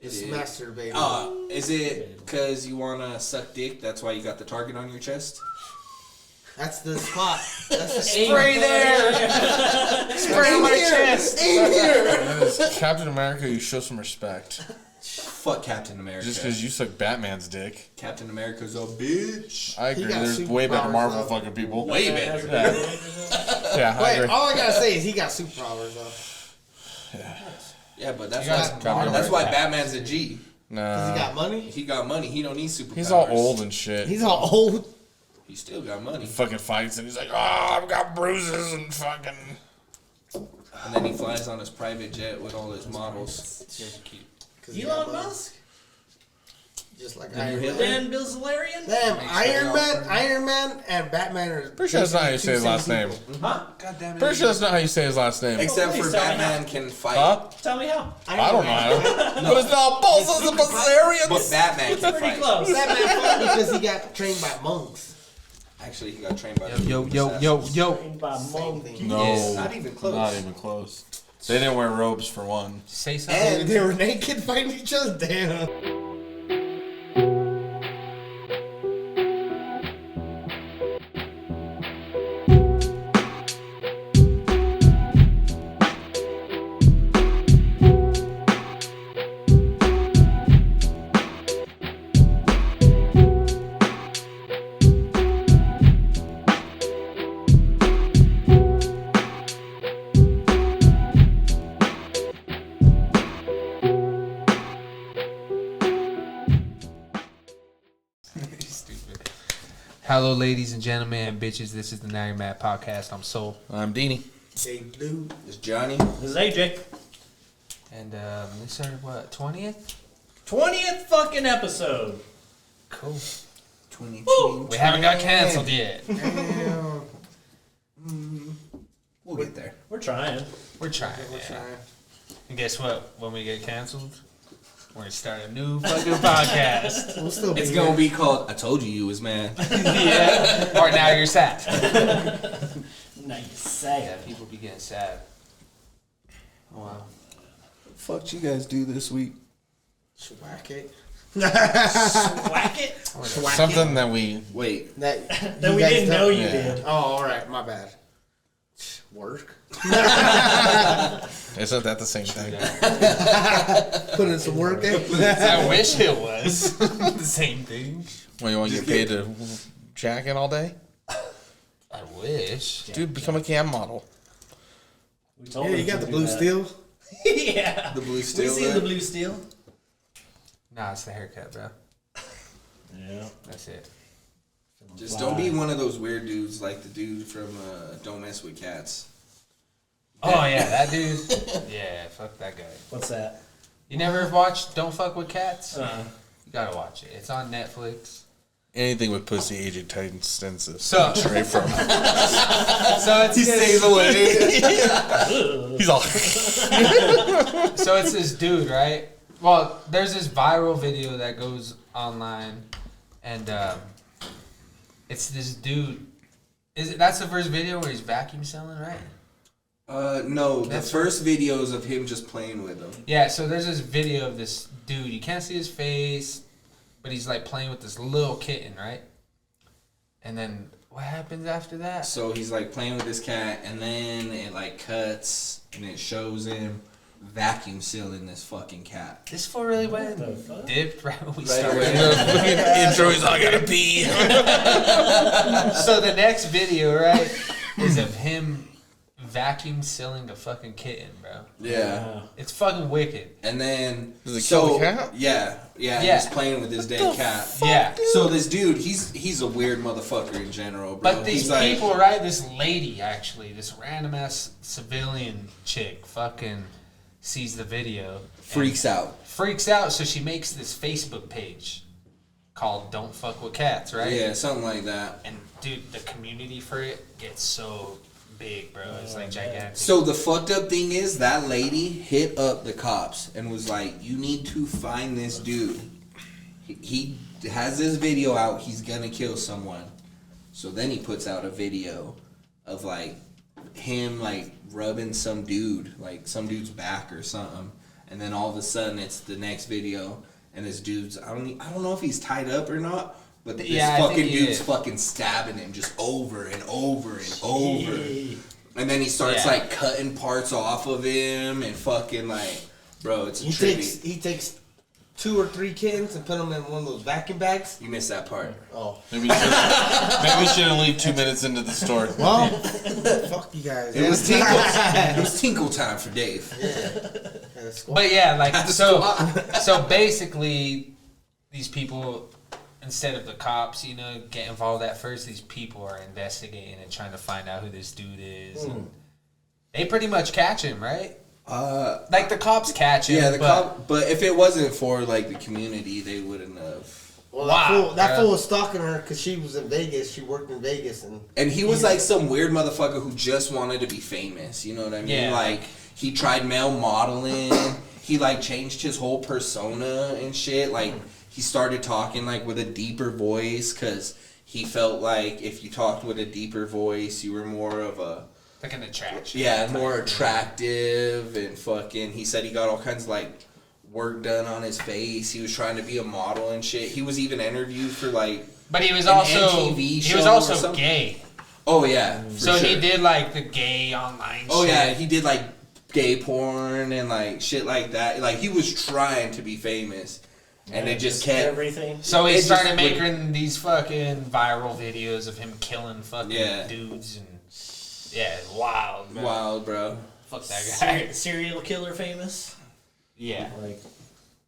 It's is. masturbating. Is it because you want to suck dick? That's why you got the target on your chest? That's the spot. That's the Spray there! Spray on my chest! Aim here! As Captain America, you show some respect. Fuck Captain America. Just because you suck Batman's dick. Captain America's a bitch. I agree. got There's way better superpowers, Marvel though. fucking people. Way better. Yeah, I Wait, agree. all I gotta say is he got superpowers though. Yeah, but that's got why Batman's a G. Cause he got money. He got money. He don't need superpowers. He's all old and shit. He's all old. He still got money. Fucking fights and he's like, oh, I've got bruises and fucking. And then he flies on his private jet with all his models. Cause he got Elon money. Musk? Just like Then Iron you hit Man. And Bill Zalarian? Damn, Makes sense. Iron Man and Batman are Pretty sure that's not how you say his last name. Huh? God damn it. Pretty sure that's not how you say his last name. Except for Please tell me Batman can fight. Huh? Tell me how. I don't know. But it's not pulses of But Bazarians. Batman can Pretty fight. close. Batman fought because he got trained by monks. Actually, he got trained by Yo. Trained by Same monkeys. thing. No. Yes, not even close. Not even close. They didn't wear robes for one. Say something. And They were naked fighting each other. Damn. Hello, ladies and gentlemen and bitches. This is the Now You're Mad podcast. I'm Soul. I'm Deanie. Big blue. it's Johnny. This is AJ. And this is our, what, 20th? 20th fucking episode. Cool. 2020. We haven't got canceled yet. Damn. We'll get there. We're trying. We're trying. Yeah. And guess what? When we get canceled, we're going to start a new fucking podcast. We'll still be It's here. gonna be called I Told You Was Man. Yeah. Or Now You're Sad. Nice. Yeah, people be getting sad. Oh, wow. Fuck you guys do this week? Schwack it. Whack it. Schwack Something it. that we. Wait. That That you we guys didn't know don't- you Yeah. did. Oh, alright, my bad. Work. Isn't that the same thing? Put in some work in. I wish it was the same thing. Well, you want to get paid to jack in all day? I wish. Dude, become a cam model. We told Yeah, him you got to the do blue that. steel. Yeah. The blue We steel. see there? the blue steel. Nah, it's the haircut, bro. Yeah. That's it. Just don't be one of those weird dudes like the dude from Don't Mess With Cats. Oh, yeah, that dude. Yeah, fuck that guy. What's that? You never watched Don't Fuck With Cats? Uh, You gotta watch it. It's on Netflix. Anything with pussy, Agent Titan census. So- Straight from. So it's He's all. So it's this dude, right? Well, there's this viral video that goes online, and it's this dude. That's the first video where he's vacuum selling, right? No, the That's first videos of him just playing with them. Yeah. So there's this video of this dude. You can't see his face, but he's like playing with this little kitten, right? And then what happens after that? So he's like playing with this cat, and then it like cuts, and it shows him vacuum sealing this fucking cat. This fool really went What the fuck? dipped right when we Right started. away. Intro, he's all, I gotta pee. So the next video, right, is of him vacuum sealing a fucking kitten, bro. Yeah. It's fucking wicked. And then Does it kill the cat? Yeah, Yeah. he's playing with his dead cat. Yeah. So this dude, he's a weird motherfucker in general, bro. But these he's like, people, right, this lady actually, this random ass civilian chick fucking sees the video. freaks out. Freaks out, so she makes this Facebook page called Don't Fuck With Cats, right? Yeah, something like that. And dude, the community for it gets so big, bro. It's like gigantic. So the fucked up thing is that lady hit up the cops and was like, "You need to find this dude. He has this video out. He's gonna kill someone." So then he puts out a video of like him like rubbing some dude, like some dude's back or something, and then all of a sudden it's the next video, and this dude's I don't know if he's tied up or not, but this Yeah, I think fucking he dude's is. fucking stabbing him just over and over and over, and then he starts like cutting parts off of him and fucking like, bro, it's a trippy. He takes 2 or 3 kittens and put them in one of those vacuum bags. You missed that part. Oh, Maybe we shouldn't leave 2 minutes into the story. well, fuck you guys. It was tinkle. It was tinkle time for Dave. But yeah, like At the so basically, these people, instead of the cops, you know, get involved at first, these people are investigating and trying to find out who this dude is. And they pretty much catch him, right? Like the cops catch him. Yeah, the but cop. But if it wasn't for like the community, they wouldn't have. Well, Wow, that bro. fool was stalking her because she was in Vegas. She worked in Vegas, And he was like some weird motherfucker who just wanted to be famous. You know what I mean? Yeah. Like he tried male modeling. He like changed his whole persona and shit. Like he started talking like with a deeper voice because he felt like if you talked with a deeper voice, you were more of a like an attraction. more attractive and fucking. He said he got all kinds of like work done on his face. He was trying to be a model and shit. He was even interviewed for like. But he was An also MTV he show was or also something? gay. Oh yeah. for So he sure. did like the gay online Oh shit. yeah, he did like gay porn and like shit like that. Like he was trying to be famous, and it just kept. everything. So he It just started would- making these fucking viral videos of him killing fucking Yeah. dudes and wild, man. Wild, bro. Fuck that guy. Serial killer famous. Yeah, Like,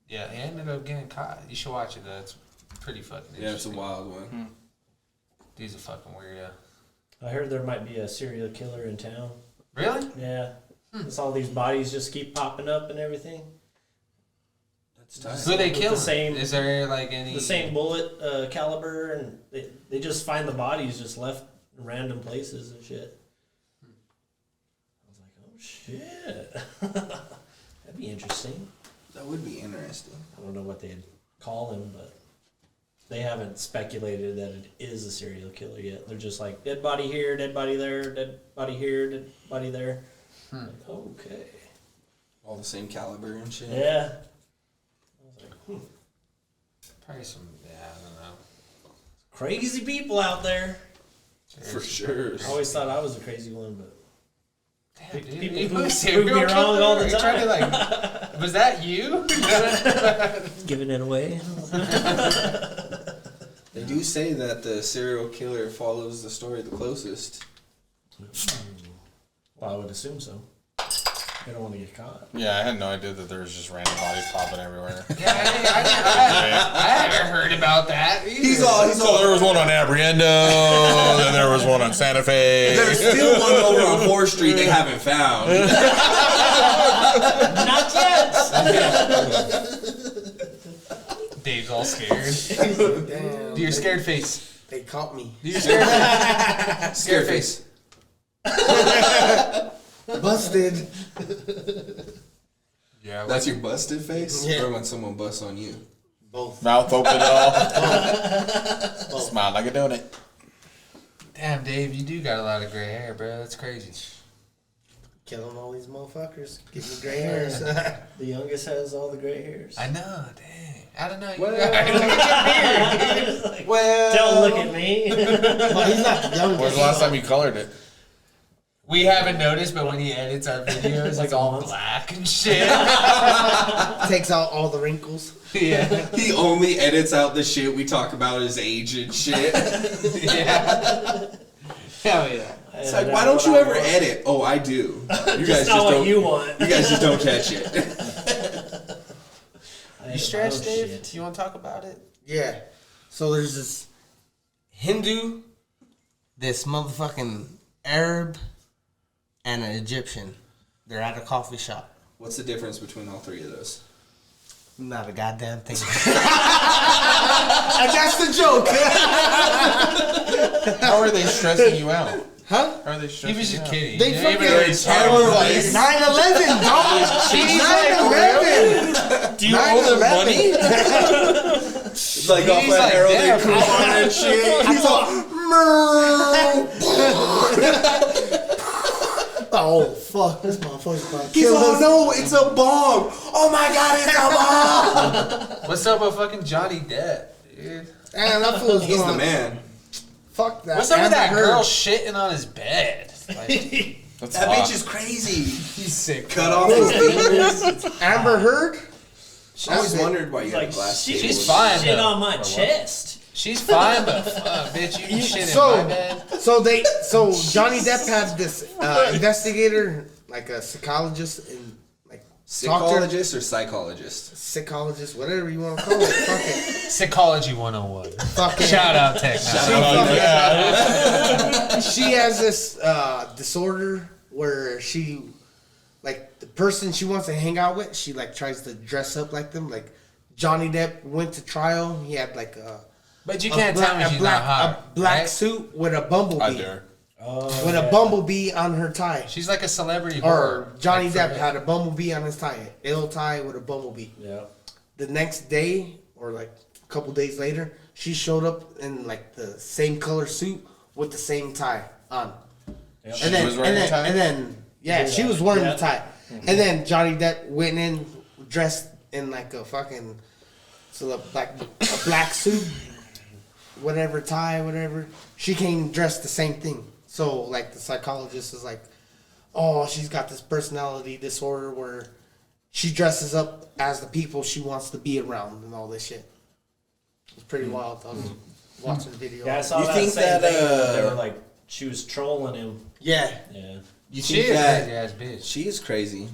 yeah. He ended up getting caught. You should watch it though. It's pretty fucking Yeah, it's a interesting. wild one. He's a fucking weirdo. I heard there might be a serial killer in town. Really? Yeah. It's all these bodies just keep popping up and everything. That's tight. Who they With killed? the same- Is there like any The same bullet caliber, and they just find the bodies just left in random places and shit. I was like, oh shit. That'd be interesting. That would be interesting. I don't know what they'd call him, but they haven't speculated that it is a serial killer yet. They're just like, dead body here, dead body there, dead body here, dead body there. Like, okay. All the same caliber and shit. Yeah. I was like, Probably some. Yeah, I don't know. crazy people out there. For sure. I always thought I was a crazy one, but Damn, dude, People you prove was serial me wrong killer? all the You tried to, time. like, was that you? giving it away. They do say that the serial killer follows the story the closest. Well, I would assume so. They don't want to get caught. Yeah, I had no idea that there was just random bodies popping everywhere. Yeah, I haven't heard about that. Either. He's all. So there was one on Abriendo, then there was one on Santa Fe. There's still one over on 4th Street they haven't found. Not yet. Dave's all scared. damn. Do your scared face. They caught me. Do your scared face. Scared face. Busted. Yeah. That's your busted face? Yeah. Or when someone busts on you? Both. Mouth open all. Smile like a donut. Damn, Dave, you do got a lot of gray hair, bro. That's crazy. Killing all these motherfuckers. Getting me gray hairs. The youngest has all the gray hairs. I know, dang. I don't know. You Well- look at your beard. Like, Well, don't look at me. Well, he's not the youngest. When's the last time you colored it? We haven't noticed, but when he edits our videos, Like it's all once. black and shit. Takes out all the wrinkles. Yeah. He only edits out the shit we talk about his age and shit. Yeah. Hell yeah. It's like, why don't you ever edit? Oh, I do. You guys Just not what don't. you want. You guys just don't catch it. You stretched, Oh, Dave? shit. You want to talk about it? Yeah. So there's this Hindu, this motherfucking Arab, and an Egyptian. They're at a coffee shop. What's the difference between all three of those? Not a goddamn thing. And that's the joke. How are they stressing you out? Huh? How are they He stressing was you just out? kidding. They You fucking didn't even terrible. 9/11, dog. 9/11. Do you owe them money? Like off He's of like, Harold damn. and Kumar and shit. He's all, Oh fuck, this motherfucker's about to He's kill all, us. no, it's a bomb. Oh my god, it's a bomb. What's up with fucking Johnny Depp, dude? Man, that fool's He's going. the man. Fuck that. What's up with that Amber Heard. girl shitting on his bed? Like, That's That hot. bitch is crazy. he's sick. Cut off his fingers. Amber Heard? I always wondered why you Like, had glass. she's She's fine, shit though. on my chest. She's fine, but fuck, bitch, you can shit So- in my bed. So Johnny Depp had this investigator, like a psychologist and like Psychologist or psychologist? psychologist, whatever you want to call it. Fuck it. Psychology 101. Fucking Shout out Tech Nine. She has this disorder where she, like, the person she wants to hang out with, she like tries to dress up like them. Like Johnny Depp went to trial. He had like But you can't tell me she's not hot. a black right? suit with a bumblebee. I dare. With a bumblebee on her tie. She's like a celebrity Or whore. Johnny Like, for Depp real. had a bumblebee on his tie. Ill tie with a bumblebee. Yeah. The next day, or like a couple days later, she showed up in like the same color suit with the same tie on. Yep. And then, was wearing and a then, tie? and then, yeah, Yeah. she was wearing Yeah. the tie. And then Johnny Depp went in dressed in like a fucking, like a black suit, whatever tie, whatever. She came dressed the same thing. So like the psychologist is like, oh, she's got this personality disorder where she dresses up as the people she wants to be around and all this shit. It's pretty wild. I was watching the video. Yeah, I saw You that think same that, thing. They were like, she was trolling him. Yeah, Yeah. You She think is a that crazy ass bitch. she is crazy?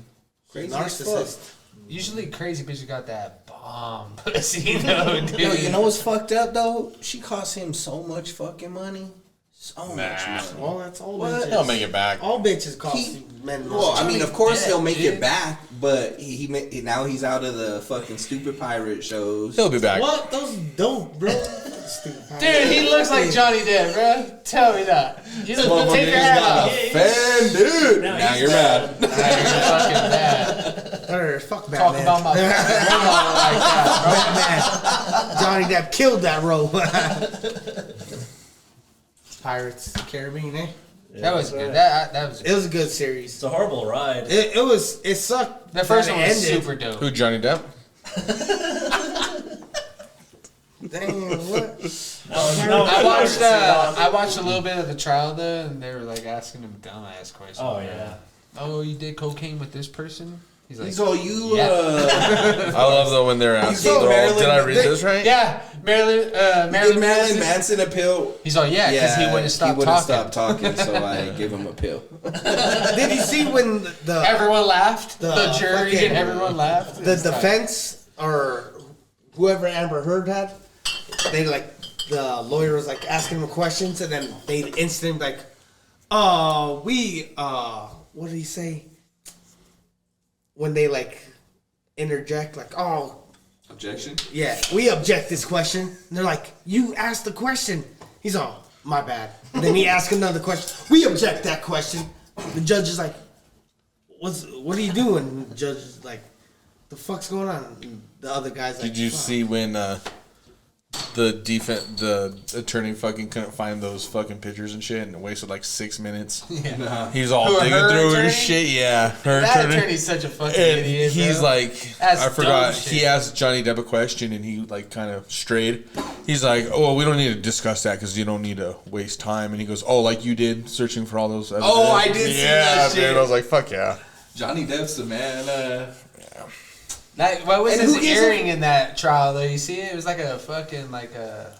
Crazy as narcissist. fuck. Usually crazy bitches got that bomb pussy though, dude. Yo, you know what's fucked up though? She cost him so much fucking money. So much money. Well, that's all What? bitches. He'll make it back. All bitches cost He- men money. Well, I mean, of course Depp, he'll make dude. it back, but now he's out of the fucking stupid pirate shows. He'll be back. What? Those dope, bro. Stupid Dude, he looks like Johnny Depp, bro. Tell me that. You just take your hat off. Offended. Now Now he's you're mad. Nah, you're fucking mad. Fuck Talk Batman. about my grandmama like that, Batman. Johnny Depp killed that role. Pirates of the Caribbean, eh? bro. That was that's good. right. That was It was a good series. It's a horrible ride. It sucked. the first that one it was ended. super dope. Who, Johnny Depp? Damn, what? No, I watched a little bit of the trial though, and they were like asking him dumbass questions. Oh, yeah. Oh, you did cocaine with this person? He's like, He's all you. Yeah. I love though when they're asking. think they're all, Marilyn- Did I read they- this right? yeah, Marilyn Give Marilyn Marilyn Manson. Manson a pill. He's all yeah, because he wouldn't stop talking. stop talking, so I give him a pill. Did you see when the Everyone laughed. The The jury fucking- and everyone laughed. the defense or whoever Amber Heard had, they like the lawyer was like asking him questions, and then they instantly like, what did he say? When they like interject, like, oh Objection. yeah, we object this question. And they're like, you asked the question. He's all, my bad. And then he asked another question. We object that question. The judge is like, what are you doing? And the judge is like, the fuck's going on? And the other guy's like, Did you "Fuck." see when the attorney fucking couldn't find those fucking pictures and shit and wasted like 6 minutes? Yeah. He's all Who, digging her through attorney? his shit. Yeah, her That attorney. attorney's such a fucking And idiot. he's bro. like, That's I forgot. dumb He shit. asked Johnny Depp a question, and he like kind of strayed. He's like, "Oh, well, we don't need to discuss that because you don't need to waste time." And he goes, "Oh, like you did, searching for all those." Oh, I did see that dude. shit. I was like, "Fuck yeah!" Johnny Depp's the man. That, what was And his who gives earring in that trial though? You see it? It was like a fucking like a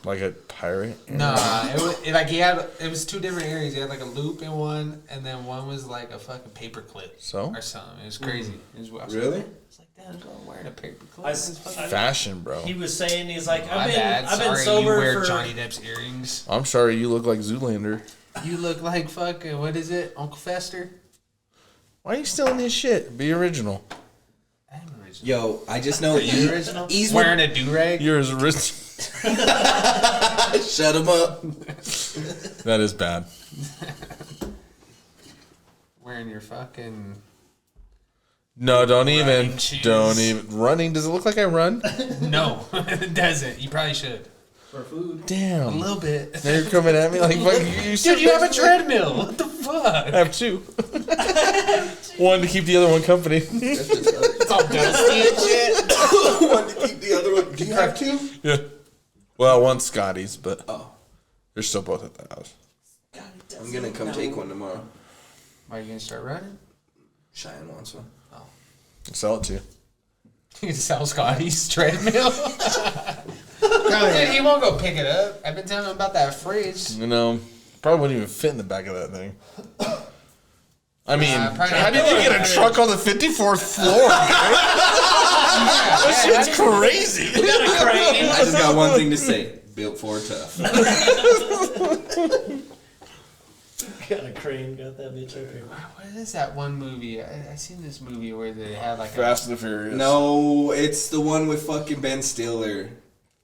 Like a pirate. nah. It was like he had it was two different earrings. He had like a loop in one, and then one was like a fucking paper clip So or something. It was crazy. It was, I was Really? Like, it's like damn, girl, I'm wearing a paper clip. I, It's fucking- fashion, bro. he was saying, he's like, My bad. I've been Sorry, sober you wear for Johnny Depp's earrings. I'm sorry, you look like Zoolander. You look like fucking what is it, Uncle Fester? Why are you stealing this shit? Be original. I'm original. Yo, I just know You original? Eastwood. Wearing a do rag. You're as rich. Shut him up. That is bad. Wearing your fucking. No, don't even. Running shoes. Don't even. Running? Does it look like I run? No, it doesn't. You probably should. for food. A Damn. little bit. They're coming at me like, you Dude, you have a treadmill. What the fuck? I have two. One to keep the other one company. It's all dusty and shit. One to keep the other one. Do you have two? Yeah. Well, one's Scotty's, but Oh, they're still both at the house. I'm gonna come take one tomorrow. Are you gonna start running? Cheyenne wants one. I'll sell it to you. You can sell Scotty's treadmill. Hell Dude, yeah. he won't go pick it up. I've been telling him about that fridge. You know, probably wouldn't even fit in the back of that thing. I mean, probably how not. did you get a truck on the 54th floor? That shit's crazy. I just got one thing to say. Built for tough. Got a crane, got that bitch up here. What is that one movie? I seen this movie where they had like Fast and the Furious. No, it's the one with fucking Ben Stiller.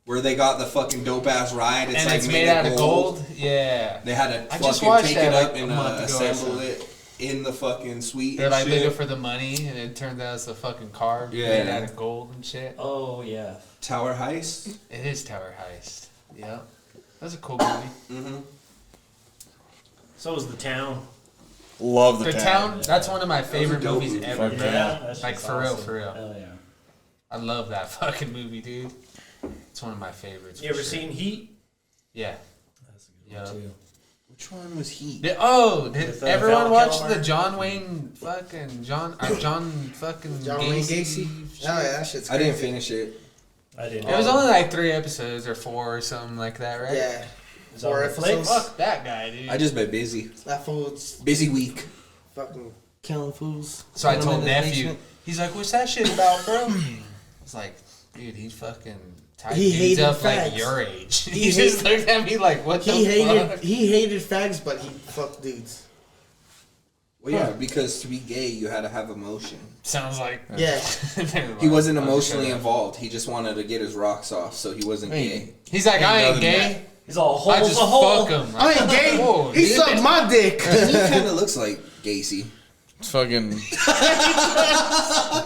Where they got the fucking dope ass ride. It's and like it's made out of gold. Yeah. They had to I just fucking watched take that, it up like, and a month ago or assemble something. it in the fucking suite. They're and like shit. looking for the money, and it turned out it's a fucking car Yeah. made out of gold and shit. Oh yeah. Tower Heist. It is Tower Heist. Yeah. That's a cool movie. Mm-hmm. So was The Town. Love The Town, that's one of my favorite dope movies movie. ever. Fuck bro. yeah. That Like shit's for real, awesome. for real. Hell yeah. I love that fucking movie, dude. It's one of my favorites. You for ever sure. seen Heat? Yeah. That's a good Yeah. one too. Which one was he? Did With, everyone Val watch Kilmer? the John fucking John Wayne Gacy. shit? Oh yeah, that shit's I crazy. didn't finish it. I didn't. It was only like 3 episodes or 4 or something like that, right? Yeah. It's on 4 Netflix. episodes. Fuck that guy, dude. I just been busy. That fool's Busy week. fucking killing fools. So I Put 'em told in the nephew, basement. he's like, "What's that shit about, bro?" I was like, "Dude, he's fucking tied He dudes hated up like fags. your age." He He just hate- looked at me like, "What the He fuck?" hated fags, but he fucked dudes. Well, yeah, because to be gay, you had to have emotion. Sounds like Yeah. Never mind. He wasn't I'll just emotionally shut up. involved. He just wanted to get his rocks off, so he wasn't gay. He's like, "I ain't gay. He's all I holes just a hole. fuck him." I ain't gay. Whoa, He dude. sucked my dick. He kind of looks like Gacy. It's fucking.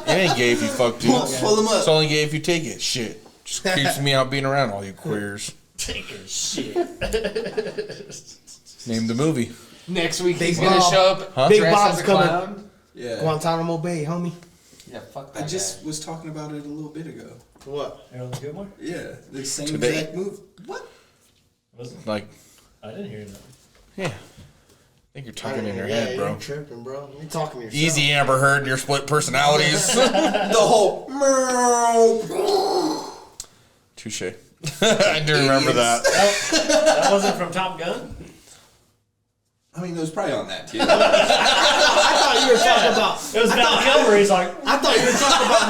It ain't gay if you fuck dudes. Pull him It's up. only gay if you take it. Shit. Just creeps me out being around all you queers. Taking shit. Name the movie. Next week Big he's gonna Bob. show up Huh? Big dressed Bob's as a coming. clown. Yeah. Guantanamo Bay, homie. Yeah, fuck I that just guy. was talking about it a little bit ago. What? Harold Gilmore? Yeah, the same Today? exact move. What? Was it? Like, I didn't hear that. yeah. I think you're talking in your Yeah, head, you're bro. tripping, bro. You're talking to yourself. Easy, Amber Heard, your split personalities. The whole. Touche. I do remember that. That wasn't from Top Gun? I mean, it was probably on that too. I thought you were talking about. It was Val Kilmer. He's like, I thought you were talking about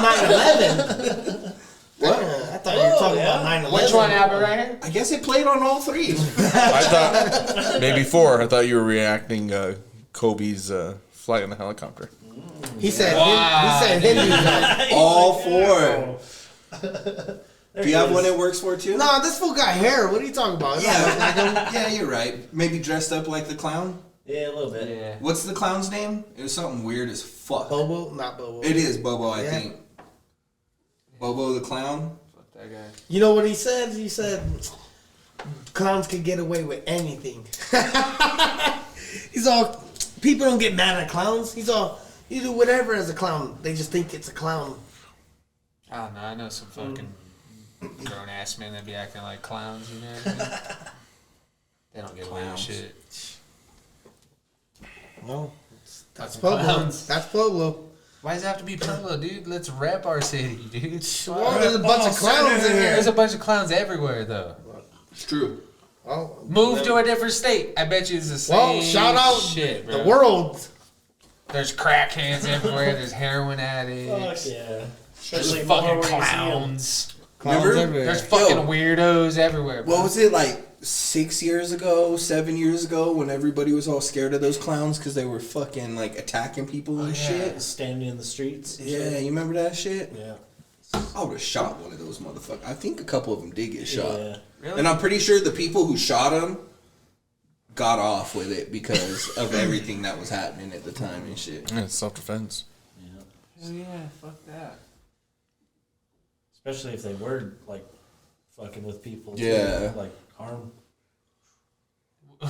9/11. What? I thought you were talking yeah. about 9/11. Which one happened right here? I guess it played on all three. I thought maybe 4. I thought you were reacting Kobe's flight in the helicopter. He said. Wow. He said Hindu. All 4. there Do you have he one is. it works for too? Nah, this fool got hair. What are you talking about? Yeah, you're right. Maybe dressed up like the clown. Yeah, a little bit. Yeah. What's the clown's name? It was something weird as fuck. Bobo, not Bobo. It is Bobo, I Yeah. think. Bobo the clown. Fuck that guy. You know what he said? He said clowns can get away with anything. He's all. People don't get mad at clowns. He's all. You do whatever as a clown. They just think it's a clown. I don't know. I know some fucking grown ass men that be acting like clowns. You know what I mean? They don't get away with Clowns. shit. No, that's Fucking Pueblo. clowns. That's Pueblo. Why does it have to be Pueblo, dude? Let's rep our city, dude. Well, there's a bunch of clowns in here. There's a bunch of clowns everywhere, though. It's true. Well, Move to a different state. I bet you it's the same well, shout out shit, bro. the world. There's crackheads everywhere. There's heroin Fuck addicts. yeah. There's Especially more fucking where you see 'em. clowns. Clowns Remember? everywhere. There's fucking Yo. weirdos everywhere, bro. What was it like 6 years ago, 7 years ago, when everybody was all scared of those clowns because they were fucking like attacking people and shit? Standing in the streets. and Yeah, shit. you remember that shit? Yeah. I would have shot one of those motherfuckers. I think a couple of them did get shot. Yeah. Really? And I'm pretty sure the people who shot them got off with it because of everything that was happening at the time and shit. Yeah, it's self-defense. Hell yeah, fuck that. Especially if they were like fucking with people. Yeah. Too. Like harm.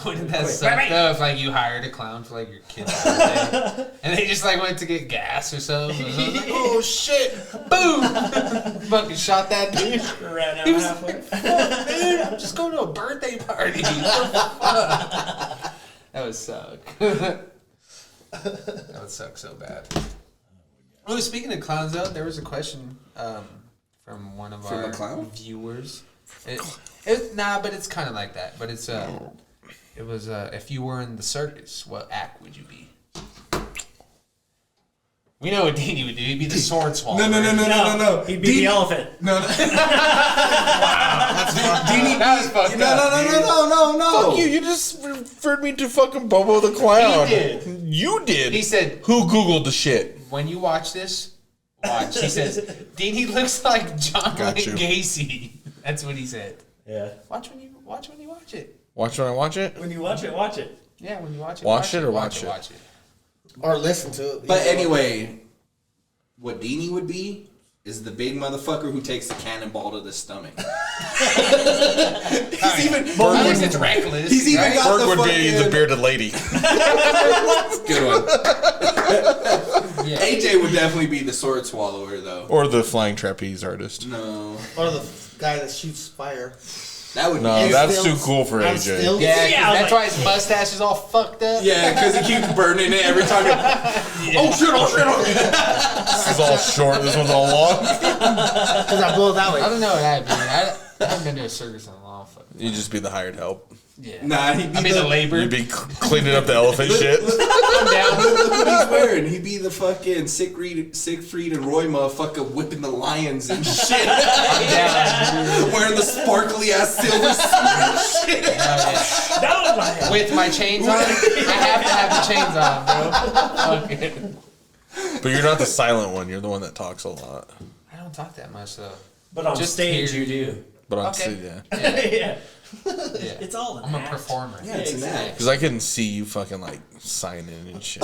Wouldn't that suck though if like you hired a clown for like your kid's birthday and they just like went to get gas or something? And so like, oh shit! Boom! Fucking shot that dude. Ran out He was halfway. like, "Fuck, man, I'm just going to a birthday party." What the fuck? That would suck. That would suck so bad. Oh, speaking of clowns, though, there was a question from one of From our a clown? viewers. Nah, but it's kind of like that. But it's it was if you were in the circus, what act would you be? We know what Deanie would do. He'd be the sword swallower. No. He'd be the elephant. No. That was fucked up. No. Fuck you! You just referred me to fucking Bobo the Clown. He did. You did. He said, "Who Googled the shit?" when you watch this, watch. He says, Deanie looks like John Got Wayne you. Gacy. That's what he said. Yeah. Watch when you watch it. Watch when I watch it. When you watch it, watch it. Yeah, when you watch it. Watch it or watch it? Watch it. Or listen to it. But Yeah. anyway, what Deanie would be is the big motherfucker who takes the cannonball to the stomach. He's even At least it's reckless. He's even right? got Berg the would be fucking the bearded lady. good one. Yeah. AJ would definitely be the sword swallower though. Or the flying trapeze artist. No, Or the guy that shoots fire. that would No, be that's Stilts. too cool for On AJ. stilts. Yeah, 'cause Yeah, I was that's like- why his mustache is all fucked up. yeah, because he keeps burning it every time. Oh shit! This is all short. This one's all long. Because I blow that way. I don't know what I'd be. I haven't been to a circus in a long fucking. You just be the hired help. Yeah. Nah, he'd be I mean the labor. You'd be cleaning up the elephant shit. I'm down. Look what he's wearing. He'd be the fucking Siegfried and Roy motherfucker whipping the lions and shit. I'm down. Wearing the sparkly ass silver suit and shit. That was my head. With my chains on, I have to have the chains on, bro. Okay. But you're not the silent one. You're the one that talks a lot. I don't talk that much though. But on Just stage, here. you do. But I'm Okay. yeah. Yeah. Yeah. It's all an I'm a act. performer. Yeah, it's an act. Because I can see you fucking like signing and shit.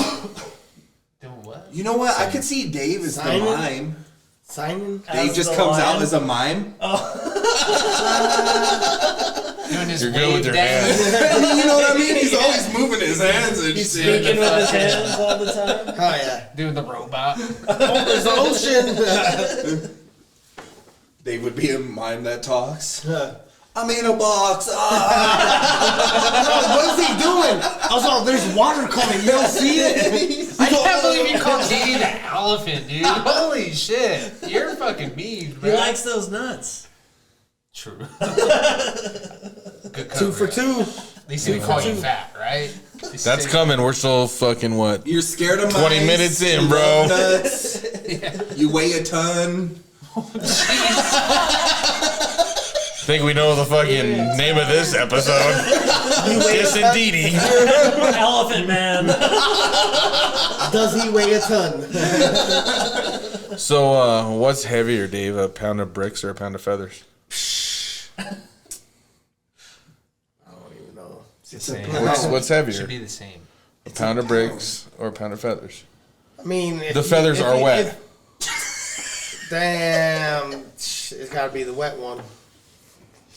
Doing what? You know what? I could see Dave as the Simon? mime. Simon? Dave As just the comes out lion? as a mime. Doing his You're good with wave your dance. You know what I mean? He's always moving his hands and He's shit. speaking with his hands all the time. Oh, yeah. Doing the robot. Oh, there's the ocean. Dave would be a mime that talks. I'm in a box. Ah. What is he doing? I was all, there's water coming. You don't see it? I can't believe you called Diddy the elephant, dude. Holy shit. You're fucking mean, He bro. likes those nuts. True. Good 2 for cover. 2. At least they call you fat, right? That's coming. We're still fucking what? You're scared of 20 mice, minutes in, you bro. love nuts, You weigh a ton. Think we know the fucking name of this episode? Yes, indeedy. Elephant man. Does he weigh a ton? So, what's heavier, Dave? A pound of bricks or a pound of feathers? I don't even know. It's the same. What's Should heavier? be the same. A pound of bricks or a pound of feathers? I mean, if The feathers are wet. Damn. It's got to be the wet one.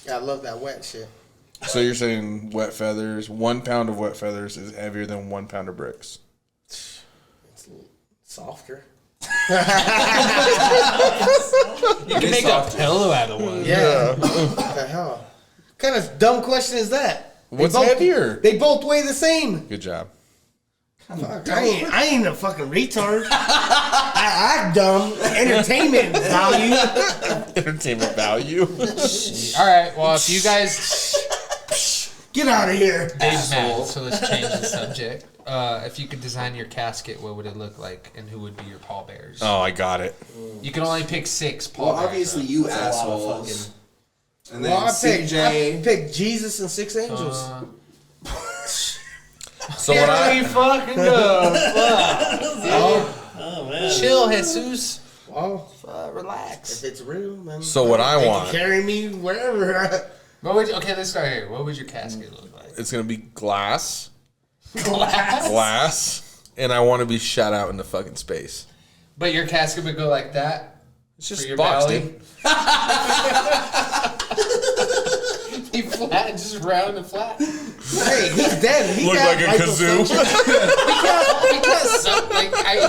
I love that wet shit. So you're saying wet feathers, 1 pound of wet feathers is heavier than 1 pound of bricks? It's softer. You can make a pillow out of one. Yeah. What the hell? What kind of dumb question is that? What's both- heavier? They both weigh the same. Good job. Fuck, I ain't a fucking retard. I act dumb. Entertainment value. Entertainment value. All right. Well, if you guys, Get out of here. Dave's mad, so let's change the subject. If you could design your casket, what would it look like, and who would be your pallbearers? Oh, I got it. You can only pick 6 Well, pallbearers. obviously you That's a lot of assholes. And then Well, I CJ. picked Jesus and 6 angels. So what I fucking go. Oh man. Chill, Jesus. Well, Relax. if it's real, then So what I they can want- carry me wherever. Okay, let's start here. What would your casket look like? it's gonna be glass, Glass. and I want to be shot out into fucking space. But your casket would go like that. It's For just your boxed belly? in. He flat, just round and flat. Hey, he's dead. He Look got like a kazoo. We can't suck,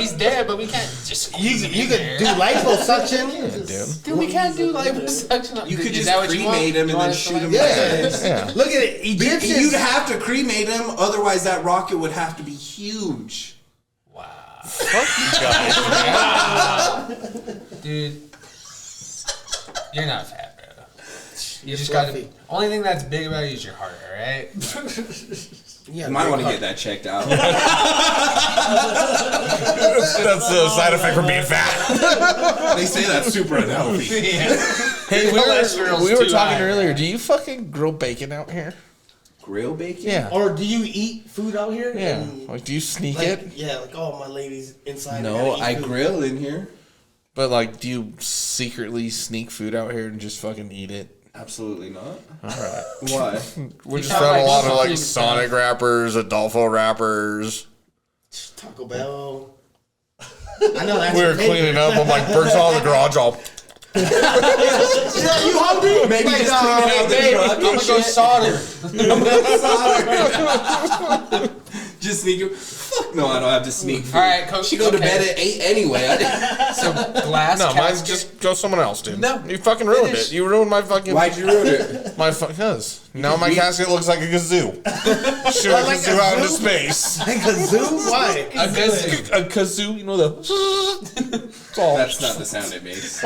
he's dead, but we can't just You could do liposuction. Dude, we can't do liposuction. You could Is just that what you want? cremate him You and want then us to shoot him. Yeah. Look at it. Egyptians. You'd have to cremate him, otherwise that rocket would have to be huge. Fuck you guys. Dude, you're not fat, bro. You just fluffy. got to. Only thing that's big about you is your heart, all right? Yeah, You might want to get that checked out. That's the side effect from being fat. They say that's super unhealthy. Hey, Cholesterol's we were too talking high, earlier. right? Do you fucking grill bacon out here? Grill bacon? Yeah. Or do you eat food out here? Yeah. And, Like, do you sneak like, it? yeah, like, oh, my lady's inside. No, gotta eat I food. grill in here. But like, do you secretly sneak food out here and just fucking eat it? Absolutely not. All right. Why? We just sound found a like lot of something like Sonic wrappers, Adolfo wrappers. Taco Bell. I know that's We were your favorite. cleaning up. I'm like, Bert's all in the garage. All Yeah, you hungry? Maybe Like, just clean it out the Babe, truck I'm and gonna go shit. solder. Just sneak it. Fuck no, I don't have to sneak food. All right, Coach. She go to okay. bed at 8 anyway. So glass. No, mine's casket. just go someone else, dude. No, You fucking ruined finish. it. You ruined my fucking. Why'd you ruin it? My cause now my casket looks like a kazoo. Shoot a Like kazoo a out into zoo? space. Like a zoo? Why? A kazoo. A kazoo, you know the. It's all. That's not the sound it makes.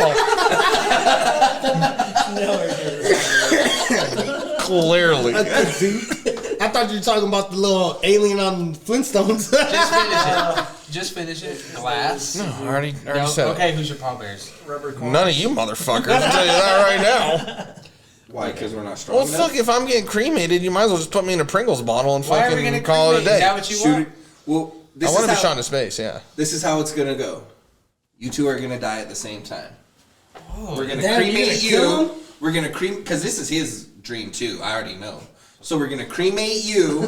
Clearly. A zoo? I thought you were talking about the little alien on Flintstones. Just finish it. Glass. No, I already No, said okay, who's your pallbearers? Rubber it. corn. None of you motherfuckers. I'll tell you that right now. Why? Because we're not strong Well, enough? fuck, if I'm getting cremated, you might as well just put me in a Pringles bottle and Why are we gonna fucking call it a cremate? Is that day. what you Shoot want? it. Well, I this want to be is shot how, into space, yeah. this is how it's gonna go. You two are gonna die at the same time. We're gonna Damn, you cremate gonna kill you. We're gonna because this is his dream too. I already know. So we're gonna cremate you,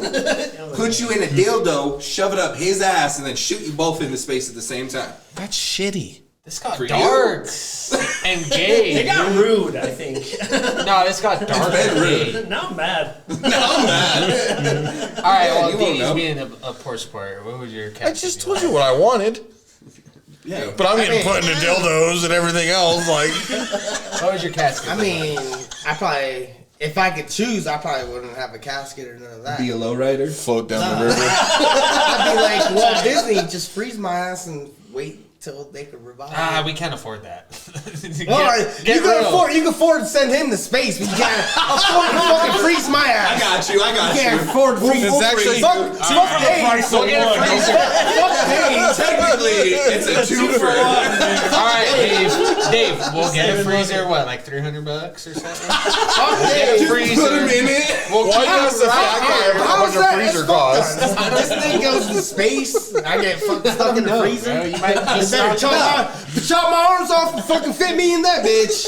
put you in a dildo, shove it up his ass, and then shoot you both into space at the same time. That's shitty. This got For you? dark and gay. It got rude, I think. No, this got dark and gay. Now I'm mad. All right, well, you won't Dee's know. being a poor sport. What would your cat? I just told you what I wanted. Yeah. But I'm getting put into dildos and everything else. Like, What was your casket? I mean, I probably, if I could choose, I probably wouldn't have a casket or none of that. Be a lowrider. float down the river. I'd be like Walt Disney, just freeze my ass and wait till they could revive. we can't afford that. All right, you can afford to send him to space, but you can't afford to fucking freeze my ass. I got you. You can't afford to freeze. It's actually- fuck days. We'll get a freezer. Fuck days. Technically, it's a two-for. All right, Dave, we'll get a freezer. What, like $300 or something? Fuck Get a days. freezer. Put him in it. We'll Why you keep ask the fat guy how much How's a that? freezer That's costs? fucked up. This thing goes to space. I get fucking stuck in the freezer. Bro, you might You better chop my arms off and fucking fit me in that bitch.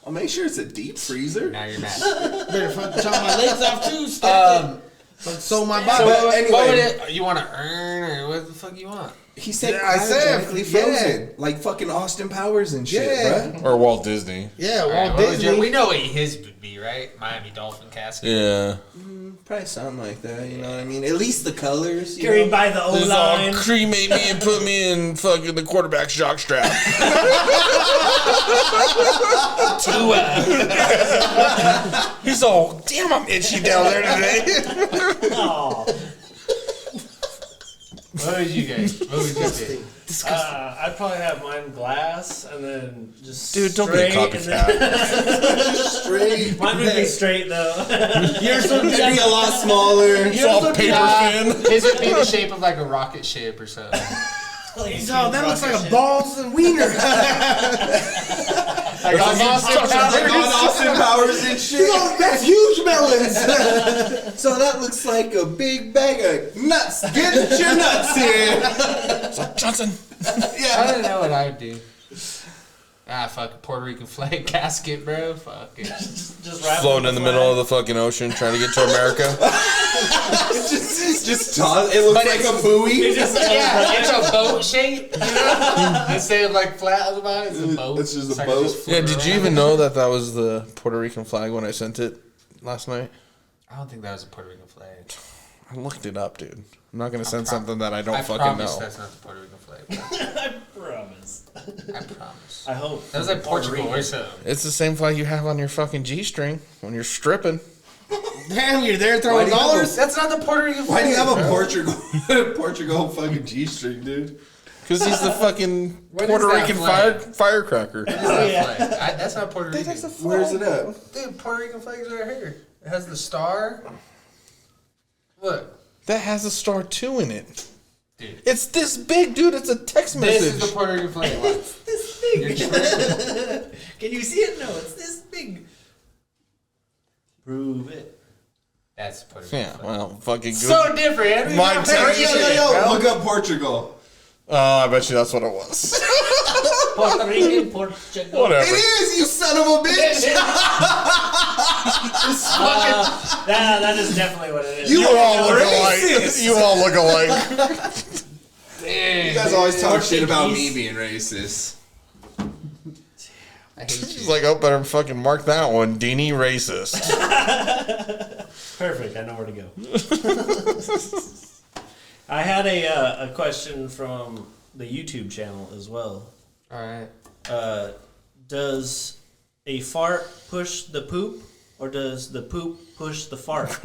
I'll make sure it's a deep freezer. Now you're mad. Better fucking chop my legs off too. Fucking sew my body. So what anyway. would it? You want to earn or what the fuck you want? He said, Yeah, I said, cryogenically yeah. frozen, like fucking Austin Powers and shit, Yeah. bruh. Or Walt Disney. Yeah, All right, Walt what would Disney. we know what his would be, right? Miami Dolphin casket. Yeah. Probably something like that. You know what I mean? At least the colors. You Carried know? by the This all O-line. cremate me and put me in fucking the quarterback's jock strap. He's all, damn, I'm itchy down there today. Oh, What would you guys? What would you do? I'd probably have mine glass and then just Dude, don't be a straight and then- copycat. Straight. Mine would be straight though. Yours would It'd be a lot smaller. It's all paper thin. His would be the shape of like a rocket ship or something. Oh, that looks like a balls and wiener. Like Austin Powers and shit. Yo, that's huge melons. So that looks like a big bag of nuts. Get your nuts here. Johnson. I don't know what I would do. Fucking Puerto Rican flag casket, bro. Fuck it. Just wrap Floating it in the middle of the fucking ocean, trying to get to America. Just toss. It looks like a buoy. Yeah, it's a boat shape, you know? Instead of like flat on the bottom, it's a boat. It's just a So I boat. can float Yeah, did you around. even know that was the Puerto Rican flag when I sent it last night? I don't think that was a Puerto Rican flag. I looked it up, dude. I'm not gonna send something that I don't I fucking promise know. that's not the Puerto Rican flag. Bro. I promise. I promise. I hope. That was like Puerto Portugal Rican. or something. It's the same flag you have on your fucking G-string when you're stripping. Damn, you're there Why throwing do you have dollars? That's not the Puerto Rican flag. Why do you have a bro. Portugal fucking G-string, dude? Because he's the fucking What is Puerto that Rican flag? firecracker. What is that flag? That's not Puerto Rican. Where's it at? Dude, Puerto Rican flag's right here. It has the star. Look, That has a star too in it. dude. It's this big, dude. It's a text This message. is the Puerto Rican flag. Watch. This big. You're tripping. Can you see it? No, it's this big. Prove it. That's the Puerto Rican Yeah, flag. well, fucking good. So different. I don't My even know text- how to say it, bro. Look up Portugal. Oh, I bet you that's what it was. Puerto Rican, Portugal. Whatever. It is, you son of a bitch! That is definitely what it is. You all look racist. alike. You all look alike. You guys always talk shit about me being racist. I hate She's you. like, oh, better fucking mark that one. Deanie racist. Perfect. I know where to go. I had a question from the YouTube channel as well. All right. Does a fart push the poop, or does the poop push the fart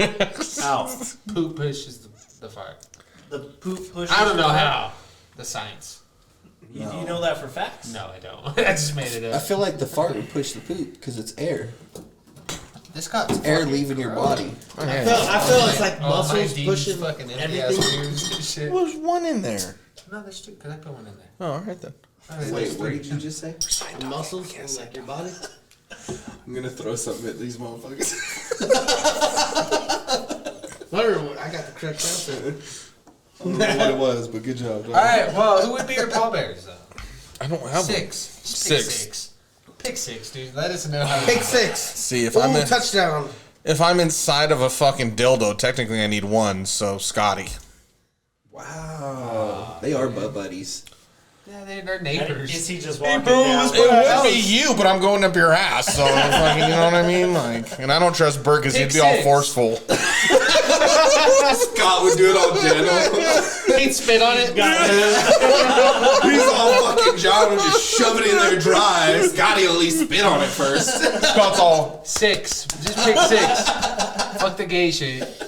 out? Poop pushes the fart. The poop pushes. I don't know the fart? how. The science. You know that for facts? No, I don't. I just made it I up. feel like the fart would push the poop because it's air. This got Air leaving your body. I feel it's like muscles pushing fucking everything. and shit. There's one in there. No, there's two. Cause I put one in there. Oh, all right then. Wait, what did you just say? Muscles in like your body. I'm gonna throw something at these motherfuckers. Whatever, I got the correct answer. I don't know what it was, but good job. All right. Well, who would be your pallbearers though? I don't have Six. one. Pick Six. six. Pick six, dude. Let us know how. Pick six. See, if Ooh, I'm in, touchdown. if I'm inside of a fucking dildo, technically I need one. So Scotty. Wow. They are butt buddies. Yeah, they're And neighbors. is he just walking down? It would be you, but I'm going up your ass. So fucking, you know what I mean? Like, and I don't trust Bert because he'd Pick be all six. forceful. Scott would do it all gentle. He'd spit on it. He's all fucking John and just shove it in there dry. Scotty will at least spit on it first. Scott's all. Six. Just pick six. Fuck the gay shit.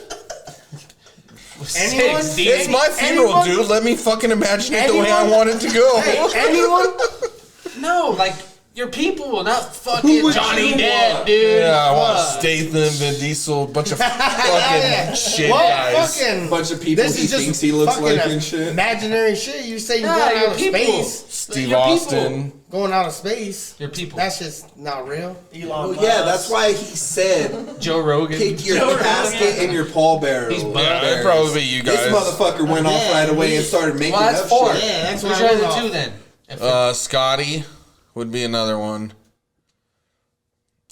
Anyone? Six, It's dude. my funeral, Anyone? dude. Let me fucking imagine it the way I Anyone? want it to go. Anyone? No, like your people, not fucking would Johnny you Depp, want? dude. Yeah, I want Fuck. Statham, Vin Diesel, bunch of fucking shit What guys. fucking? Bunch of people This he is just thinks he looks fucking like and shit. Imaginary shit. You say you're Nah, going your out of people. space. Steve Your people. Austin. Going out of space. Your people. That's just not real. Elon Well, Musk. yeah, that's why he said Joe Rogan. pick your casket and your pallbearer. He's Yeah, it'd probably be you guys. This motherfucker went off right away and started making Well, that's up four. shit. Yeah, that's Which what I are went the off. two then? If Scotty would be another one.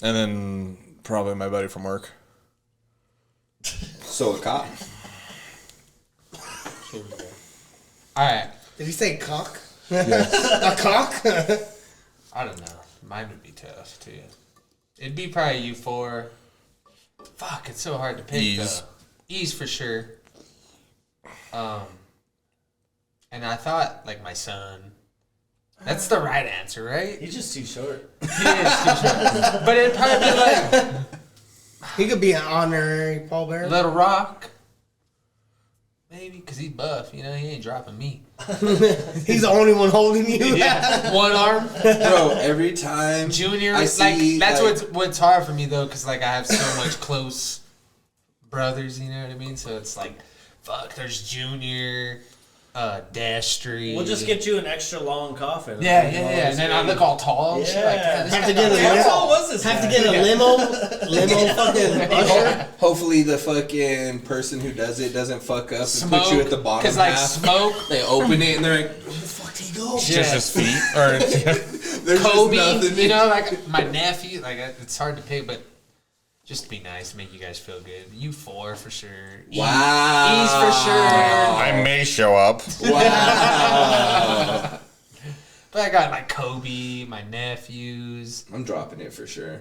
And then probably my buddy from work. So a cop. all right. Did he say cock? Yes. A cock? I don't know. Mine would be tough too. It'd be probably you four. Fuck, it's so hard to pick. Ease. Though. Ease for sure. And I thought like my son. That's the right answer, right? He's just too short. He is too short. But it'd probably be like He could be an honorary pallbearer. Little Rock. Maybe, because he's buff. You know, he ain't dropping me. He's the only one holding you. Yeah. One arm. Bro, every time Junior. I Like, see, that's like- what's hard for me, though, because, like, I have so much close brothers, you know what I mean? So it's like, fuck, there's Junior. Dash Street. We'll just get you an extra long coffin. Yeah. And then I look all tall. And shit, like, Yeah. this Have guy to get got- a How limo. tall was this Have to guy? get a limo fucking usher. Hopefully the fucking person who does it doesn't fuck up and Smoke. put you at the bottom Because like half. smoke. They open it and they're like, where the fuck did he go? It's just his feet. Or There's Kobe, just nothing. you know, like my nephew, like it's hard to pick, but just to be nice, make you guys feel good. You 4 for sure. Wow. E's for sure. I may show up. Wow. But I got my Kobe, my nephews. I'm dropping it for sure.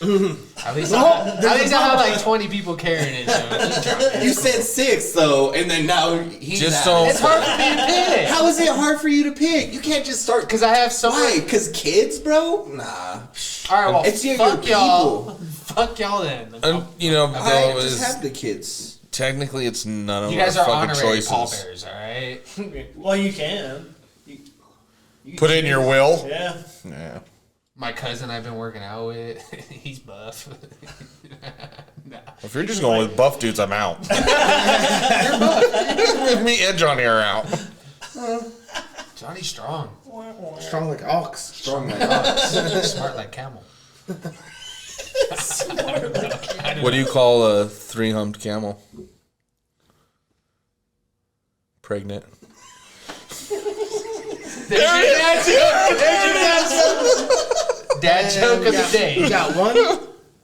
At least I have like 20 people carrying it. So You said 6 though, and then now he's Just at so- it. it's hard for me to pick. How is it hard for you to pick? You can't just start. Because I have so Why? many. Because kids, bro? Nah. All right, well, It's your fuck y'all. people. Fuck y'all then. You know, I though, just is have the kids. technically it's none of You our guys are fucking honorary choices. pallbearers, all right? Well, you can. You Put it in your will. Yeah. Yeah. My cousin I've been working out with, he's buff. Nah. If you're just going with buff dudes, I'm out. With me and Johnny are out. Johnny's strong. Strong like ox. Strong like ox. Smart like camel. What do you call a 3-humped camel? Pregnant. There's your dad joke. There's your dad joke of the day. You got one?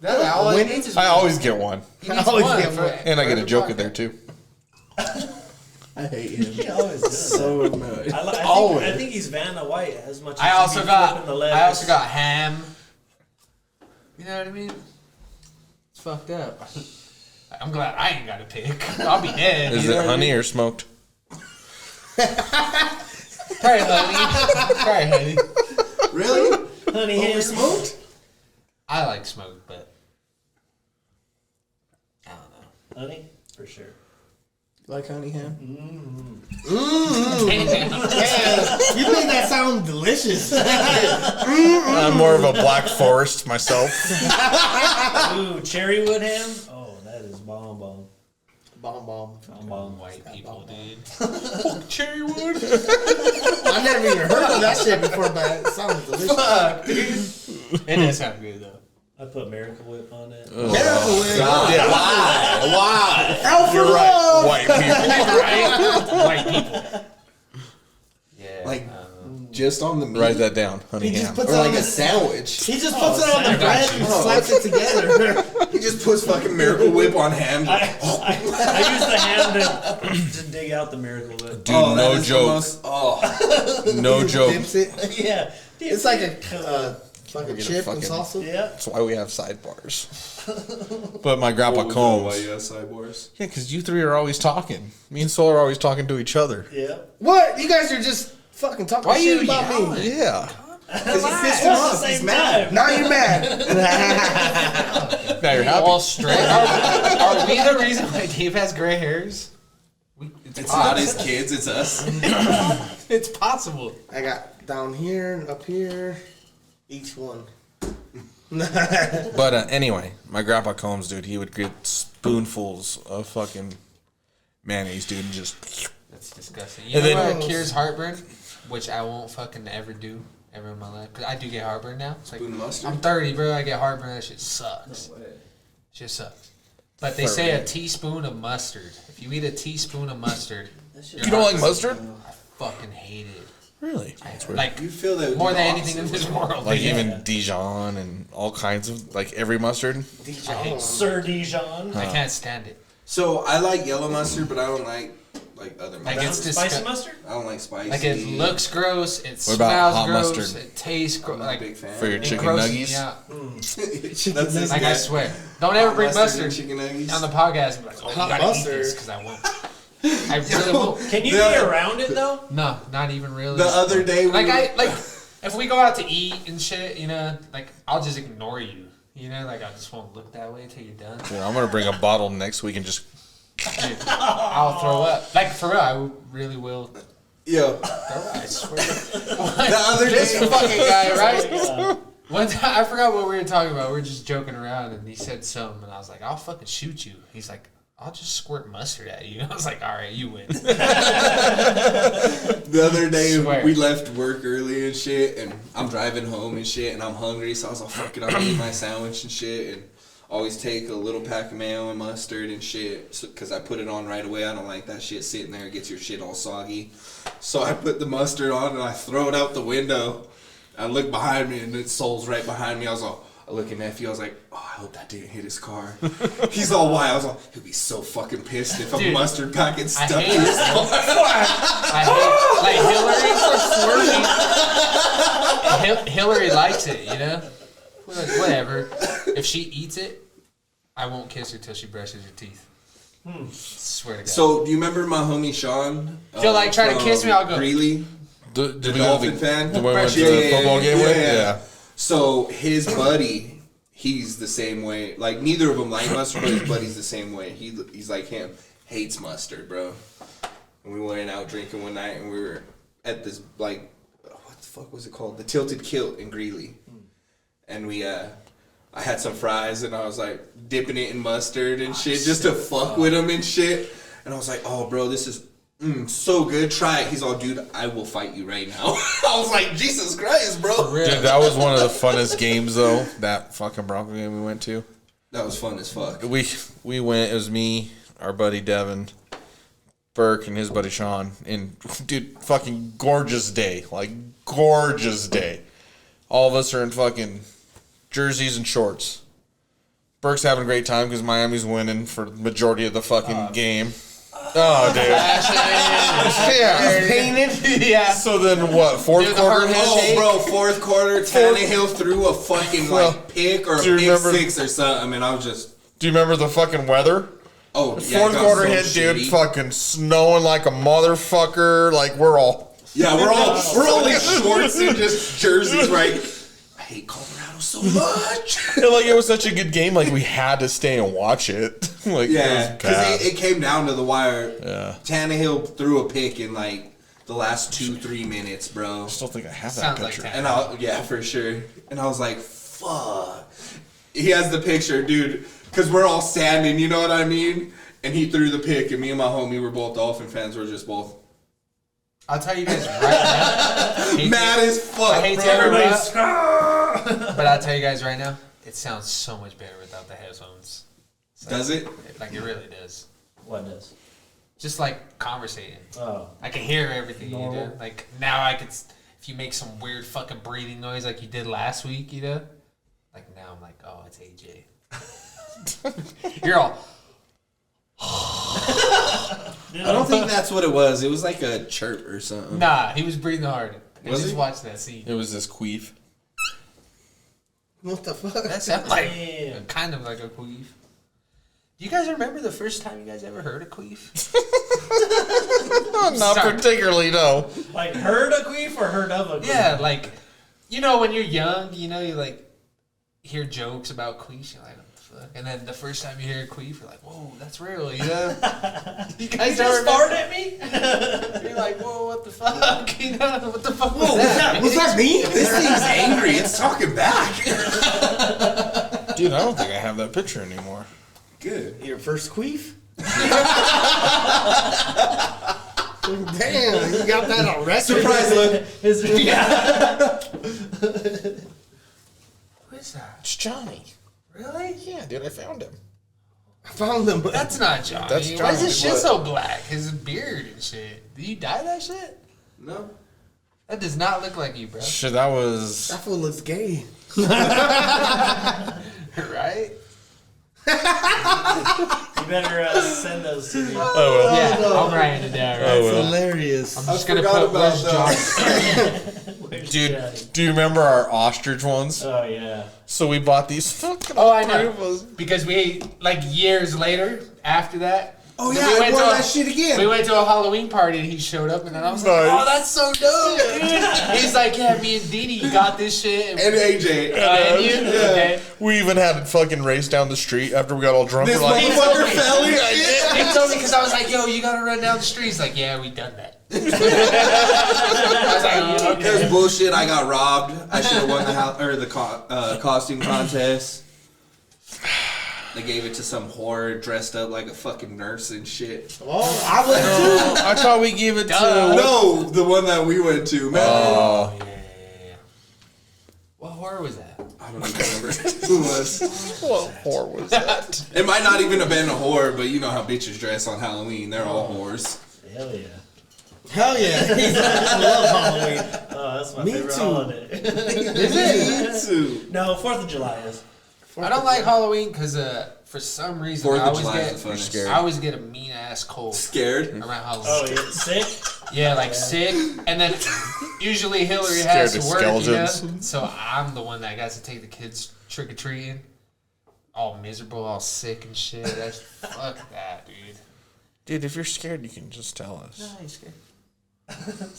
That all it needs is I always get one. he needs I always one get for- one. And I for get a every joke in podcast. there too. I hate him. He always does. So annoyed. I think he's Vanna White as much as I also he got flipping the letters. I also got ham. You know what I mean? It's fucked up. I'm glad I ain't got to pick. I'll be dead. Is you know it what I honey mean? or smoked? Probably honey. Probably honey. Really? honey ham. Over smoked? I like smoke, but I don't know. Honey, for sure. Like honey ham? Yeah, you made that sound delicious. I'm more of a black forest myself. Ooh, cherry wood ham. Oh, that is bomb. Bomb bomb. Bomb. White people, dude. Cherry wood. I never even heard of that shit before, but it sounds delicious. It does sound good though. I put Miracle Whip on it. Miracle Whip. Yeah. Why? Alpha You're Love. right. White people. White people. Yeah. Like, just on the meat? Write that down. Honey He just ham. puts Or it like on a the. sandwich. He just puts it on the I got bread you. and slaps it together. He just puts fucking Miracle Whip on ham. I use the ham to dig out the Miracle Whip. Dude, Oh, that no is the joke. most- No joke. Dips it. Yeah. It's like a fucking get a chip and fucking- salsa. Yeah. That's why we have sidebars. But my grandpa Combs. you have sidebars? Yeah, because you three are always talking. Me and Soul are always talking to each other. Yeah. What? You guys are just fucking talking Why shit you about me. yelling? Yeah. Because he pissed It's him the off. He's same mad. time. Now you're mad. Now you're All happy. straight. Are we the reason why Dave has gray hairs? It's not his kids, it's us. It's possible. I got down here and up here. Each one. But anyway, my grandpa Combs, dude, he would get spoonfuls of fucking mayonnaise, dude, and just. That's disgusting. And You know then- what cures heartburn? Which I won't fucking ever do ever in my life. Because I do get heartburn now. It's like, Spoon mustard? I'm 30, bro. I get heartburn. That shit sucks. Shit sucks. But they say a teaspoon of mustard. If you eat a teaspoon of mustard, You don't like mustard? I fucking hate it. Really? That's weird. Like You feel that more than anything in this world. Like Yeah. even Dijon and all kinds of like every mustard. Sir Dijon. I can't stand it. So I like yellow mustard, but I don't like other Like mustard. it's Spicy disgusting. mustard? I don't like spicy. Like it looks gross. It What about smells hot gross. mustard? It tastes I'm gross. not a Like big fan. For your it chicken grosses me nuggies? out. That's this Like guy. I swear, don't ever bring and mustard chicken nuggets. on the podcast. And be like, oh, you Hot gotta mustard. eat this because I won't. I really won't. Can you The- be around it though? No, not even really. The other day, we like were- I like if we go out to eat and shit, you know, like I'll just ignore you. You know, like I just won't look that way until you're done. Dude, I'm gonna bring a bottle next week and just. Dude, I'll throw up. Like for real, I really will. Yo, Throw up, I swear. the other This day, fucking guy, right? One time, I forgot what we were talking about. We were just joking around, and he said something, and I was like, "I'll fucking shoot you." He's like, I'll just squirt mustard at you. I was like, all right, you win. The other day, Swear. we left work early and shit, and I'm driving home and shit, and I'm hungry, so I was like, fuck it, I'm gonna eat my sandwich and shit, and always take a little pack of mayo and mustard and shit, because I put it on right away. I don't like that shit sitting there. It gets your shit all soggy. So I put the mustard on, and I throw it out the window. I look behind me, and it's Soul's right behind me. I was all, I look at nephew, I was like, oh, I hope that didn't hit his car. He's all white. I was like, he'll be so fucking pissed if a Dude, mustard packet I stuck hate in it. his car. I hate, like, Hillary likes it, you know? Like, whatever. If she eats it, I won't kiss her till she brushes her teeth. Swear to God. So, do you remember my homie Sean? She'll, like, try to from kiss me, I'll go, Greeley? Did The we go to Dolphin fan? the one we went to the football game with? Yeah. So his buddy, he's the same way. Like neither of them like mustard, but his buddy's the same way. He's like him, hates mustard, bro. And we went out drinking one night, and we were at this like, what the fuck was it called? The Tilted Kilt in Greeley. And we, I had some fries, and I was like dipping it in mustard and shit, just to fuck with him and shit. And I was like, oh, bro, this is so good. Try it. He's all, dude, I will fight you right now. I was like, Jesus Christ, bro. Dude, that was one of the funnest games though. That fucking Bronco game we went to. That was fun as fuck. We went. It was me, our buddy Devin, Burke, and his buddy Sean. And dude, fucking gorgeous day. Like gorgeous day. All of us are in fucking jerseys and shorts. Burke's having a great time because Miami's winning for the majority of the fucking game. Oh, dude. Yeah, painted. yeah. So then what? Fourth Dude, the quarter hard handshake? Oh, bro, fourth quarter, Tannehill threw a fucking like pick or do you pick remember- six or something, and I was just, Do you remember the fucking weather? oh, yeah, Fourth it got quarter so hit, dude. shitty. Fucking snowing like a motherfucker. Like we're all. Yeah, we're all in shorts and just jerseys, right? I hate Colorado so much. Like it was such a good game. Like we had to stay and watch it. Like Yeah, it was bad. because it came down to the wire. Yeah. Tannehill threw a pick in like the last 2-3 minutes, bro. I still think I have that Sounds like picture. that. And yeah, for sure. And I was like, fuck. He has the picture, dude, because we're all standing, you know what I mean? And he threw the pick, and me and my homie were both Dolphin fans. We're just both I'll tell you guys right now. mad as fuck, I hate bro. to everybody- Everybody's But I'll tell you guys right now, it sounds so much better without the headphones. Does it? Like, it really does. What does? Just like conversating. Oh. I can hear everything you Normal. do. Like, now I could, if you make some weird fucking breathing noise like you did last week, you know? Like, now I'm like, oh, it's AJ. You're all, I don't think that's what it was. It was like a chirp or something. nah, he was breathing hard. Was Just he? watch that scene. It was this queef. What the fuck? That sounds like Damn. kind of like a queef. Do you guys remember the first time you guys ever heard a queef? Not Sorry. particularly, no. Like heard a queef or heard of a queef? Yeah, like, you know, when you're young, you know, you like hear jokes about queefs, you're like, what the fuck? And then the first time you hear a queef, you're like, whoa, that's real, you know? You guys You just don't farted remember? at me? You're like, whoa, what the fuck? You know, what the fuck was Whoa, that? Was that me? This thing's angry. It's talking back. Dude, I don't think I have that picture anymore. Good. Your first queef? Damn, you got that on record. Surprise look. Yeah. Who is that? It's Johnny. Really? Yeah, dude, I found him. I found them, but That's not Johnny. That's Why is Johnny. his shit What? so black? His beard and shit. Did you dye that shit? No. That does not look like you, bro. Shit, that was. that fool looks gay. Right? You better send those to me. Oh, well. Yeah, I'm writing it down, right? Oh, well. Hilarious. I'm just I gonna forgot put about Where's that. Johnny. Where's Dude, Johnny? do you remember our ostrich ones? Oh yeah. So we bought these fucking. Oh, I know. Ostrich. Because we, like, years later, after that. Oh, we yeah, I went wore to a- that shit again. We went to a Halloween party and he showed up and then I was like, Nice. oh, that's so dope. He's like, yeah, me and Didi got this shit. And AJ. And you? Okay. We even had it fucking race down the street after we got all drunk. This We're like, motherfucker me. fell in. He told me because I was like, yo, you gotta run down the street. He's like, yeah, we done that. I was like, oh, It was okay. bullshit. I got robbed. I should have won the costume contest. They gave it to some whore dressed up like a fucking nurse and shit. Oh, I would too. I thought we gave it to. No, the one that we went to, man. Oh, Yeah. What horror was that? I don't even remember who it was. what whore was that? It might not even have been a whore, but you know how bitches dress on Halloween. They're all whores. Hell yeah. Hell yeah. I love Halloween. Oh, that's my Me favorite too. holiday. Is it? No, 4th of July is. I don't like Halloween because for some reason 4th I of always July get is the funnest. scared. I always get a mean ass cold Scared? around Halloween. Oh, you're sick? Yeah, like sick, and then usually Hillary Scared has to of work, you know? skeletons. So I'm the one that got to take the kids trick or treating, all miserable, all sick and shit. That's fuck that, dude. Dude, if you're scared, you can just tell us.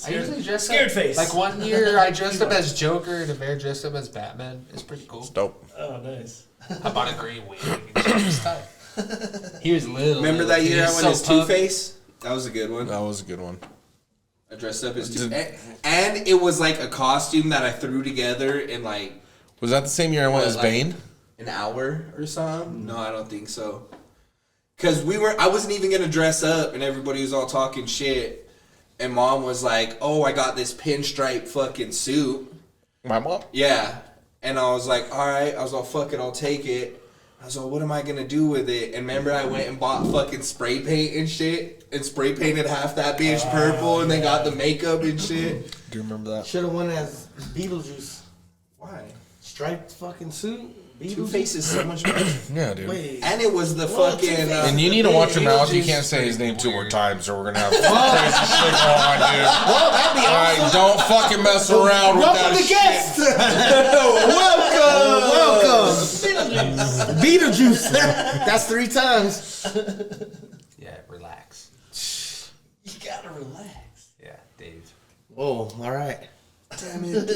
I usually dress Scared up. face. Like one year, I dressed up as Joker, and the bear dressed up as Batman. It's pretty cool. It's dope. Oh, nice. I bought a green wig. And shit. It was tight. He was little. Remember that dude. year I He was went as so pumped. Two-Face? That was a good one. That was a good one. I dressed up as Two-Face. And it was like a costume that I threw together in like Was that the same year I went as like, Bane? an hour or something. No, I don't think so. Cause I wasn't even gonna dress up, and everybody was all talking shit. And Mom was like, "Oh, I got this pinstripe fucking suit." My mom? Yeah, and I was like, "All right." I was all, "Fuck it, I'll take it." I was like, "What am I gonna do with it?" And remember, I went and bought fucking spray paint and shit, and spray painted half that bitch purple, and then got the makeup and shit. Do you remember that? Should have won as Beetlejuice. Why? Striped fucking suit. Two-Face is so much better. Yeah, dude. Wait. And it was the Well, fucking. Two-Face- And you need to watch your mouth. You Beetlejuice can't say his is name 2 more weird. times, or we're gonna have crazy shit going on, dude. Well, that'd be All right, don't fucking mess around with Welcome that the guest. Welcome. Beetlejuice. That's 3 times. Yeah, relax. You gotta relax. Yeah, Dave. Oh, all right.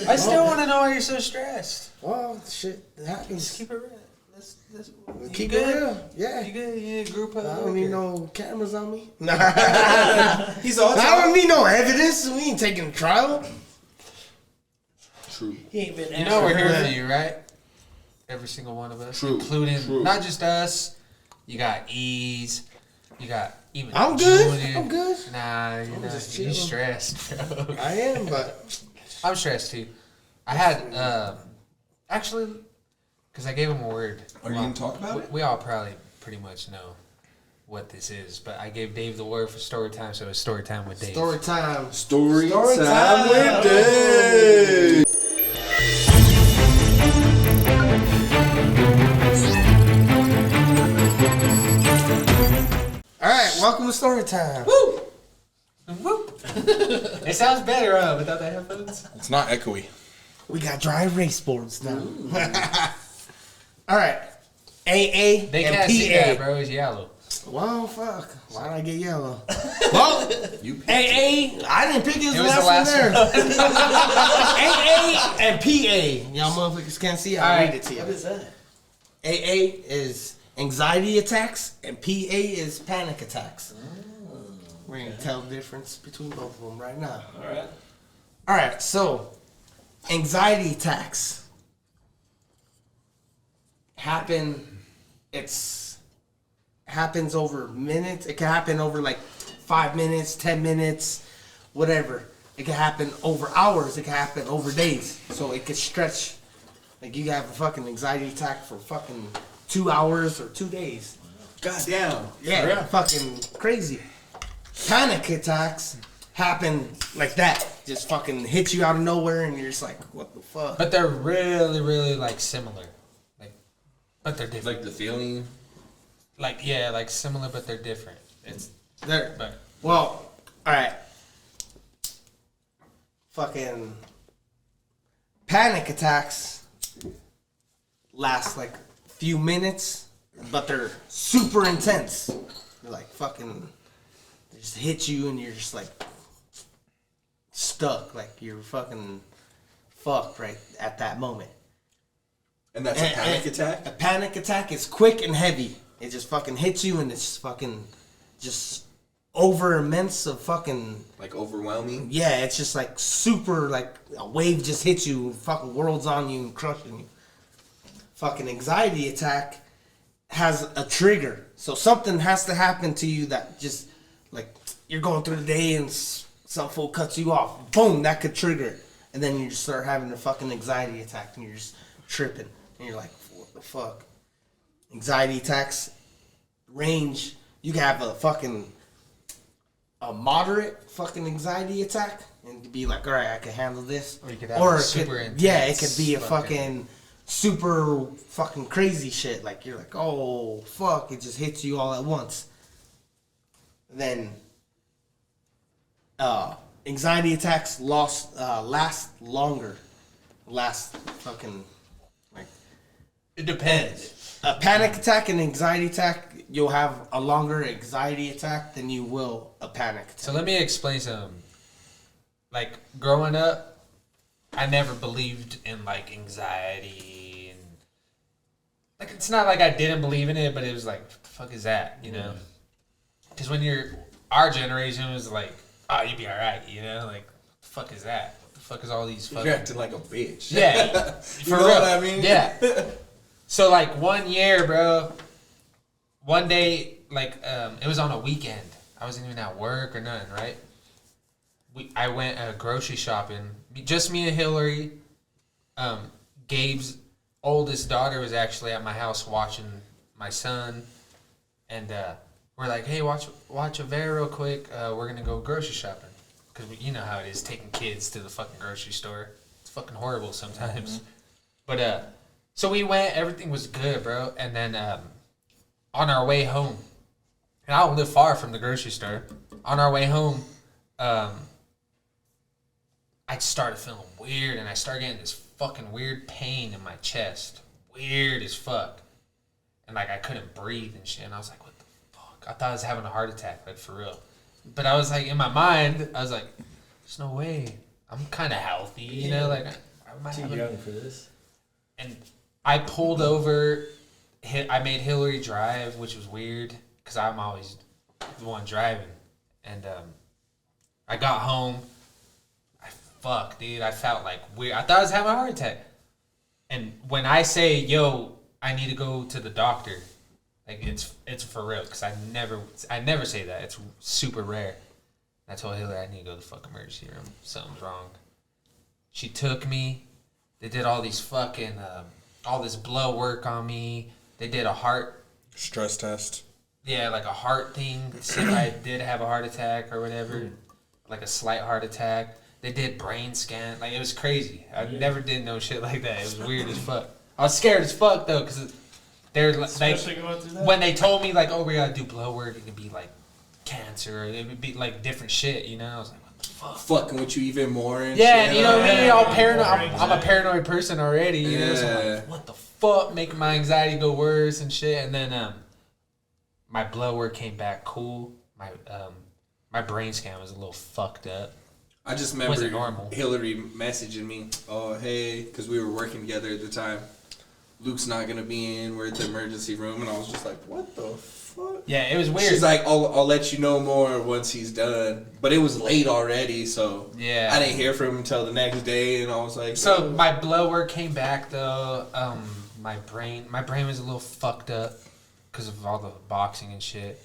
I still want to know why you're so stressed. Well, shit happens. Keep it real. Let's Keep you it good? real. Yeah. You good? Yeah, group up. I don't need no cameras on me. He's all I don't need no evidence. We ain't taking a trial. True. He ain't been You know we're here Yeah. for you, right? Every single one of us, True. including True. not just us. You got Ease. You got even. I'm good. Julian. I'm good. Nah, you're not. just You're chilling. stressed, bro. I am, but I'm stressed too. I had actually, because I gave him a word. Are you gonna talk about it? We all probably pretty much know what this is, but I gave Dave the word for story time, so it's story time with Dave. story time. Story Story time time. with Dave. All right, welcome to story time. Woo! Whoop. It sounds better without the headphones. It's not echoey. We got dry erase boards now. All right, AA They and can't PA. see that, bro. It's yellow. Well, fuck. Why'd I get yellow? Well, You AA. I didn't pick his It was the last one last there. AA and PA. Y'all motherfuckers can't see. I'll All right. read it to you. What is that? AA is anxiety attacks, and PA is panic attacks. We're gonna tell the difference between both of them right now. Alright. All right, so anxiety attacks happens over minutes. It can happen over like 5 minutes, 10 minutes, whatever. It can happen over hours. It can happen over days. So it could stretch. Like you can have a fucking anxiety attack for fucking 2 hours or 2 days. Goddamn. Yeah, fucking crazy. Panic attacks happen like that. Just fucking hit you out of nowhere, and you're just like, what the fuck? But they're really, really like similar. But they're different. Like the feeling. Like yeah, like similar, but they're different. It's There. but Well, all right. Fucking panic attacks last like a few minutes, but they're super intense. They're like fucking, they just hit you and you're just like stuck, like you're fucking fucked right at that moment. And that's a panic attack? A panic attack is quick and heavy. It just fucking hits you and it's fucking just over immense of fucking, Like overwhelming? yeah, it's just like super, like a wave just hits you, fucking world's on you and crushing you. Fucking anxiety attack has a trigger. So something has to happen to you that just like you're going through the day and some fool cuts you off. Boom, that could trigger it. And then you just start having a fucking anxiety attack and you're just tripping. And you're like, what the fuck? Anxiety attacks range. You can have a moderate fucking anxiety attack and be like, all right, I can handle this. Or you could have a super intense it could be a fucking super fucking crazy shit. Like you're like, oh fuck, it just hits you all at once. Then anxiety attacks last longer. Last fucking like It depends. a panic attack and anxiety attack. You'll have a longer anxiety attack than you will a panic attack. So let me explain something. Like growing up, I never believed in like anxiety and like it's not like I didn't believe in it, but it was like, what the fuck is that? You know? Because when our generation was like, oh, you'd be all right, you know? Like, what the fuck is that? What the fuck is all these fucking... You're acting like a bitch. Yeah. You know what I mean? Yeah. So like 1 year, bro, one day, like, it was on a weekend. I wasn't even at work or nothing, right? I went grocery shopping. Just me and Hillary. Gabe's oldest daughter was actually at my house watching my son. And we're like, hey, watch a video real quick. We're going to go grocery shopping. Because you know how it is, taking kids to the fucking grocery store. It's fucking horrible sometimes. Mm-hmm. But, so we went. Everything was good, bro. And then on our way home, and I don't live far from the grocery store. On our way home, I started feeling weird, and I started getting this fucking weird pain in my chest. Weird as fuck. And, like, I couldn't breathe and shit. And I was like, what the fuck? I thought I was having a heart attack, like, for real. But I was, like, in my mind, I was like, there's no way. I'm kind of healthy, you know? Like, I might Too have young for this. And I pulled over. I made Hillary drive, which was weird because I'm always the one driving. And I got home. Dude, I felt like weird. I thought I was having a heart attack. And when I say, yo, I need to go to the doctor, like it's for real because I never say that. It's super rare. I told Hillary I need to go to the fucking emergency room. Something's wrong. She took me. They did all these fucking all this blood work on me. They did a heart Stress test. Yeah, like a heart thing. See if I did have a heart attack or whatever, like a slight heart attack. They did brain scan. Like, it was crazy. I never did no shit like that. It was weird as fuck. I was scared as fuck, though, because they're like, when they told me, like, oh, we gotta do blood work, it could be, like, cancer, or it would be, like, different shit, you know? I was like, what the fuck? Fucking with you even more and Yeah, shit. you know what I mean? All paranoid. I'm a paranoid person already, you know? So I'm like, what the fuck? Making my anxiety go worse and shit. And then my blood work came back cool. My brain scan was a little fucked up. I just remember Hillary messaging me, oh, hey, because we were working together at the time. Luke's not going to be in. We're at the emergency room. And I was just like, what the fuck? Yeah, it was weird. She's like, I'll let you know more once he's done. But it was late already, so yeah, I didn't hear from him until the next day. And I was like... So my blood work came back, though. My brain was a little fucked up because of all the boxing and shit.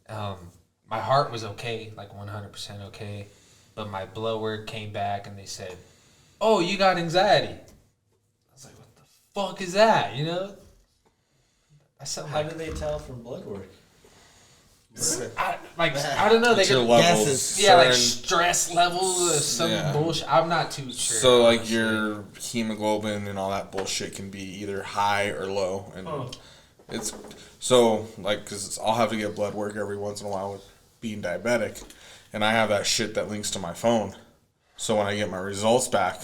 My heart was okay, like 100% okay. But my blood work came back and they said, oh, you got anxiety. I was like, what the fuck is that, you know? How did they tell from blood work? I don't know. They your could levels. Yeah, like stress levels or some bullshit. I'm not too sure. So like your hemoglobin and all that bullshit can be either high or low, and it's so like because I'll have to get blood work every once in a while with being diabetic, and I have that shit that links to my phone. So when I get my results back,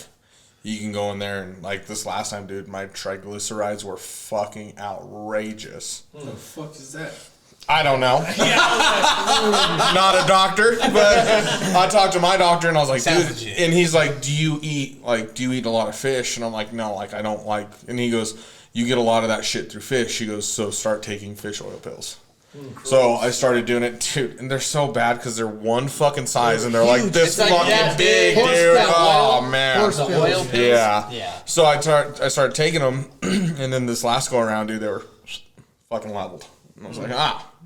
you can go in there and like this last time, dude, my triglycerides were fucking outrageous. What the fuck is that? I don't know. Not a doctor, but I talked to my doctor and I was like, dude, legit. and he's like, do you eat a lot of fish? And I'm like, no, like I don't like, and he goes, you get a lot of that shit through fish. He goes, so start taking fish oil pills. So I started doing it, dude, and they're so bad because they're one fucking size and they're like this like fucking big, dude. Oh man, The oil pills. yeah. Yeah. So I started taking them, and then this last go around, dude, they were fucking leveled. And I was like,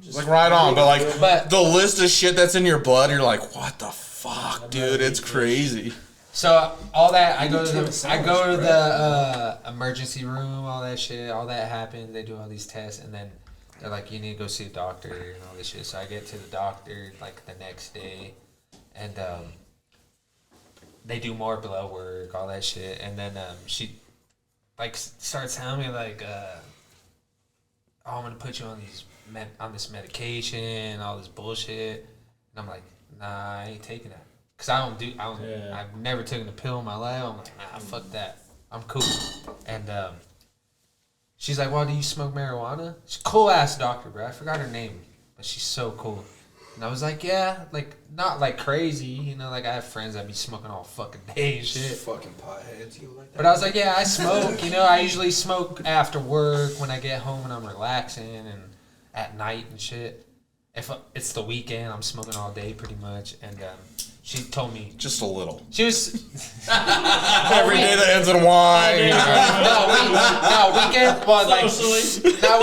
it's like right on. But like the list of shit that's in your blood, you're like, what the fuck, dude? It's crazy. So all that I go to the emergency room, all that shit, all that happened. They do all these tests, and then they're like, you need to go see a doctor and all this shit. So I get to the doctor like the next day, and they do more blood work, all that shit, and then she like starts telling me like, oh, I'm gonna put you on this medication, all this bullshit, and I'm like, nah, I ain't taking that. Cause I've never taken a pill in my life. I'm like, nah, fuck that. I'm cool. And she's like, well, do you smoke marijuana? She's a cool ass doctor, bro. I forgot her name, but she's so cool. And I was like, yeah, like not like crazy, you know, like I have friends that be smoking all fucking day and shit. Fucking potheads, you like that? But I was like, yeah, I smoke. You know, I usually smoke after work when I get home and I'm relaxing and at night and shit. If it's the weekend, I'm smoking all day pretty much. And she told me Just a little. she was Every day that ends in Y. weekend. Well, like Socially. now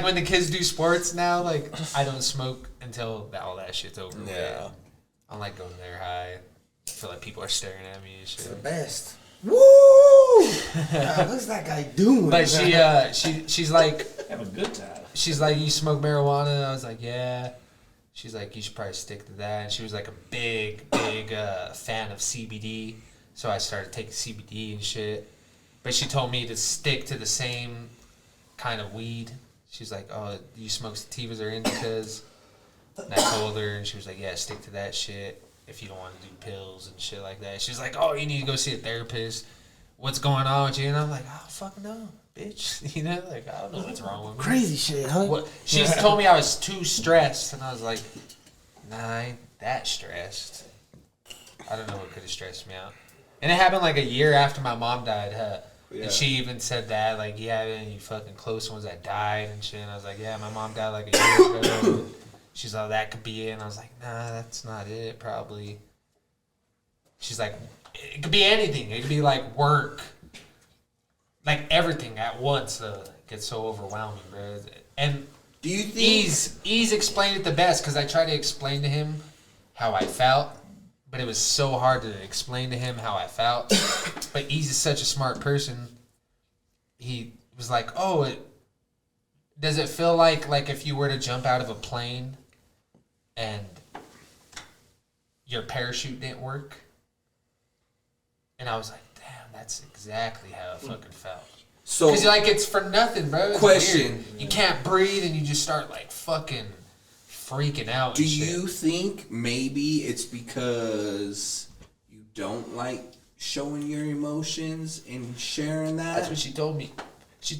when the kids do sports now, like I don't smoke until all that shit's over. Yeah. With. I'm like going there high. I feel like people are staring at me and shit. The best. Woo! God, what's that guy doing? But she's like. Have a good time. She's like, you smoke marijuana? I was like, yeah. She's like, you should probably stick to that. And she was like a big fan of CBD. So I started taking CBD and shit. But she told me to stick to the same kind of weed. She's like, oh, you smoke sativas or indicas? And I told her, and she was like, yeah, stick to that shit if you don't want to do pills and shit like that. She's like, oh, you need to go see a therapist. What's going on with you? And I'm like, oh, fuck no. Bitch, you know, like I don't know what's wrong with me. Crazy shit, huh? What? She told me I was too stressed, and I was like, nah, I ain't that stressed. I don't know what could have stressed me out. And it happened like a year after my mom died, huh? Yeah. And she even said that, like, you have any fucking close ones that died and shit. And I was like, yeah, my mom died like a year ago. She's like, that could be it. And I was like, nah, that's not it, probably. She's like, it could be anything. It could be like work. Like everything at once, it gets so overwhelming, bro. And Do you think Ease explained it the best because I tried to explain to him how I felt, but it was so hard to explain to him how I felt. But Ease is such a smart person. He was like, "Oh, does it feel like if you were to jump out of a plane and your parachute didn't work?" And I was like, damn, that's exactly how it fucking felt. so? Because like it's for nothing, bro. It's Question. weird. You can't breathe and you just start like fucking freaking out. Do and shit. you think maybe it's because you don't like showing your emotions and sharing that? That's what she told me. She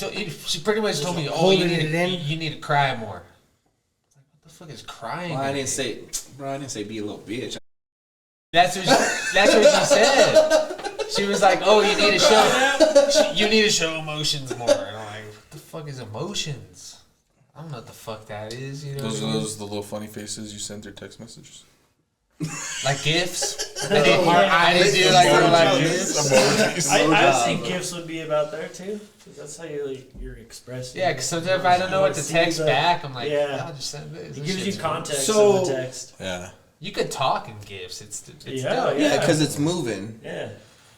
pretty much told me, "Oh, holding it in? you need to cry more." I was like, "What the fuck is crying?" Well, I gonna didn't do? say, bro. I didn't say be a little bitch. That's what she said. She was like, "Oh, you need to show emotions more." And I'm like, "What the fuck is emotions? I don't know what the fuck that is." You know, Those are the little funny faces you send through text messages. like gifs. I didn't do like real life gifs. Emojis. I think gifts would be about there too, because that's how you're expressing. Yeah, because sometimes if I don't know what to See text the- back, I'm like, yeah. I'll just send this. It This gives you shit's context So- in the text. Yeah. You could talk in gifs. It's Yeah, dope. Yeah, because it's moving. Yeah.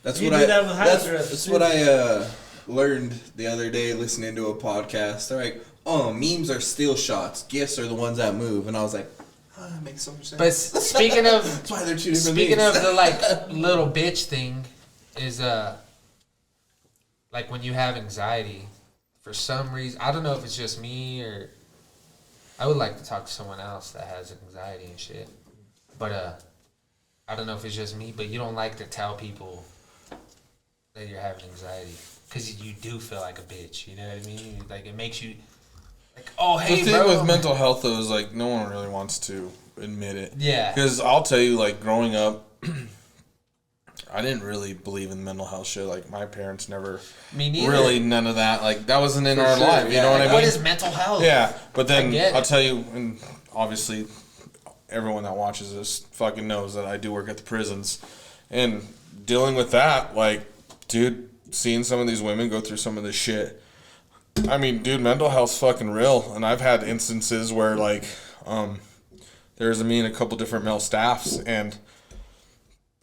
That's You what do I. that with That's, Hydra, that's too. what I learned the other day listening to a podcast. They're like, "Oh, memes are still shots. GIFs are the ones that move." And I was like, "Oh, that makes so much sense." But speaking of that's why they're two different speaking things. of the like little bitch thing, is like when you have anxiety, for some reason, I don't know if it's just me or I would like to talk to someone else that has anxiety and shit. But I don't know if it's just me, but you don't like to tell people that you're having anxiety because you do feel like a bitch. You know what I mean? Like it makes you like, oh hey, The thing bro. with mental health though is like no one really wants to admit it. Yeah. Because I'll tell you, like growing up, I didn't really believe in mental health shit. Like my parents never Me neither. really none of that. Like that wasn't in For our sure, life. You yeah. know what I mean? What is mental health? Yeah, but then I get I'll it. tell you, and obviously everyone that watches this fucking knows that I do work at the prisons, and dealing with that, like, dude, seeing some of these women go through some of this shit, I mean, dude, mental health's fucking real, and I've had instances where like, there's me and a couple different male staffs, and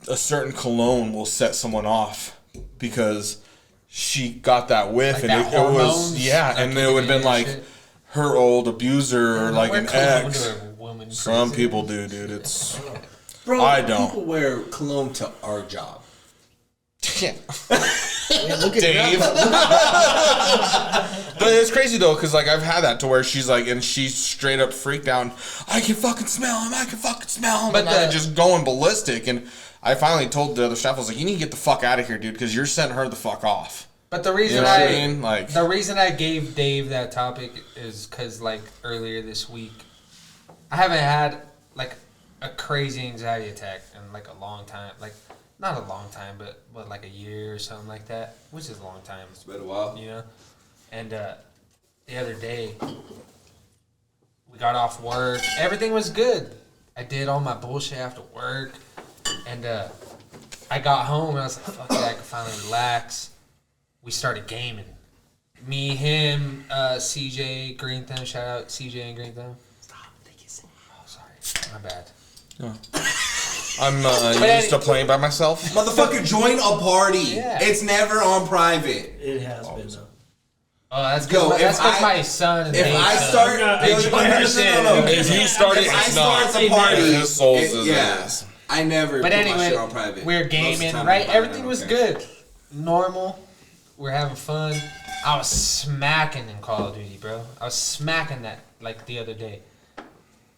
a certain cologne will set someone off because she got that whiff, Like and that it was hormones, like and it would have been like shit. her old abuser or like Wear an cologne ex. to a woman, Some crazy. people do, dude. It's Bro, I don't. people wear cologne to our job. yeah. Yeah, look at Dave. But it's crazy though, because like I've had that to where she's like, and she's straight up freaked out. I can fucking smell him. I can fucking smell him. But And I'm just going ballistic. And I finally told the other staff, I was like, you need to get the fuck out of here, dude, because you're sending her the fuck off. But the You reason know what I mean? Like, the reason I gave Dave that topic is because like earlier this week, I haven't had like a crazy anxiety attack in like a long time. Like not a long time, but what, like a year or something like that, which is a long time. It's been a while. You know. And the other day, we got off work. Everything was good. I did all my bullshit after work, and I got home and I was like, "Fuck yeah, I can finally relax." We started gaming. Me, him, CJ, Green Thumb. Shout out CJ and Green Thumb. Stop, they kissing. Oh, sorry, my bad. I'm used to playing by myself. Motherfucker, join a party. Yeah. It's never on private. It has been though. Oh, that's Yo, because if my son and If Dave's I son. start, They yo, join no, our no, shit. no, no. If he started, If I it's start not. the party, His soul's it- as yeah. it is. I never But put my anyway, shit on private. we're Most of the gaming, time right? I'm fine, Everything I was don't care. good, normal. We're having fun. I was smacking in Call of Duty, bro. I was smacking that like the other day,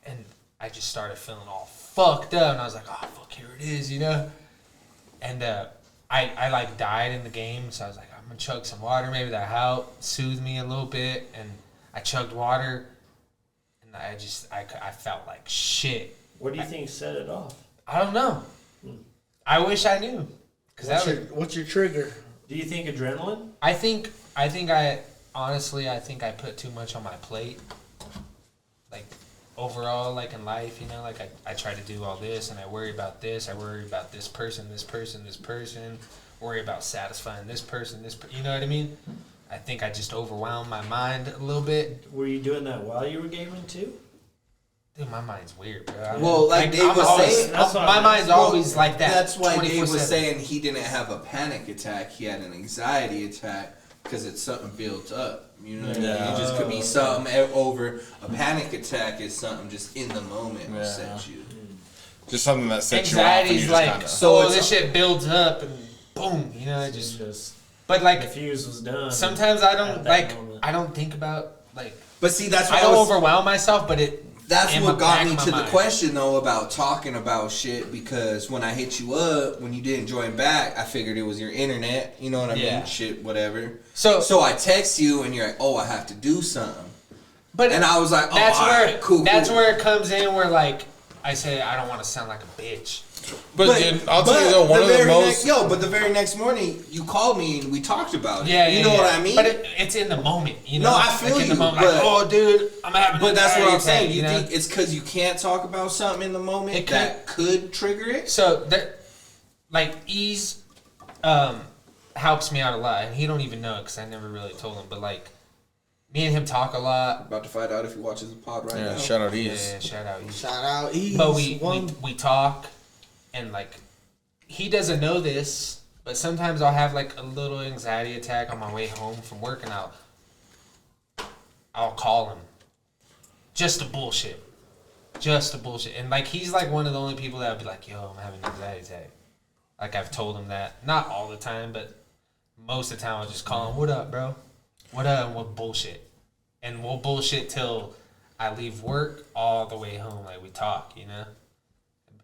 and I just started feeling all fucked up, and I was like, "Oh fuck, here it is," you know. And I like died in the game, so I was like, "I'm gonna chug some water, maybe that help soothe me a little bit." And I chugged water, and I felt like shit. What do you think set it off? I don't know. I wish I knew. Cause What's your trigger? Do you think adrenaline? I think I honestly I put too much on my plate. Like overall, like in life, you know, like I try to do all this and I worry about this. I worry about this person. Worry about satisfying this person. You know what I mean? I think I just overwhelmed my mind a little bit. Were you doing that while you were gaming too? Dude, my mind's weird, bro. Well, like Dave I'm was always- saying- That's what my I'm mind's asking. always like that. That's why Dave was 24/7. saying he didn't have a panic attack. He had an anxiety attack because it's something built up. You know what I mean? It just could be something over. A panic attack is something just in the moment will Yeah. set you. Just something that sets you off. And you Anxiety's just like, kinda, So it's this shit builds up and boom, you know, it Just but the like, fuse was done. sometimes I don't at that like. moment. I don't think about like. But see, that's I what don't I was. overwhelm myself, but That's in what the got back me of my to the mind. question though about talking about shit, because when I hit you up when you didn't join back, I figured it was your internet. You know what I Yeah. mean? Shit, whatever. So I text you and you're like, "Oh, I have to do something," but and I was like, "Oh, that's all where right, cool." that's cool. where it comes in. Where like I say, I don't want to sound like a bitch. But dude, I'll tell you though, one of the very most. but the very next morning you called me and we talked about it. Yeah, you yeah, know yeah. what I mean? But it's in the moment, you know. No, I feel like in the you, moment, but- like, oh, dude, I'm having. But that's what I'm anxiety saying. attack, You know? think it's because you can't talk about something in the moment It that could trigger it? So that, like, ease, helps me out a lot, and he don't even know it because I never really told him. But like, me and him talk a lot. About to find out if he watches the pod right Yeah, now. shout out Yeah, Ease. shout out Ease. Shout out Ease. But we talk, and like, he doesn't know this, but sometimes I'll have like a little anxiety attack on my way home from work, and I'll call him, just to bullshit, and like he's like one of the only people that would be like, yo, I'm having an anxiety attack. Like I've told him that, not all the time, but most of the time I'll just call him, what up, bro? What up? And we'll bullshit, and we'll bullshit till I leave work all the way home. Like we talk, you know,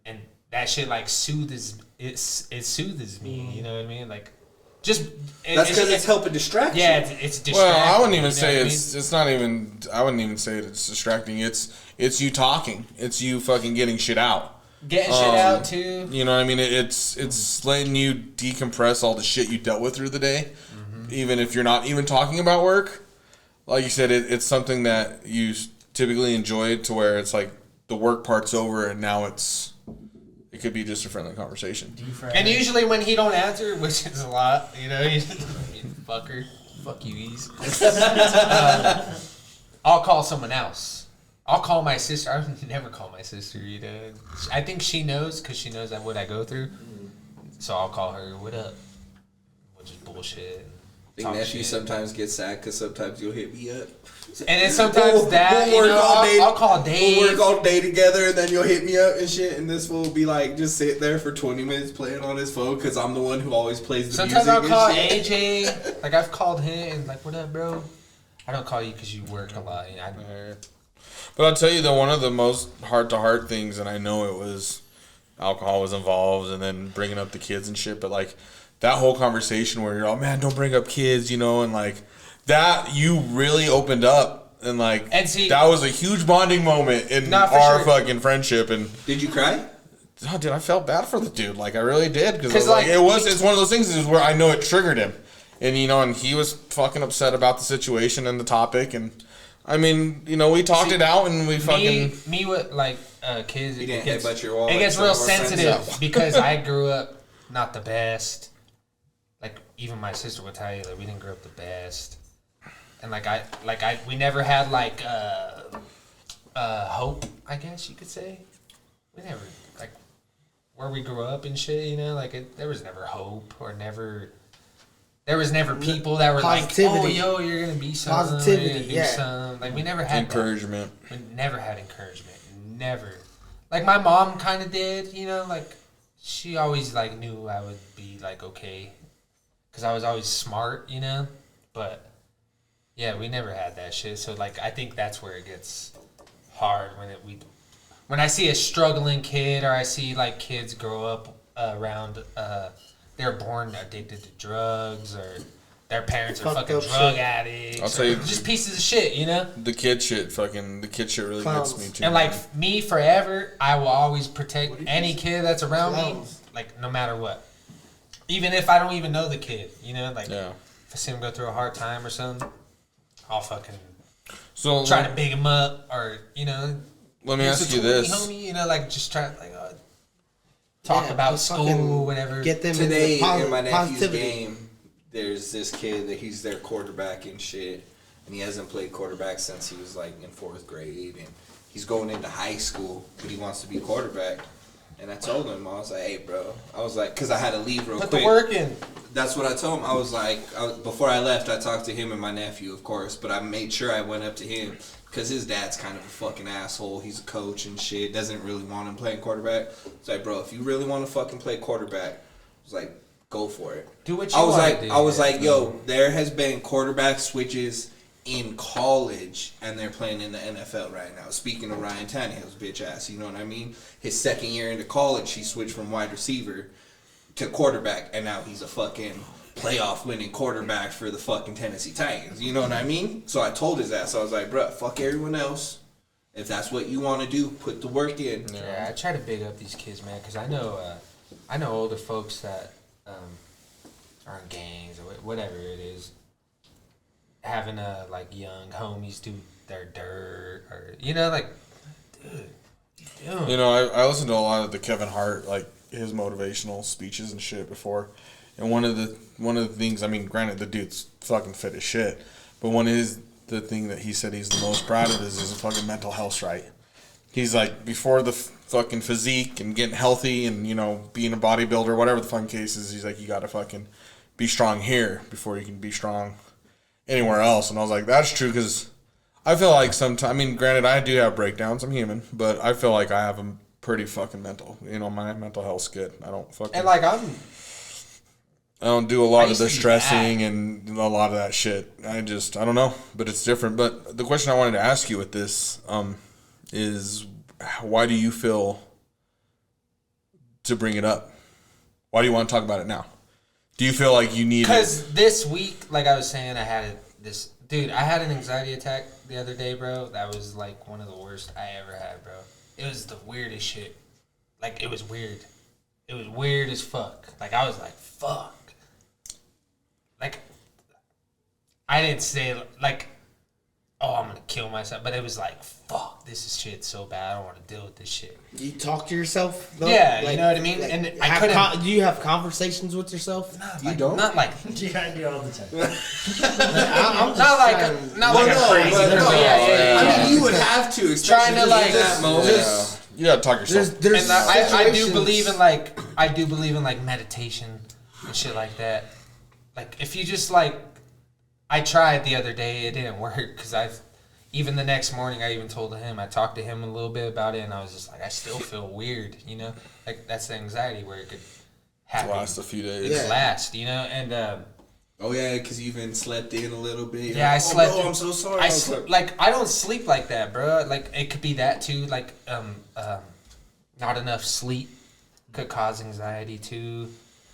and that shit like soothes it soothes me. You know what I mean? Like just That's because it's helping distract yeah, you. it's distracting. Well, I wouldn't even you know say what I mean? it's not even. I wouldn't even say it's distracting. It's you talking. It's you fucking getting shit out. Getting shit out too. You know what I mean? It's letting you decompress all the shit you dealt with through the day, even if you're not even talking about work. Like you said, it's something that you typically enjoy to where it's like the work part's over and now it could be just a friendly conversation. And usually when he don't answer, which is a lot, you know, he's you fucker. Fuck you, Ease. I'll call someone else. I'll call my sister. I would never call my sister, you know. I think she knows because she knows what I go through. So I'll call her, what up? We'll just bullshit. And Big talk nephew shit. sometimes gets sad because sometimes you'll hit me up. And then sometimes Dad, we'll you know, day, I'll call Dave. We'll work all day together, and then you'll hit me up and shit. And this will be like just sit there for 20 minutes playing on his phone because I'm the one who always plays the Sometimes music. I'll call and shit. AJ. Like I've called him and like, what up, bro? I don't call you because you work a lot. You know, But I'll tell you that one of the most heart-to-heart things, and I know it was alcohol was involved, and then bringing up the kids and shit. But like that whole conversation where you're, oh man, don't bring up kids, you know, and like that you really opened up, and like And see- that was a huge bonding moment in Nah, for our sure. fucking friendship. And Did you cry? oh, dude, I felt bad for the dude. Like I really did because 'Cause, like, like, it's one of those things is where I know it triggered him, and you know, and he was fucking upset about the situation and the topic, and I mean, you know, we talked it out and we fucking. me with like kids, You it didn't gets, headbutt your wall it like gets some real of our friends sensitive have. because I grew up not the best. Like even my sister would tell you that we didn't grow up the best, and we never had like hope, I guess you could say. We never like where we grew up and shit, you know, like there was never hope or never. There was never people that were Positivity. like, "Oh, yo, you're gonna be something. Positivity, You're gonna do yeah. something." Like we never had that. Encouragement. We never had encouragement. Never. Like my mom kind of did, you know. Like she always like knew I would be like okay, because I was always smart, you know. But yeah, we never had that shit. So like I think that's where it gets hard when I see a struggling kid or I see like kids grow up around they're born addicted to drugs or their parents are Fucked fucking up drug shit. addicts. I'll tell or you- just pieces of shit, you know. The kid shit really Clowns. gets me too. And like me forever, I will always protect any kid that's around me, Clowns. like no matter what. Even if I don't even know the kid, you know, like Yeah. if I see him go through a hard time or something, I'll fucking So try to big him up or, you know, let me here's ask a you 20, this. homie, you know, like just try to like talk Yeah, about just school, fucking whatever. Get them Today into in my nephew's positivity. game, there's this kid that he's their quarterback and shit, and he hasn't played quarterback since he was like in 4th grade, and he's going into high school, but he wants to be quarterback. And I told him, I was like, hey, bro, I was like, because I had to leave real Put quick. the work in. That's what I told him. I was like, before I left, I talked to him and my nephew, of course, but I made sure I went up to him because his dad's kind of a fucking asshole. He's a coach and shit, doesn't really want him playing quarterback. It's like, bro, if you really want to fucking play quarterback, I was like, go for it. Do what you I was wanna like, do, I was yeah. like, yo, there has been quarterback switches in college, and they're playing in the NFL right now. Speaking of Ryan Tannehill's bitch ass, you know what I mean? His 2nd year into college, he switched from wide receiver to quarterback, and now he's a fucking playoff winning quarterback for the fucking Tennessee Titans. You know what I mean? So I told his ass, I was like, bruh, fuck everyone else. If that's what you want to do, put the work in. Yeah, I try to big up these kids, man, because I know older folks that are in gangs or whatever it is, having like young homies do their dirt or you know like, dude, what you doing? You know, I listened to a lot of the Kevin Hart, like his motivational speeches and shit before, and one of the things, I mean, granted the dude's fucking fit as shit, but the thing that he said he's the most proud of is his fucking mental health, right? He's like, before the fucking physique and getting healthy and, you know, being a bodybuilder, whatever the fucking case is, he's like, you gotta fucking be strong here before you can be strong anywhere else. And I was like, that's true, because I feel like sometimes, I mean, granted, I do have breakdowns, I'm human, but I feel like I have them pretty fucking mental. You know, my mental health's good. I don't fucking... And like I don't do a lot I of used the to be stressing and a lot of that shit. I don't know, but it's different. But the question I wanted to ask you with this is, why do you feel to bring it up? Why do you want to talk about it now? Do you feel like you need it? because this week, like I was saying, I had I had an anxiety attack the other day, bro. That was like one of the worst I ever had, bro. It was the weirdest shit. Like it was weird. It was weird as fuck. Like I was like, fuck. Like, I didn't say, like, oh, I'm going to kill myself. But it was like, fuck. this is shit so bad. I don't want to deal with this shit. You talk to yourself, though? Yeah, you know what I mean? And I couldn't- do you have conversations with yourself? You don't? Not like Yeah, I do all the time. I'm just not like trying- a, not like a no, crazy. but no. Yeah. I mean, you would have to, especially Trying to, like, in that moment. Yeah. You gotta talk yourself. There's And I do situations- believe in like meditation and shit like that. Like if you just like, I tried the other day, it didn't work because even the next morning I even told him, I talked to him a little bit about it, and I was just like, I still feel weird, you know, like that's the anxiety where it could happen, Last a few days. it could last, you know, and Oh yeah, because you even slept in a little bit. yeah, I slept. Oh, I'm so sorry. I like I don't sleep like that, bro. Like it could be that too. Like not enough sleep could cause anxiety too.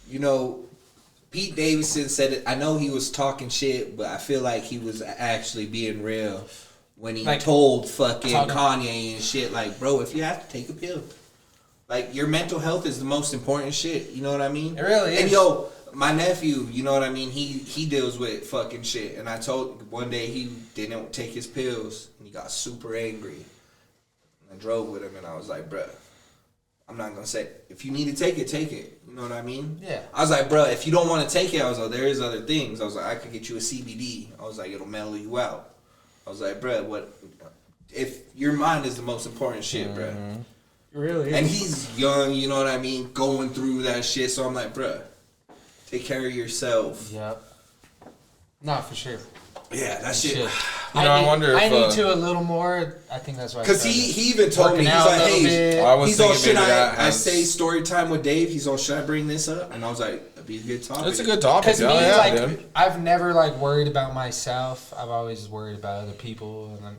You know, Pete Davidson said it. I know he was talking shit, but I feel like he was actually being real when he Like, told fucking talking- Kanye and shit. Like, bro, if you have to take a pill, like your mental health is the most important shit. You know what I mean? It really And is. yo, my nephew, you know what I mean? He deals with fucking shit. And I told one day he didn't take his pills and he got super angry. And I drove with him and I was like, bruh, I'm not gonna say if you need to take it, take it. You know what I mean? Yeah. I was like, bruh, if you don't want to take it, I was like, there is other things. I was like, I could get you a CBD. I was like, it'll mellow you out. I was like, bruh, what? If your mind is the most important shit, bruh. Really? And he's young, you know what I mean, going through that shit. So I'm like, bruh, take care of yourself. Yep. No, for sure. Yeah, that shit. Shit. You know, I wonder I if, need to a little more. I think that's why. Because he even told me, Working he's out a like, little hey, bit. I was he's on, thinking should maybe that I has- say story time with Dave? He's on, should I bring this up? And I was like, that'd be a good topic. It's a good topic. Because me, Yeah, like, dude. I've never like worried about myself. I've always worried about other people, and then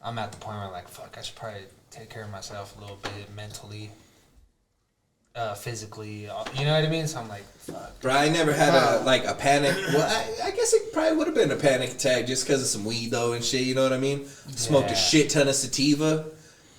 I'm at the point where like, fuck, I should probably take care of myself a little bit mentally, physically. You know what I mean? So I'm like, fuck. Bro, I never had a panic. Well, I guess it probably would have been a panic attack just because of some weed though and shit. You know what I mean? Smoked a Yeah. shit ton of sativa,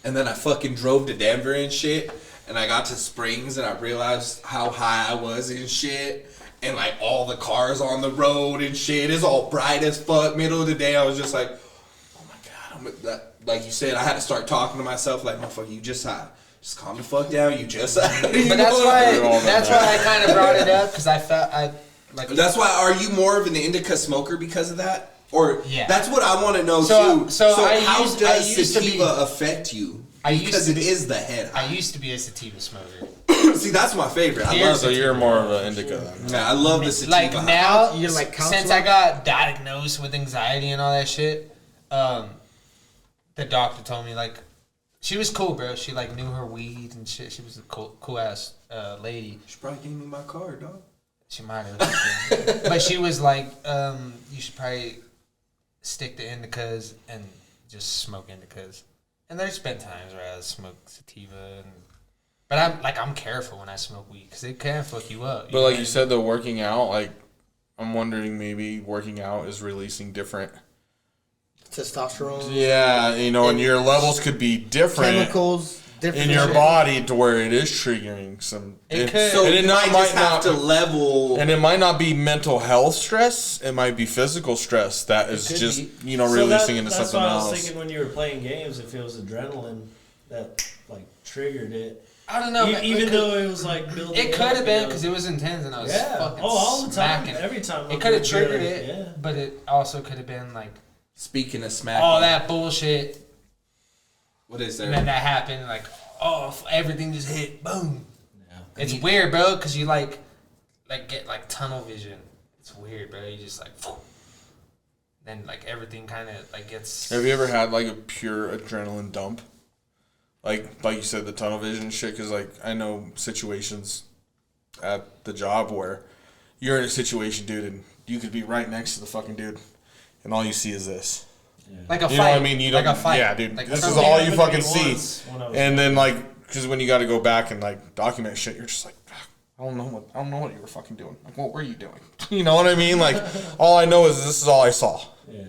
and then I fucking drove to Denver and shit. And I got to Springs and I realized how high I was and shit. And like all the cars on the road and shit. It's all bright as fuck. Middle of the day, I was just like, oh my god. Like you said, I had to start talking to myself like, motherfucker, you just high. Just calm the fuck down. You just high. You But know that's what I why. mean? That's why I kind of brought it up because I felt like. That's why. Are you more of an indica smoker because of that, or Yeah. that's what I want to know So- too? so I how used- does I used to be- sativa affect you? I used Because to it be- is the head. I used to be a sativa smoker. See, that's my favorite. I Here's love So it. you're more of an indica then. Yeah, I love the sativa. Like now, You're like since counselor? I got diagnosed with anxiety and all that shit, the doctor told me like, she was cool, bro. She like knew her weed and shit. She was a cool ass lady. She probably gave me my card, dog. She might have, but she was like, you should probably stick to indicas and just smoke indicas. And there's been times where I smoke sativa, but I'm careful when I smoke weed because it can fuck you up. But like you said, though, working out, like, I'm wondering maybe working out is releasing different. Testosterone, Yeah, you know, and your levels could be different chemicals, different in your shit. body to where it is triggering some. It could. So and it you not, might just might have not, to level. and it might not be mental health stress. It might be physical stress that is could just be. releasing into that's something what I was else. thinking when you were playing games. If it was adrenaline that like triggered it, I don't know. man, even it though it was like building. it could up, have been you know. because it was intense and I was Yeah. fucking All the time. smacking. Every time. It could have triggered Yeah. it, but it also could have been like Speaking of smacking, all that bullshit. what is And then there? that happened, like, everything just hit, boom. Yeah. It's weird, bro, because you like get like tunnel vision. It's weird, bro. You just like, then like everything kind of like gets. Have you ever had like a pure adrenaline dump? Like you said, the tunnel vision shit. Because like I know situations at the job where you're in a situation, dude, and you could be right next to the fucking dude, and all you see is this. Like a fight. You know what I mean? You like don't. a fight. Yeah, dude. Like This is something all happened you to fucking me see. once when I was And then like, because when you got to go back and like document shit, you're just like, I don't know what you were fucking doing. Like, what were you doing? You know what I mean? Like, all I know is this is all I saw. Yeah.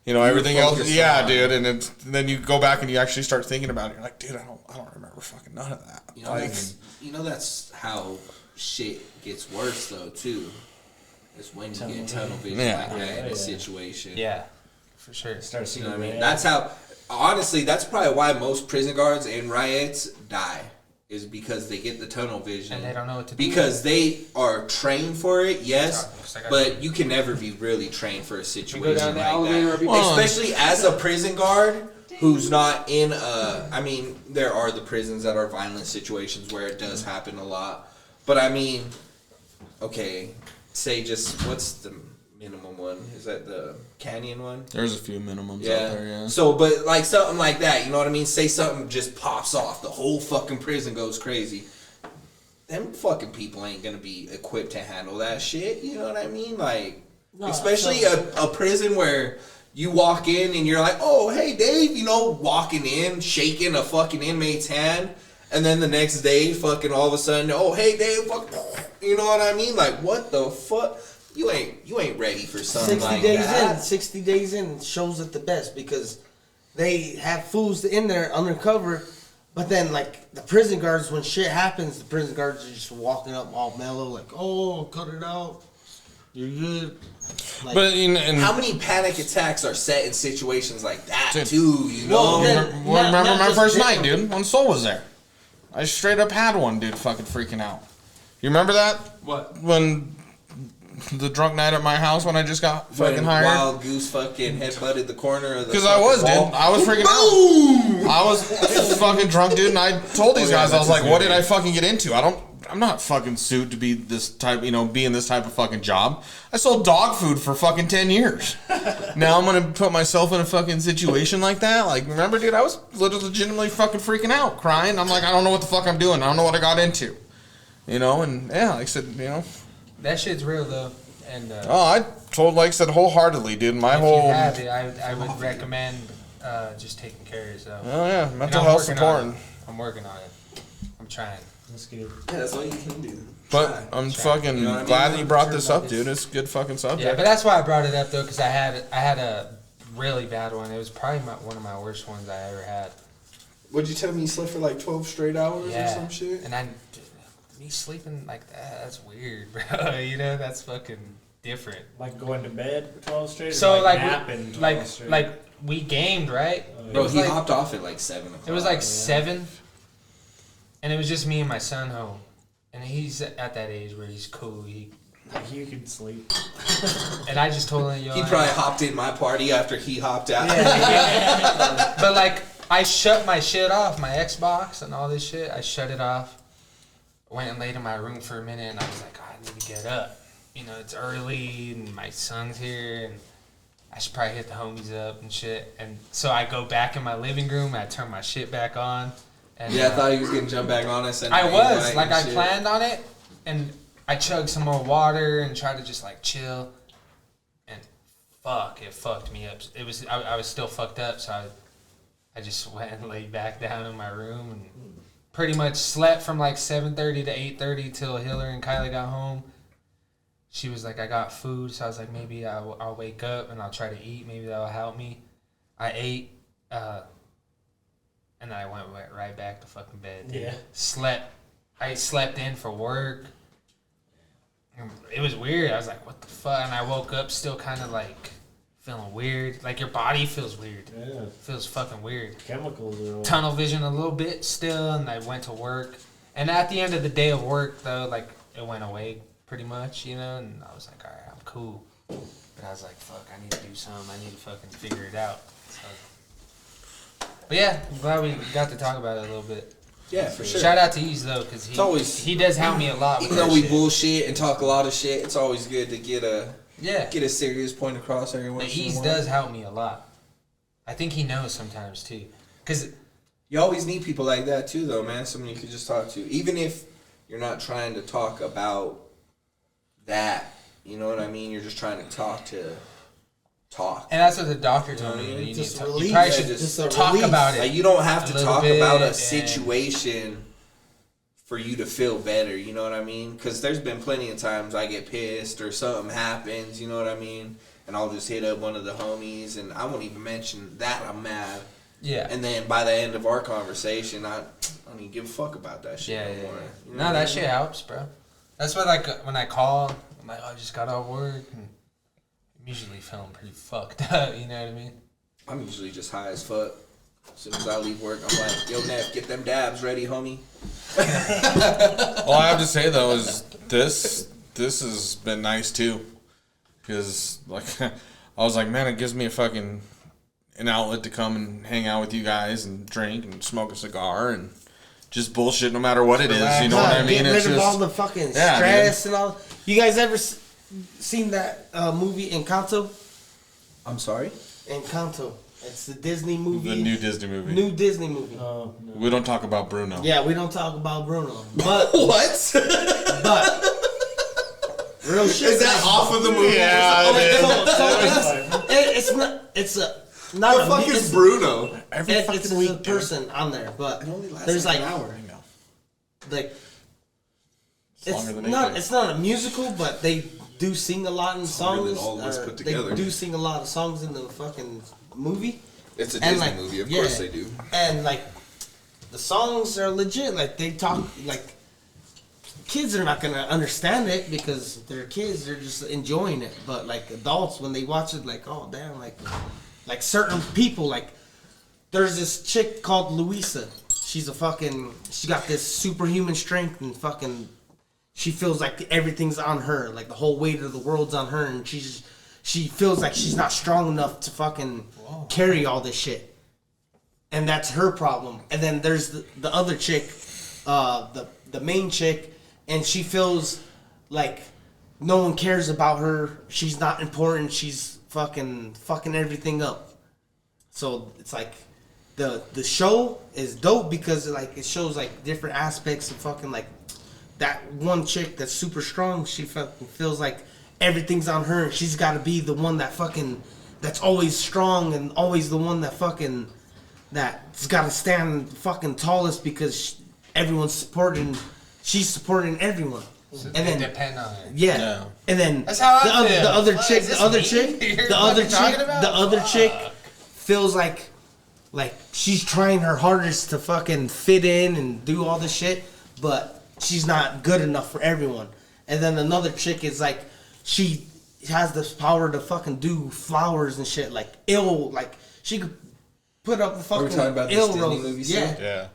You know, everything else. focused Yeah, on- dude. And then you go back and you actually start thinking about it. You're like, dude, I don't remember fucking none of that. You know, Like, that's how shit gets worse though too. It's when you get tunnel vision Yeah. like that in Yeah. a situation. Yeah, for sure. Start You seeing know what I mean? red. That's how honestly, that's probably why most prison guards in riots die. Is because they get the tunnel vision. And they don't know what to do. Because they are trained for it, yes. Sorry, But you can never be really trained for a situation down like the elevator, that. I'll be back. Especially as a prison guard who's not in a... I mean, there are the prisons that are violent situations where it does happen a lot. But I mean, okay, say just... What's the minimum one? Is that the Canyon one? There's a few minimums out there, yeah. So, but like something like that, you know what I mean? Say something just pops off, the whole fucking prison goes crazy. Them fucking people ain't gonna be equipped to handle that shit. You know what I mean? Like, No, especially a prison where you walk in and you're like, oh, hey, Dave, you know, walking in, shaking a fucking inmate's hand. And then the next day, fucking all of a sudden, oh, hey, Dave, fuck, you know what I mean? Like, what the fuck? You ain't ready for something 60 like days that. in, 60 days in shows it the best because they have fools in there undercover, but then like the prison guards, when shit happens, the prison guards are just walking up all mellow, like, "Oh, cut it out, you're good." Like, But and How many panic attacks are set in situations like that Dude. too? You know, Well, then- remember not my just first them. night, dude, when Soul was there. I straight up had one, dude, fucking freaking out. You remember that? What? When the drunk night at my house when I just got fucking when hired? Wild Goose fucking headbutted the corner of the. Because I was, dude. wall. I was freaking out. I was fucking drunk, dude, and I told these Oh, yeah, guys, I was that's like, what his did I fucking get into? I'm not fucking suited to be this type, be in this type of fucking job. I sold dog food for fucking 10 years. Now I'm gonna put myself in a fucking situation like that? Like, remember, dude, I was legitimately fucking freaking out, crying. I'm like, I don't know what the fuck I'm doing. I don't know what I got into. And yeah, like I said, That shit's real though, and Oh, I told, like I said, wholeheartedly, dude. My if whole, you have it, I would recommend just taking care of yourself. oh yeah, And mental I'm health working support. on it. I'm working on it. I'm trying. That's good. Yeah, that's all you can do. But Try. I'm fucking You know what I mean? glad that you brought this Sure, up, dude. It's a good fucking subject. Yeah, but that's why I brought it up though, because I had a really bad one. It was probably one of my worst ones I ever had. What'd you tell me? You slept for like 12 straight hours or Yeah, some shit? and me sleeping like that's weird, bro. That's fucking different. Like going to bed for 12 straight? So or like napping 12 like straight? like we gamed, right? Oh, Bro, was he like- hopped off at like 7 o'clock. It was like yeah. 7, and it was just me and my son home, and he's at that age where he's cool. Like you can sleep. And I just told him, yo, He probably hopped in my party after he hopped out. but like I shut my shit off, my Xbox and all this shit. I shut it off. Went and laid in my room for a minute, and I was like, oh, I need to get up. It's early, and my son's here, and I should probably hit the homies up and shit. And so I go back in my living room, I turn my shit back on. And, Yeah, I thought he was gonna jump back on us. And I was invite like, and I shit. planned on it, and I chugged some more water and tried to just like chill. And fuck, it fucked me up. I was still fucked up, so I just went and laid back down in my room and pretty much slept from like 7:30 to 8:30 till Hillary and Kylie got home. She was like, I got food, so I was like, maybe I'll wake up and I'll try to eat. Maybe that'll help me. I ate, and then I went right back to fucking bed. Dude. Yeah. Slept. I slept in for work. It was weird. I was like, what the fuck? And I woke up still kind of like feeling weird. Like your body feels weird. Yeah. Feels fucking weird. Chemicals are all. Tunnel vision a little bit still, and I went to work. And at the end of the day of work, though, like it went away pretty much, and I was like, all right, I'm cool. But I was like, fuck, I need to do something. I need to fucking figure it out. So. But yeah, I'm glad we got to talk about it a little bit. Yeah, for sure. Shout out to Ease though, because he does help me a lot. Even with though that we shit. bullshit and talk a lot of shit, it's always good to get Yeah, a serious point across every the once in a Ease while. does help me a lot. I think he knows sometimes too, because You always need people like that too, though, man. Someone you could just talk to, even if you're not trying to talk about that. You know what I mean? You're just trying to talk. and that's what the doctor told me. Yeah, You, need just to, release you probably it, should just a talk release. about it. Like, you don't have A to little talk bit, about a and- situation for you to feel better. You know what I mean? Because there's been plenty of times I get pissed or something happens. You know what I mean? And I'll just hit up one of the homies, and I won't even mention that I'm mad. Yeah. And then by the end of our conversation, I don't even give a fuck about that shit Yeah, no yeah, more. yeah. You know No, what I that mean? shit helps, bro. That's why, like, when I call, I'm like, oh, I just got off work, and I'm usually feeling pretty fucked up, you know what I mean? I'm usually just high as fuck. As soon as I leave work, I'm like, yo, Neff, get them dabs ready, homie. All I have to say though is this has been nice too, because like I was like, man, it gives me an outlet to come and hang out with you guys and drink and smoke a cigar and just bullshit no matter what it is. You know what I mean? Get rid It's of all just the fucking Yeah, stress and all. You guys ever seen that movie Encanto? I'm sorry? Encanto. It's the Disney movie. the new Disney movie. New Disney movie. Oh, no. We don't talk about Bruno. Yeah, we don't talk about Bruno, but What? but real shit. Is that off of the movie? Yeah, It's not. It's not What a the fuck mu- is Bruno? Every it's fucking a week, person on there, but It only lasts there's like like an hour. like It's longer than not. anything. It's not a musical, but they do sing a lot in longer than songs. all of us or put they together. do sing a lot of songs in the fucking movie. It's a And, Disney like, movie, of yeah. course they do. And like the songs are legit. Like they talk like kids are not gonna understand it because they're kids. They're just enjoying it. But like adults, when they watch it, like oh damn, like certain people, like there's this chick called Louisa. She got this superhuman strength and fucking. She feels like everything's on her, like the whole weight of the world's on her, and she feels like she's not strong enough to fucking carry all this shit, and that's her problem. And then there's the other chick, the main chick, and she feels like no one cares about her. She's not important. She's fucking everything up. So it's like the show is dope because like it shows like different aspects of fucking like that one chick that's super strong. She fucking feels like everything's on her, and she's got to be the one that's always strong and always the one that's got to stand fucking tallest because everyone's supporting. She's supporting everyone, So and they then depend on it. yeah. Yeah. And then That's how I feel. the other What, chick, is the this other me chick, you're the other fucking talking chick, about? the other Fuck. chick feels like she's trying her hardest to fucking fit in and do all this shit, but she's not good enough for everyone. And then another chick is like, she has this power to fucking do flowers and shit, like she could put up the Are fucking we talking about this ill Disney roses. movie Yeah. still? Yeah.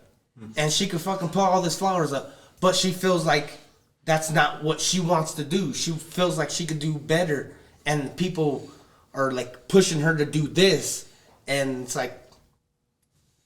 And she could fucking put all these flowers up, but she feels like that's not what she wants to do. She feels like she could do better, and people are like pushing her to do this, and it's like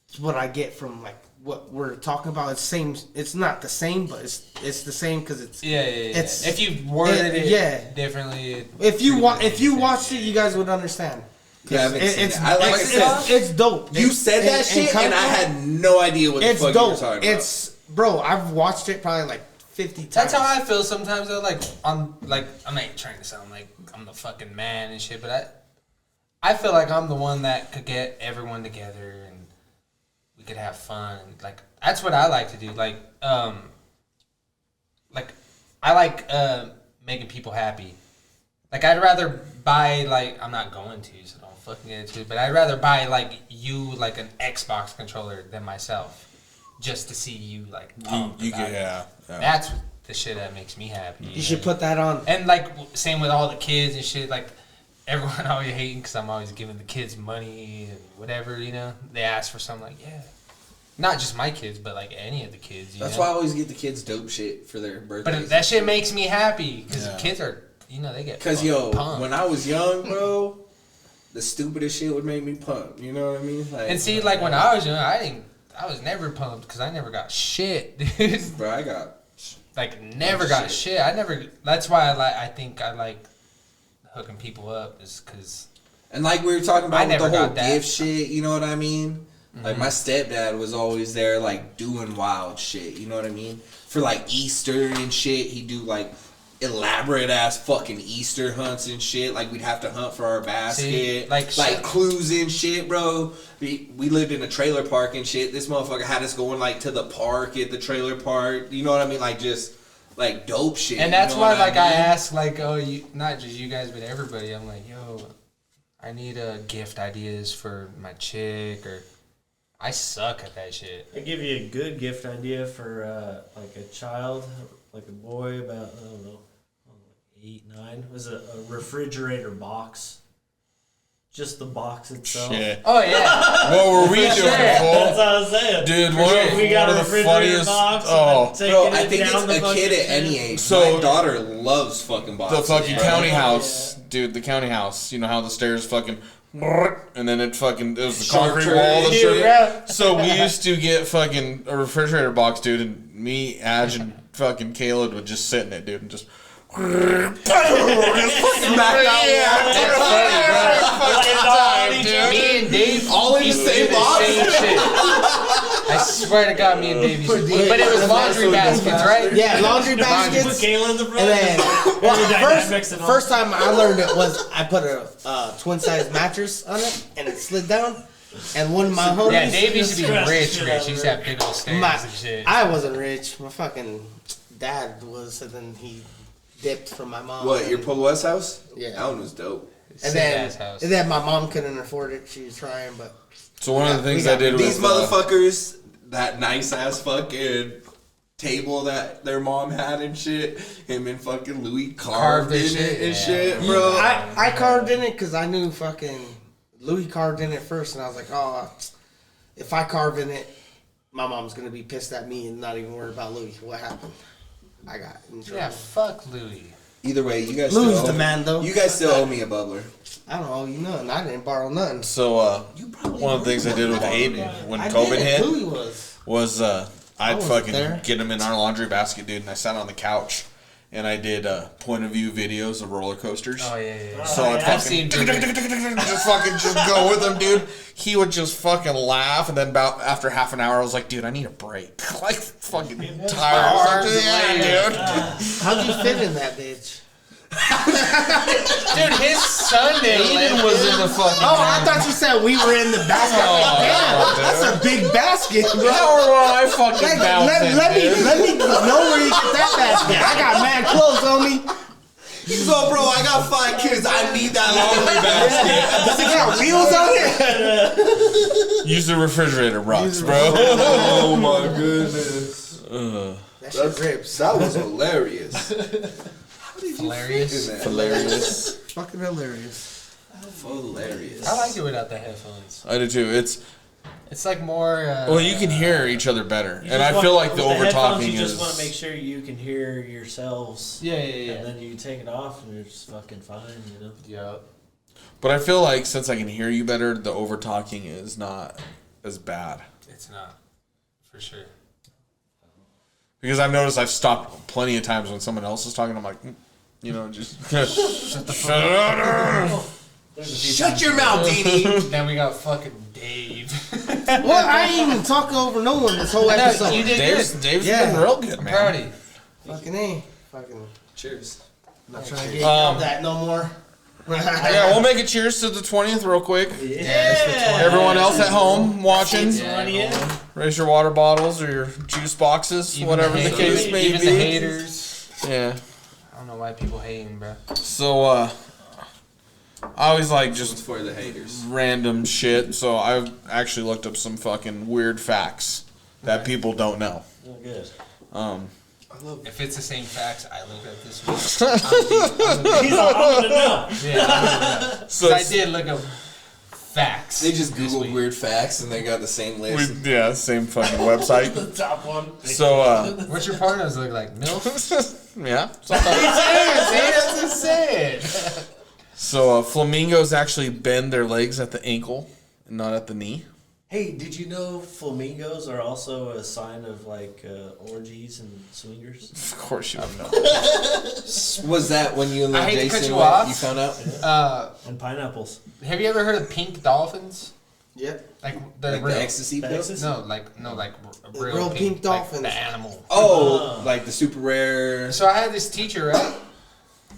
it's what I get from like what we're talking about. It's same. It's not the same, but it's the same because it's Yeah. It's- if you worded it yeah. differently, if you watch watched it, you guys would understand. Yeah, I haven't seen It's it. Like I said, it's dope. you said that shit, and I had no idea what the It's fuck you were dope. talking about. It's bro. I've watched it probably like 50 times. That's how I feel sometimes. Though, like I'm not trying to sound like I'm the fucking man and shit, but I feel like I'm the one that could get everyone together and we could have fun. Like that's what I like to do. Like I like making people happy. Like I'd rather buy like I'm not going to, so don't fucking get into it. But I'd rather buy like you like an Xbox controller than myself, just to see you like pumped. You about can, it. yeah. That's the shit that makes me happy. You should put that on. And like same with all the kids and shit. Like everyone always hating because I'm always giving the kids money and whatever. You know, they ask for something like not just my kids, but like any of the kids. That's know? why I always get the kids dope shit for their birthdays. But that shit makes me happy because Yeah. the kids are, they get. Because, fucking pumped. when I was young, bro, the stupidest shit would make me pump. You know what I mean? Like, And see, like when I was young, I was never pumped because I never got shit, dude. bro, I got. Like never got shit. I never. That's why I think I like hooking people up is because. And like we were talking about I with the never whole got that. gift shit, you know what I mean? Like my stepdad was always there, like doing wild shit. You know what I mean? For like Easter and shit, he'd do like elaborate ass fucking Easter hunts and shit. Like we'd have to hunt for our basket, See, like like shit. clues and shit, bro. We lived in a trailer park and shit. This motherfucker had us going like to the park at the trailer park. You know what I mean? Like just like dope shit. And you that's know why, what like, I mean? ask, like, not just you guys, but everybody. I'm like, yo, I need gift ideas for my chick, or I suck at that shit. I give you a good gift idea for like a child, like a boy about I don't know, 8, 9. It was a refrigerator box. just the box itself. Shit. Oh yeah. What were we doing, That's fool? what I was saying. Dude, We got one a of the refrigerator funniest. box. Oh, Bro, taking I it think down it's the a kid fucking at any shit. age. So- My daughter loves fucking the boxes. fucking bro. county house, dude. The county house. You know how the stairs fucking, and then it was the Sharp concrete turn. wall. The shit. Yeah. So we used to get fucking a refrigerator box, dude, and me, Adge, and fucking Caleb would just sit in it, dude, and just. Me and Dave All in the used to same do box? same shit. I swear to God, me and Dave used to do. But it was laundry baskets, right? Yeah, laundry Put baskets. Kayla in the front. And then, Dynamics and all. first time I learned it was I put a twin size mattress on it and it slid down. And one of my homies, Yeah, Dave used to be Stress rich. shit out He used of to have big old stairs my, and shit. I wasn't rich. My fucking dad was, and then he dipped from my mom. What, your Pueblo West house? Yeah. That one was dope. And Sick then, ass house. and then my mom couldn't afford it. She was trying, but So one of the things we I got did These with motherfuckers, that nice ass fucking table that their mom had and shit, him and fucking Louis carved in this it shit, and yeah. shit, bro. I carved in it because I knew fucking Louis carved in it first, and I was like, oh, if I carve in it, my mom's gonna be pissed at me and not even worry about Louis. What happened? I got in trouble. Yeah, fuck Louis. Either way, you guys Louis still the owe man, though. You guys still owe me a bubbler. I don't owe you nothing. I didn't borrow nothing. So one of the things I did with Aiden when I COVID did. hit Louis was. was I'd wasn't fucking there. get him in our laundry basket, dude, and I sat on the couch and I did point of view videos of roller coasters. Oh yeah, yeah. So I'd I've fucking seen just go with him, dude. He would just fucking laugh, and then about after half an hour, I was like, dude, I need a break. Like fucking tired. Yeah, dude. How'd you fit in that bitch? Dude, his son did. Aiden was in the fucking. Oh, I thought you said we were in the basket. I'm like, damn, that's a big basket, bro. How are I fucking Let bouncing, dude? me know where you get that basket. I got mad clothes on me. He's like, bro, I got 5 kids. I need that laundry basket. Does it got wheels on it? Use the refrigerator rocks, bro. Oh my goodness. That shit rips. That was hilarious. Hilarious. Hilarious. Fucking hilarious. Hilarious. I like it without the headphones. I do too. It's like more. Well, you can hear each other better, You and just I feel want- like the with over headphones, talking You is. just want to make sure you can hear yourselves. Yeah, yeah, And then you take it off and it's fucking fine, you know? yeah. But I feel like since I can hear you better, the over talking is not as bad. It's not. For sure. Because I've noticed I've stopped plenty of times when someone else is talking. I'm like, just shut the fuck up. Shut your mouth, Dini. Then we got fucking Dave. Well, I ain't even talk over no one this whole episode. you did Dave's good. been real good, I'm man. proud of you. Fucking A. Fucking. Cheers. Not trying to get yelled at no more. Yeah, we'll make a cheers to the 20th real quick. Yeah. Everyone else at home watching, Yeah, raise your water bottles or your juice boxes, Even whatever the haters- case may even be. the haters. Yeah. I don't know why people hating, bro. So, I always like Just just for the haters. random shit. So I've actually looked up some fucking weird facts that people don't know. Oh, good. If it's the same facts I looked at this week, He's all I'm gonna know. yeah, So I did look up facts. They just this Googled week. weird facts and they got the same list. yeah, same fucking website. The top one. So, What's your partners look like? MILF? yeah. That's insane. So flamingos actually bend their legs at the ankle and not at the knee. Hey, did you know flamingos are also a sign of like orgies and swingers? Of course you would know. Was that when you and I hate to Jason cut you went, off. you found out? And pineapples. Have you ever heard of pink dolphins? Yep. Like the Like real? the ecstasy pill? Ecstasy? No, like real, Real pink like dolphins. the animal. Oh, like the super rare. So I had this teacher, right?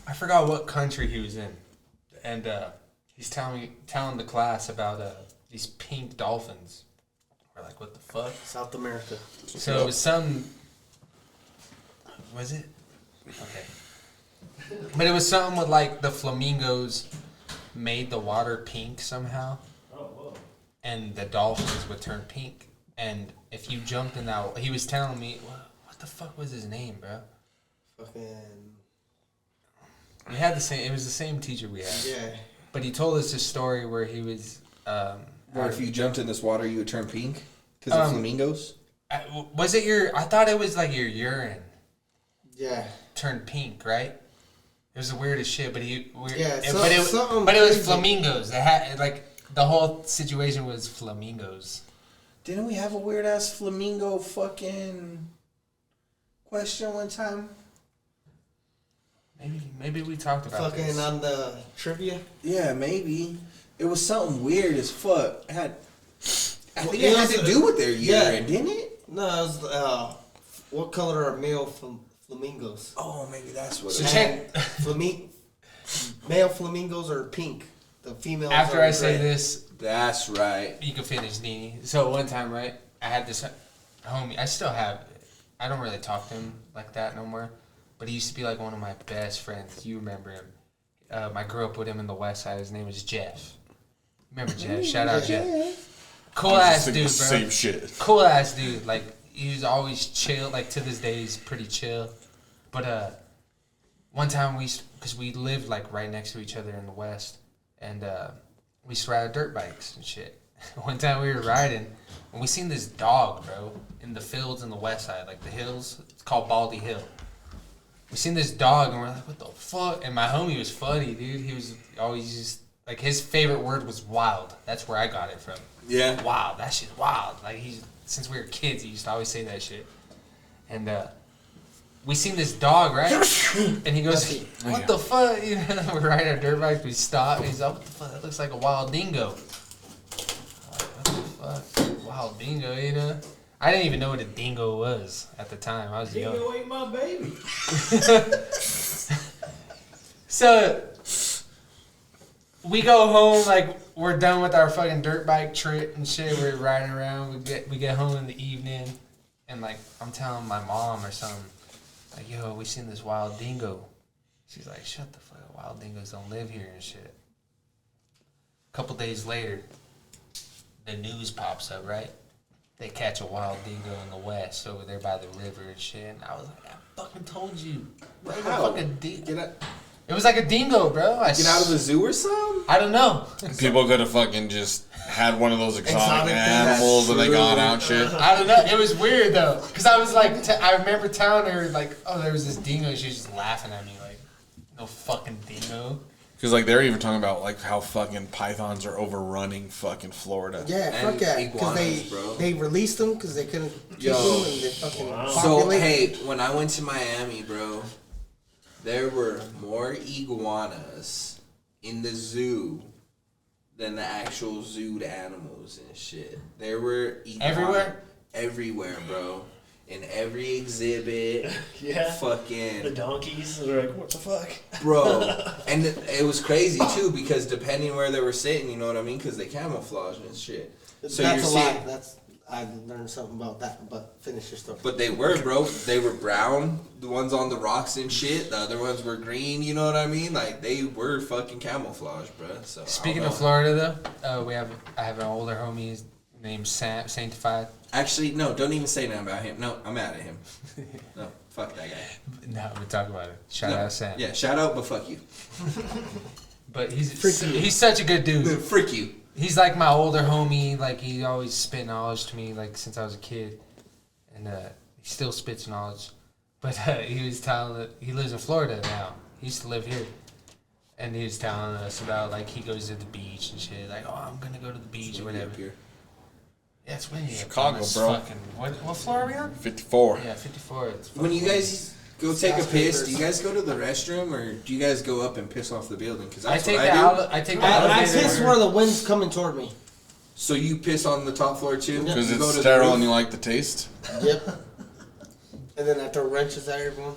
I forgot what country he was in, and he's telling the class about these pink dolphins. We're like, what the fuck? South America. So it was some. Was it? Okay. But it was something with like the flamingos made the water pink somehow, Oh, whoa. and the dolphins would turn pink. And if you jumped in that, he was telling me, what the fuck was his name, bro? Fucking. We had the same. It was the same teacher we had. Yeah. But he told us a story where he was. Or if you jumped in this water, you would turn pink because of flamingos. Was it your? I thought it was like your urine Yeah. turned pink, right? It was the weirdest shit. But Yeah, but something it was crazy. flamingos. They had like the whole situation was flamingos. Didn't we have a weird ass flamingo fucking question one time? Maybe we talked about Fucking this. on the trivia. Yeah, maybe. It was something weird as fuck. I think it it had was to do with their yeah. urine, didn't it? No, it was what color are male flamingos? Oh, maybe that's what So it was. check. Male flamingos are pink. The females After are I say gray. this, That's right. you can finish, Nini. So one time, right, I had this homie. I still have. I don't really talk to him like that no more. But he used to be like one of my best friends. You remember him? I grew up with him in the West Side. His name was Jeff. Remember Jeff? Shout out Jeff. Cool ass dude, bro. Same shit. Cool ass dude. Like he was always chill. Like to this day, he's pretty chill. But one time because we lived like right next to each other in the West, and we used to ride dirt bikes and shit. One time we were riding, and we seen this dog, bro, in the fields in the West Side, like the hills. It's called Baldy Hill. We seen this dog, and we're like, what the fuck? And my homie was funny, dude. He was always just, like, his favorite word was wild. That's where I got it from. Yeah. Wild. That shit's wild. Like, since we were kids, he used to always say that shit. And we seen this dog, right? And he goes, what the fuck? You know, we're riding our dirt bikes, we stop, and he's like, what the fuck? That looks like a wild dingo. I'm like, what the fuck? Wild dingo, you know? I didn't even know what a dingo was at the time. I was young. Dingo ate my baby. So we go home, like we're done with our fucking dirt bike trip and shit. We're riding around. We get home in the evening, and like I'm telling my mom or something, like, yo, we seen this wild dingo. She's like, shut the fuck up. Wild dingoes don't live here and shit. A couple days later, the news pops up, right? They catch a wild dingo in the West over there by the river and shit. And I was like, I fucking told you. Bro, How? fucking Get out, it was like a dingo, bro. get out of the zoo or something? I don't know. People could have fucking just had one of those exotic Exotic things. animals and they That's gone true. out shit. I don't know. It was weird though, cause I was like, I remember telling her like, oh, there was this dingo. And she was just laughing at me like, no fucking dingo. Because like they're even talking about like how fucking pythons are overrunning fucking Florida. Yeah, And fuck that. Because iguanas, bro. they released them because they couldn't keep Yo. them and they fucking So, populate. hey, when I went to Miami, bro, there were more iguanas in the zoo than the actual zooed animals and shit. There were Everywhere? Everywhere, bro. In every exhibit. Yeah. The Fucking. donkeys are like, what the fuck? Bro. And it was crazy, too, because depending where they were sitting, you know what I mean? Because they camouflage and shit. So That's a you're lie. seeing. That's I learned something about that. But finish your story. But they were, bro. They were brown. The ones on the rocks and shit. The other ones were green. You know what I mean? Like they were fucking camouflage, bro. So Speaking I of don't know. Florida though, I have an older homie named Sam Sanctified. Actually, no. Don't even say nothing about him. No, I'm mad at him. No, fuck that guy. No, we talk about it. Shout No. out Sam. Yeah, shout out, but fuck you. But he's such a good dude. Freak you. He's like my older homie. Like he always spit knowledge to me, like since I was a kid, and he still spits knowledge. But he was telling that he lives in Florida now. He used to live here, and he was telling us about like he goes to the beach and shit. Like, oh, I'm gonna go to the beach or whatever. Up here. Yeah, it's windy. Chicago, It's bro. Fucking, what floor are we on? 54. Yeah, 54. It's When you fucking guys go take a piss, do you guys go to the restroom or do you guys go up and piss off the building? Because I that's take what the I do. outlet. I take the I elevator. piss where the wind's coming toward me. So you piss on the top floor too? Because You go it's to the sterile roof? and you like the taste. Yep. And then I throw wrenches at everyone.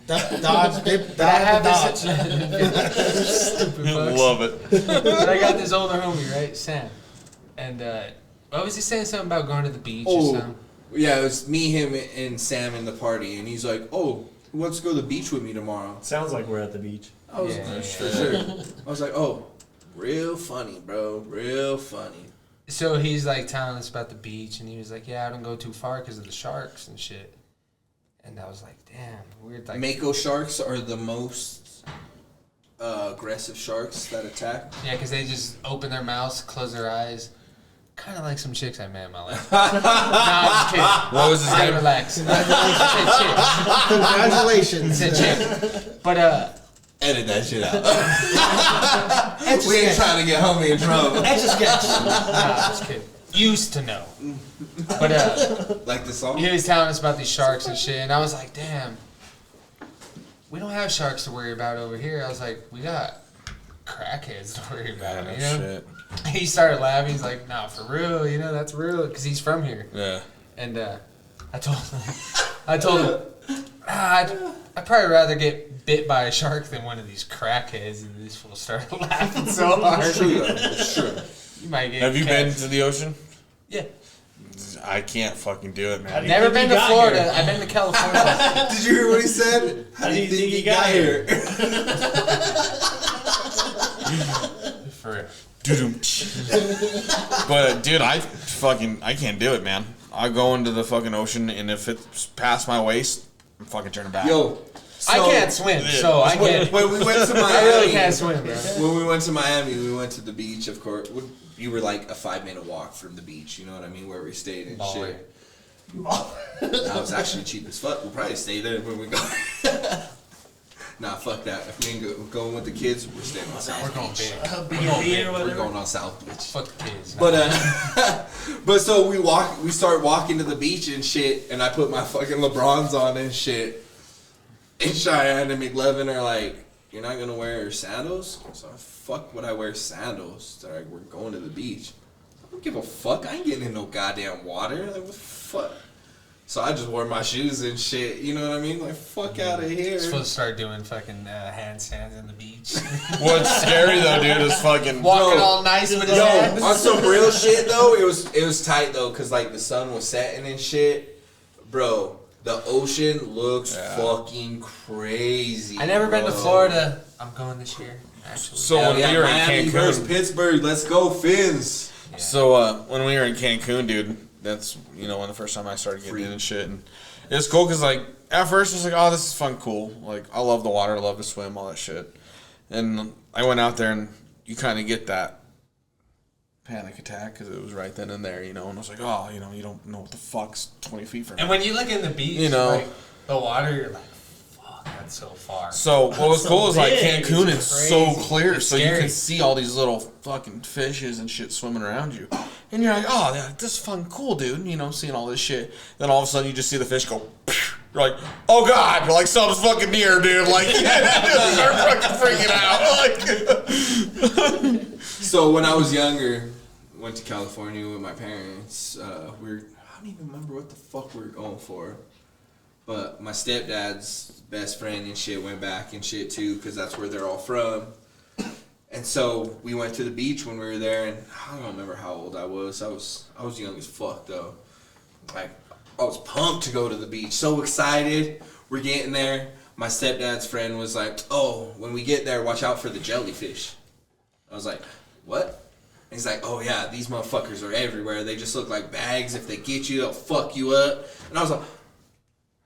Dodge, dip, But I have dodge, this. Stupid fucks. Love it. But I got this older homie, right, Sam, and what was he saying? Something about going to the beach or Oh, something. yeah, it was me, him, and Sam in the party, and he's like, "Oh, who wants to go to the beach with me tomorrow?" Sounds like we're at the beach. I was Yeah, for sure. I was like, "Oh, real funny, bro, real funny." So he's like telling us about the beach, and he was like, "Yeah, I don't go too far because of the sharks and shit." And I was like, "Damn, weird." Like, Mako sharks are the most aggressive sharks that attack. Yeah, because they just open their mouths, close their eyes. Kind of like some chicks I met in my life. Nah, I'm just kidding. What was his name? Relax. Congratulations. It's a chick. But, Edit that shit out. We ain't trying to get homie in trouble. Etch a sketch. nah, I'm just kidding. Used to know. But, Like the song? he was telling us about these sharks and shit, and I was like, damn, we don't have sharks to worry about over here. I was like, we got crackheads to worry about, Yeah, you know? shit. He started laughing. He's like, nah, for real, you know, that's real, because he's from here. Yeah. And I told him, I'd probably rather get bit by a shark than one of these crackheads. And these fools started laughing so hard. It's true, though. It's true. You might get Have you been catched. to the ocean? Yeah. I can't fucking do it, man. do you Never think been you to got Florida. here? I've been to California. Did you hear what he said? How do you think he got here? For real. But dude, I can't do it, man. I go into the fucking ocean, and if it's past my waist, I'm fucking turning back. Yo, I can't swim, so I get it. When we went to Miami, I really can't swim, bro. when we went to Miami, we went to the beach. Of course, you were like a 5-minute walk from the beach. You know what I mean? Where we stayed and Baller. shit. That was actually cheap as fuck. We'll probably stay there when we go. Nah, fuck that. If we ain't going with the kids, we're staying on South We're going Beach. big. B&B or We're whatever. going on South Beach. Fuck the kids. But but so we start walking to the beach and shit, and I put my fucking LeBrons on and shit. And Cheyenne and McLevin are like, "You're not gonna wear sandals?" So fuck would I wear sandals? They're like, "We're going to the beach." I don't give a fuck. I ain't getting in no goddamn water. Like what the fuck? So I just wore my shoes and shit. You know what I mean? Like fuck out of here. supposed to start doing fucking handstands in the beach. What's scary though, dude, is fucking. Walking Bro. all nice with his Yo, hands. on some real shit though, it was tight though, cause like the sun was setting and shit, bro. The ocean looks fucking crazy. I never been to bro. Florida. I'm going this year, actually. So Hell when yeah, we were in Miami versus Cancun, Pittsburgh, let's go Fins. so when we were in Cancun, dude, that's when the first time I started getting in and shit, and it's cool because like at first I was like, oh, this is fun, cool. Like I love the water, I love to swim, all that shit. And I went out there and you kind of get that panic attack because it was right then and there, and I was like, oh, you don't know what the fuck's 20 feet from And me. when you look in the beach, like, the water, you're like, fuck, that's so far. So what was cool is like big. Cancun is It's so crazy. clear, It's so you scary. can see all these little fucking fishes and shit swimming around you, and you're like, oh, yeah, this is fucking cool, dude. Seeing all this shit. Then all of a sudden you just see the fish go. You're like, oh god, like something's fucking near, dude. Like, just start fucking freaking out. Like, So when I was younger, went to California with my parents. I don't even remember what the fuck we were going for. But my stepdad's best friend and shit went back and shit too, because that's where they're all from. And so we went to the beach when we were there, and I don't remember how old I was. I was young as fuck though. Like I was pumped to go to the beach, so excited. We're getting there. My stepdad's friend was like, "Oh, when we get there, watch out for the jellyfish." I was like, "What?" And he's like, "Oh yeah, these motherfuckers are everywhere. They just look like bags. If they get you, they'll fuck you up." And I was like,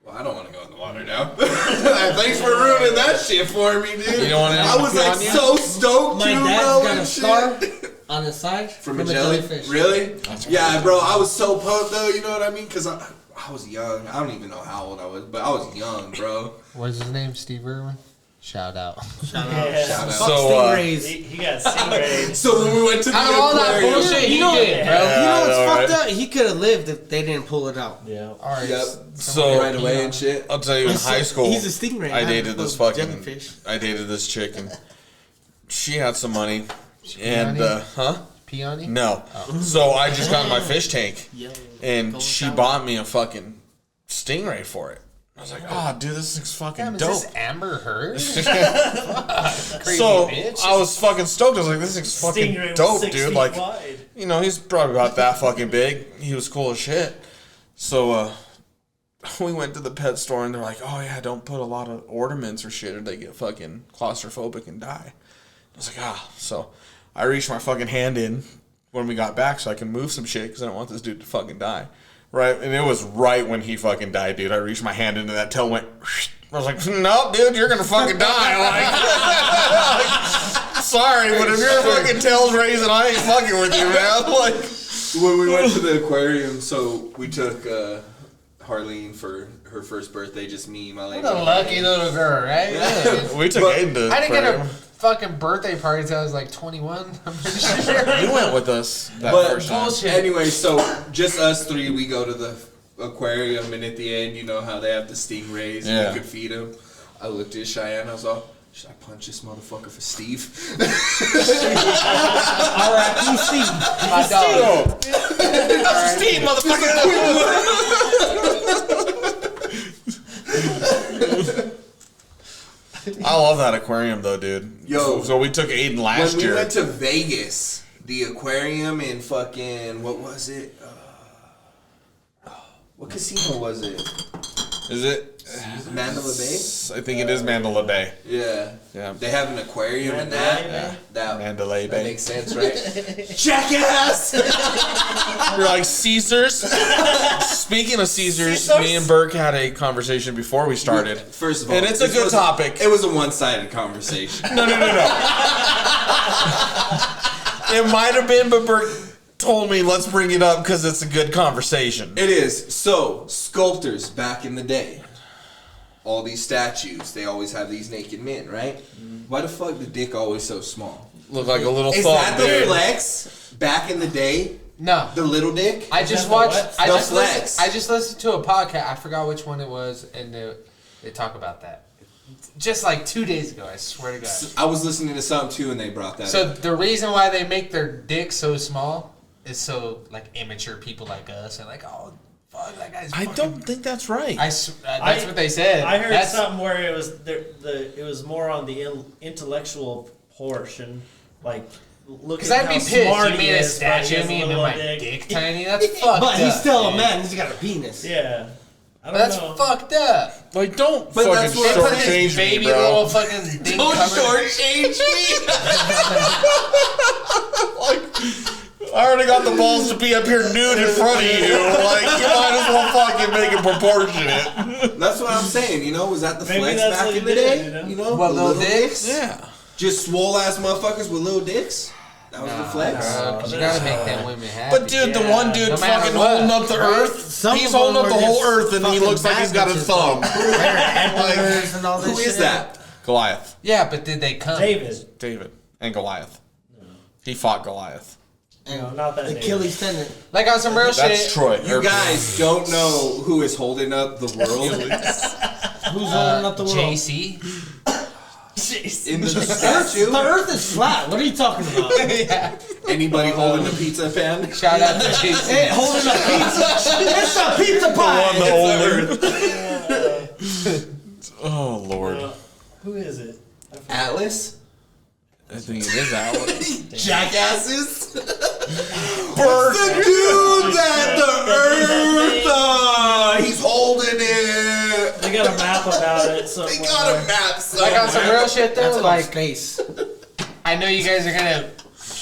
well, I don't want to go in the water now. Thanks for ruining that shit for me, dude. You don't want I was like Piranha? so stoked My too, dad's bro. got a and scar shit. on his side From a jellyfish. Really? Yeah, bro. I was so pumped though. You know what I mean? Because I was young. I don't even know how old I was, but I was young, bro. What's his name? Steve Irwin? Shout out. Shout Yeah. out. So, Stingrays. He got stingrays. So when we went to the Out of all that aquarium, bullshit he You know- did, bro. You know what's I know, fucked right? up? He could have lived if they didn't pull it out. Yeah. Alright. Yep. So right away and shit. I'll tell you, in high school, He's a stingray. I not dated a this fucking. jellyfish. I dated this chick, and she had some money, and Peony? Peony? no. So I just got in my fish tank, and Gold she salad. bought me a fucking stingray for it. I was like, oh, dude, this thing's fucking Damn, is dope. this Amber Heard? Crazy So bitch. I was fucking stoked. I was like, this thing's fucking Stingray was dope, 6 dude. feet Like, wide. he's probably about that fucking big. He was cool as shit. So we went to the pet store, and they're like, oh yeah, don't put a lot of ornaments or shit, or they get fucking claustrophobic and die. I was like, so I reached my fucking hand in when we got back so I can move some shit because I don't want this dude to fucking die. Right, and it was right when he fucking died, dude. I reached my hand into that tail, went. I was like, nope, dude, you're gonna fucking die. Like, sorry, but if your fucking tail's raising, I ain't fucking with you, man. Like, when we went to the aquarium, so we took Harleen for her first birthday, just me, my lady. What a lucky little girl, right? Yeah. we took Aiden to. I didn't get a aquarium. fucking birthday party until I was like 21. I'm pretty sure. You went with us that But first time. anyway, so just us three, we go to the aquarium, and at the end, you know how they have the stingrays, and Yeah. you could feed them. I looked at Cheyenne, I was all, should I punch this motherfucker for Steve? R.I.P. Steve. My dog. Steve, motherfucker. I love that aquarium though, dude. Yo. So we took Aiden last When we year. went to Vegas, the aquarium in fucking, what was it? What casino was it? Is it? Mandalay Bay? I think it is Mandalay Bay. Yeah. Yeah. They have an aquarium in Mandalay that. Bay? That Mandalay that Bay. makes sense, right? Jackass! You're like Caesars. Speaking of Caesars, me and Burke had a conversation before we started. First of all, And it's a this good was topic. It was a one-sided conversation. No. It might have been, but Burke told me let's bring it up because it's a good conversation. It is. So, sculptors back in the day, all these statues, they always have these naked men, right? Why the fuck the dick always so small? Look like a little Is thumb, that the dude. flex back in the day? No. The little dick? I just Is that the watched. what? I The just flex. listened. I just listened to a podcast. I forgot which one it was, and they talk about that. Just like 2 days ago, I swear to God. I was listening to something too, and they brought that So up. the reason why they make their dick so small is so like immature people like us are like, oh fuck, that guy's. I fucking-" don't think that's right. That's what they said. I heard That's, something where it was it was more on the intellectual portion, like look Because at I'd how be pissed. smart You he made a is, but he statue has of me a and little my dick. dick tiny. That's fucked But he's up, still a dude. man. He's got a penis. Yeah, I don't That's know. fuck up. Like, don't But that's fucking what- They put this shortchange me, baby bro. little fucking thing Don't covered. shortchange me! I already got the balls to be up here nude in front of you. Like, you might as well fucking make it proportionate. That's what I'm saying, you know? Was that the Maybe flex that's back what in he the did, day? you know? You know? What, The little dicks? Yeah. Just swole ass motherfuckers with little dicks? That was the flex? Because you gotta make them women happy. But dude, the Yeah. one dude No matter fucking what, holding up the right? earth, Some he's of them holding up are the whole just earth and he fucking looks like he's got a bad thumb. Emperors and all this Who shit. is that? Goliath. Yeah, but did they come? David. David. And Goliath. He fought Goliath. No, not that Achilles tendon. Like on some real That's shit. Troy. You guys don't know who is holding up the world Who's holding up the world? JC. in the statue? The earth is flat. What are you talking about? Yeah. Anybody holding a pizza pan? Shout out to JC. Hey, holding a pizza. It's a pizza pie. Oh, Lord. Who is it? I forgot. Atlas? I think it is Alex. Jackasses? Bird. The dude that the earth, he's holding it. They got a map about it somewhere. They got a map somewhere. Like on some real shit though, That's like space. I know you guys are gonna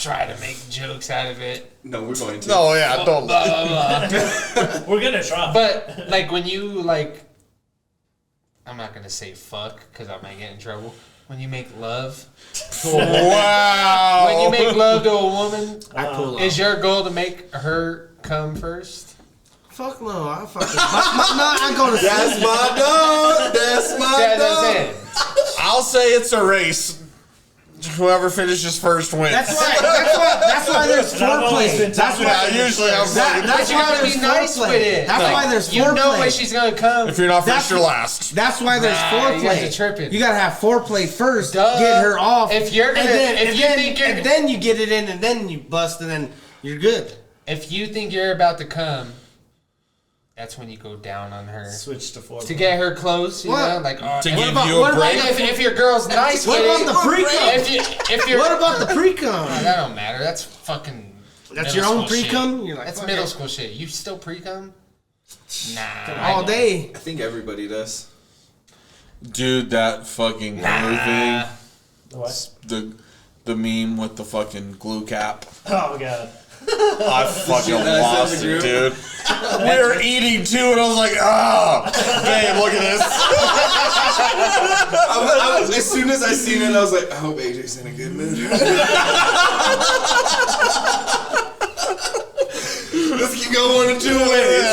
try to make jokes out of it. No, we're going to. No, yeah, don't. Blah, blah, blah. We're gonna try. But like when you like, I'm not gonna say fuck because I might get in trouble. When you make love, Wow. when you make love to a woman, I pull is out. your goal to make her come first? Fuck no. I fucking. I go to That's sleep. my dog. That's my That's dog. it. I'll say it's a race. Whoever finishes first wins. That's right. That's why there's And I've always been foreplay. That's talking why. about usually I'm That's But you why gotta there's be nice foreplay. with it. That's Like, why there's you know when foreplay. she's gonna come. If you're not That's first, you're last. That's why there's Nah, you guys foreplay. are tripping. You gotta have foreplay first. Duh. Get her off. If you're gonna- if you think you're- and then you get it in, and then you bust, and then you're good. If you think you're about to come, that's when you go down on her Switch to 4. to get her close. You What? know, like To and give about- you what a about break. if your girl's nice What with about it, the pre-cum? if you're What about the pre-cum? that don't matter. That's fucking. That's middle your own school shit. pre-cum? You're like, That's fuck middle it. school shit. You still pre-cum? Nah. All day. I think everybody does. Dude, that fucking glue thing. What? The meme with the fucking glue cap. Oh god. I fucking Shit that I lost sent the it, group. dude. we were eating too, and I was like, ah, babe, look at this. As soon as I seen it, I was like, I hope AJ's in a good mood. This can go one of two ways.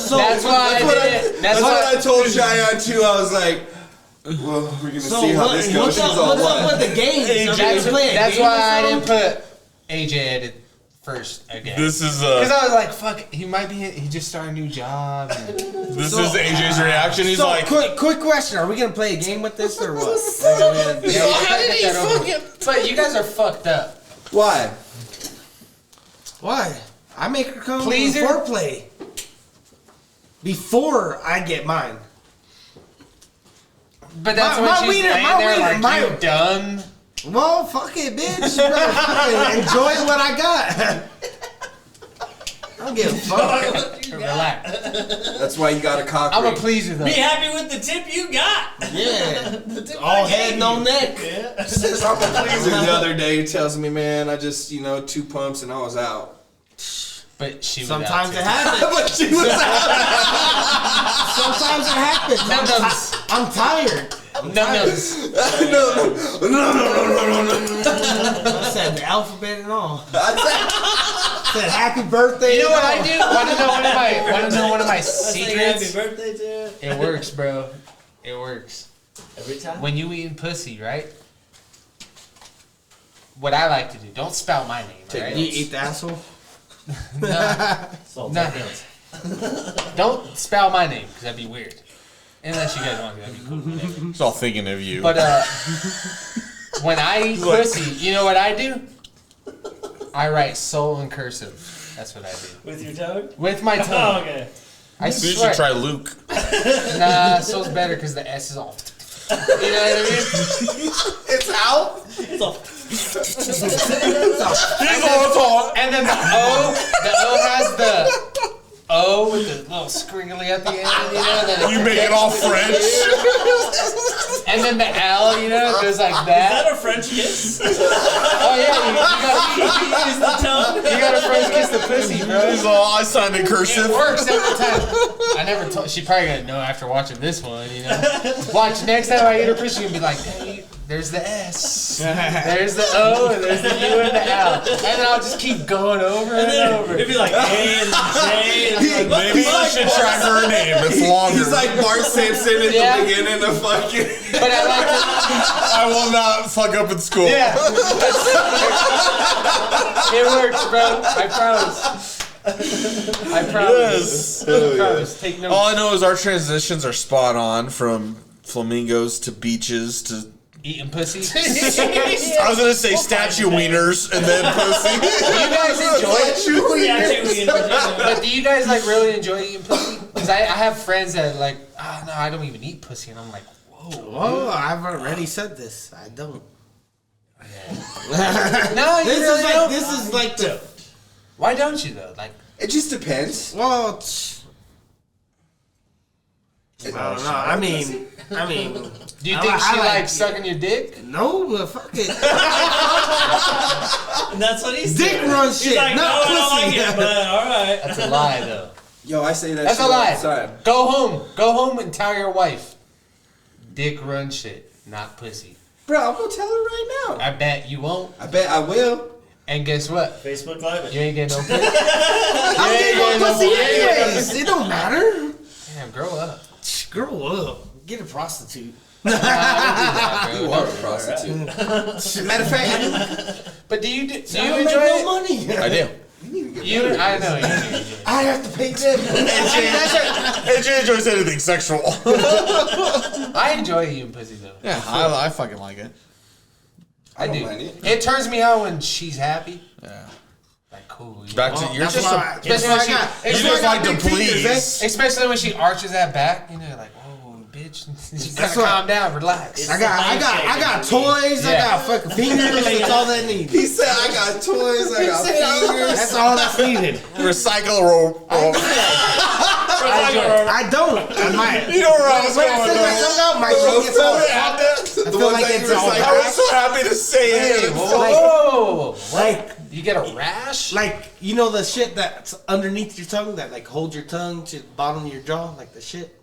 That's why I did it. That's what I told Cheyenne too. I was like, well, we're gonna see how this goes. She's all What's up like, with the games? That's why I didn't put AJ at it first again. This is Because I was like, fuck, he might be, he just started a new job. And this is AJ's reaction. He's So, like, quick question: are we gonna play a game with this or what? how did he fucking... But you guys are fucked up. why? Why? I make her come Please with foreplay before I get mine. But that's when she's laying there like, you done? Well, fuck it, bitch. You better fucking enjoy what I got. I don't give a fuck. Relax. That's why you got a cock I'm ring. a pleaser though. Be happy with the tip you got. Yeah. The tip All I head, gave no you. neck. Yeah. I'm a pleaser. The other day, he tells me, man, I just, 2 pumps and I was out. But she was Sometimes out it happens. But she was out. Sometimes it happens. I'm tired. No. I said the alphabet and all. Said happy birthday. You know what I and do? all. Want to know one of my Let's say happy secrets? birthday to it. It works, bro. It works. Every time. When you eating pussy, right? What I like to do, don't spell my name, right? You eat the asshole? No, Salt no. pills. Don't spell my name, because that'd be weird. Unless you guys want to, that'd be cool. Whatever. he's all thinking of you. But when I eat pussy, you know what I do? I write soul in cursive. That's what I do. With your tongue? With my Oh, tongue. okay. I you swear. should try Luke. Nah, soul's better because the S is all. You know what I mean? It's out. It's all. And then the O has the O with the little squiggly at the end, you know? And then You make it all French. And then the L, you know, goes like Is that. that a French kiss? Oh yeah, You use the tongue. you got a French kiss the pussy, bro. He's all, I signed in cursive. It works every time. I never told. She probably gonna know after watching this one, you know. Watch next time I eat her pussy, you'll be like, hey, there's the S, there's the O, and there's the U and the L, and then I'll just keep going over and over. It'd be like A and J. And like, what Maybe the you fuck? should try her name. It's longer. He's like Bart Simpson at Yeah. the beginning of fucking. But I like to. I will not fuck up in school. Yeah. It works, bro. I promise. I promise. Yes. I promise. Take notes. All I know is our transitions are spot on from flamingos to beaches to. Eating pussy. I was gonna say statue wieners and then pussy. Do you guys enjoy it? Yeah, we in particular. But do you guys like really enjoy eating pussy? Because I have friends that like, oh no, I don't even eat pussy, and I'm like, whoa. Oh, I've already said this. I don't. No, you really don't. This is like the. Why don't you though? Like, It just depends. Well, I don't know. I mean, do you I think li- she I like likes sucking your dick? no, but fuck it. And that's what he's Dick doing. run He's shit, like, not no, I don't pussy. like it, but all right. That's a lie though. Yo, I say that That's shit a all lie. the time. Go home and tell your wife. Dick run shit, not pussy. Bro, I'm gonna tell her right now. I bet you won't. I bet I will. And guess what? Facebook Live it. You ain't getting no pussy. I'm getting yeah, no pussy yeah, yeah. anyways. It don't matter. Damn, grow up. Grow up. Get a prostitute. Nah, I don't do that, bro. You are a prostitute. Matter of fact, But do you I enjoy don't make no it? money. I do. I know you do. I have to pay them. AJ enjoys anything sexual. I enjoy eating pussy though. Yeah, I fucking like it. I don't do. mind it. It turns me on when she's happy. Yeah. Like cool. You Back know? to you're That's just why- a, Especially when she, you just like to please. especially when she arches that back. You know, like whoa, bitch. You That's gotta what- calm down, relax. I got toys. I Yeah. got fucking fingers. That's all that needs. He said, I got toys, I got fingers. That's all that's needed. Recycle roll. I don't. I might. You know where I was When I going send my though. tongue out, my tongue gets all fucked. The feel ones like that you it's were all like, I was so happy to say it. Hey, whoa! like You get a rash? you know the shit that's underneath your tongue that like holds your tongue to the bottom of your jaw, like the shit.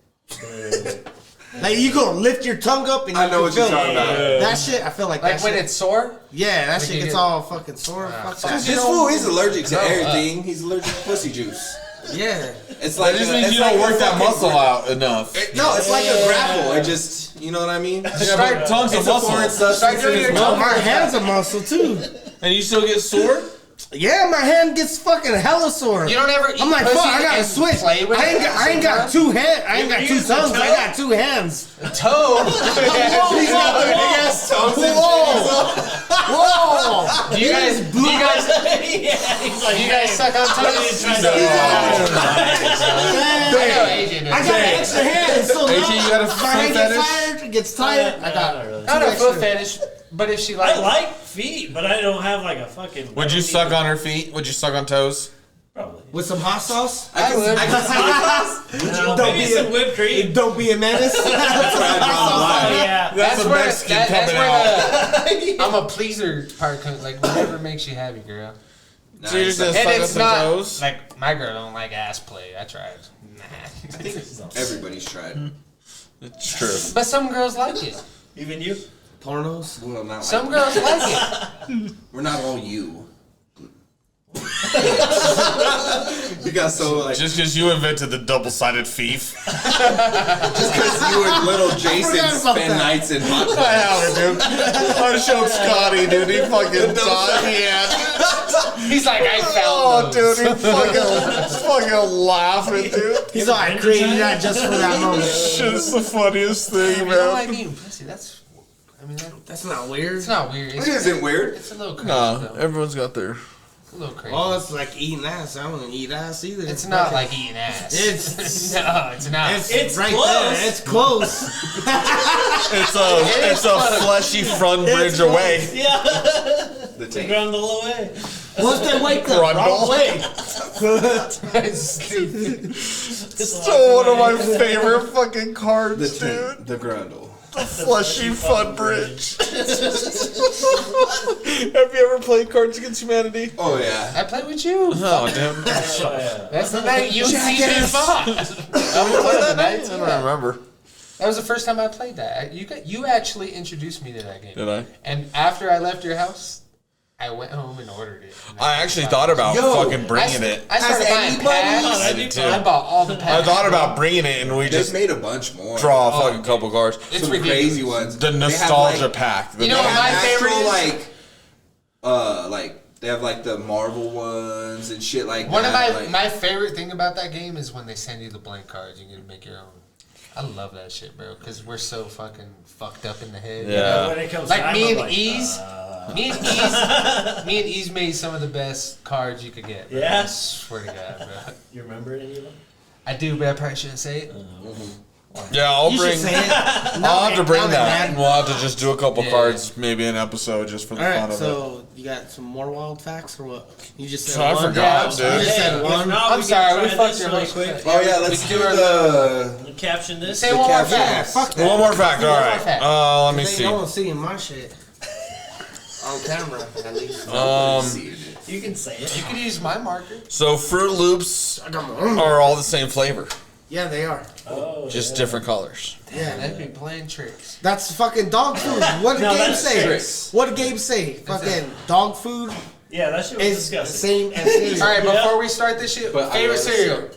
Like you go lift your tongue up and I you know can what you're feel talking about. that shit. I feel like Like that when shit. it's sore? Yeah, that Like shit you gets get- all fucking sore. Fuck that. This fool, he's allergic to everything. He's allergic to pussy juice. Yeah. It's That like just a- means it's you like don't a work that fucking- muscle out enough. No, it's like a grapple. It just, you know what I mean? Yeah, but tongue's a It's a foreign muscle. substance. doing in his your Well, mouth. my hand's a muscle too. And you still get sore? Yeah, my hand gets fucking hella sore. You don't ever eat I'm like, pussy fuck, I gotta and switch. play with I ain't it got, I ain't got two hands. I ain't got two use the tongues. I toe? got two hands. toe. He's got the big ass tongues and Whoa! Do you guys suck on toes? I know AJ I does. got an extra hand, so AJ, now you got a my foot hand gets fetish? tired, it gets tired. I got not really. I don't know foot extra. fetish, but if she I likes like feet, but I don't have like a fucking. Would you suck on her feet? Would you suck on toes? Probably. with some hot sauce. I would. No, Don't maybe be some whipped cream. Don't be a menace. Oh, yeah. That's a where, Mexican that's coming where the I'm a pleaser part comes. Like whatever makes you happy, girl. So you're just gonna And suck on it's some not toes? like my girl don't like ass play. I tried. Nah. Everybody's tried. It's true. But some girls like it. Even you? Pornos. Well, not Some like girls like it. We're not all you. You got so like Just because you invented the double-sided thief. just because you and little Jason forgot about spend that. nights in hot I tubs. have it, dude. I showed Scotty, dude. He fucking died. Yeah. He's like, I found Oh, those. dude, he fucking laughing, dude. He's all, I created that just for that moment. Shit's the funniest thing, You don't like man. eating pussy. That's. I mean, That's not weird. it's not weird. It It's, isn't weird. it's a little crazy. No, though. everyone's got their. It's a little crazy. Well, it's like eating ass. I don't eat ass either. It's not like eating ass. It's- no, it's not. It's right close. there. It's close. It's a fleshy front bridge away. Yeah. The The tank. grundle away. Once they wake the Grundle. wrong way. Still one of my favorite fucking The cards, dude. tank. The grundle. Fleshy fun bridge. Have you ever played Cards Against Humanity? Oh yeah. I play with you. Oh, damn. Oh, yeah. That's the night you see me fought. That was one of the nights. I don't Yeah. remember. That was the first time I played that. You actually introduced me to that game. Did I? And after I left your house, I went home and ordered it. And I actually thought about Yo, fucking bringing it. I started Has buying anybody- packs. I did too. I bought all the I packs. thought about bringing it, and we They've just made a bunch more. draw a fucking couple cards. It's Some ridiculous. crazy ones. The They have, nostalgia like- pack. You know They what have my favorite actual, is? like they have like the Marvel ones and shit like One that. of like, my favorite thing about that game is when they send you the blank cards, you get to make your own. I love that shit, bro, because we're so fucking fucked up in the head. you Yeah. know? When it comes Like time, me I'm and Ease, me and Ease made some of the best cards you could get. Bro. Yeah? I swear to God, bro. You remember any of them? I do, but I probably shouldn't say it. Yeah, I'll You bring. should say it. I'll have to bring Now that, mad. and we'll have to just do a couple Yeah. cards, maybe an episode, just for the All fun right, of it. so you got some more wild facts or what? You just said I one. forgot, You dude. just said If one. not, I'm we sorry, can we try fucked this your really host. quick. oh yeah, We let's can do do our the. We'll caption this. Say one more caption. Yeah, fact. fuck that. One more fact. All right. fact. Let me They see. don't see my shit. On camera, at least. You can say it. You could use my marker. So Fruit Loops Come on. are all the same flavor, Yeah, they are. Oh, just different colors. Yeah. They'd be playing tricks. That's fucking dog food. What did No, Gabe that's say? tricks. What did Gabe say? Fucking dog food Yeah, that shit was is the disgusting. same as cereal. All right, Yeah. before we start this shit, But I favorite love cereal.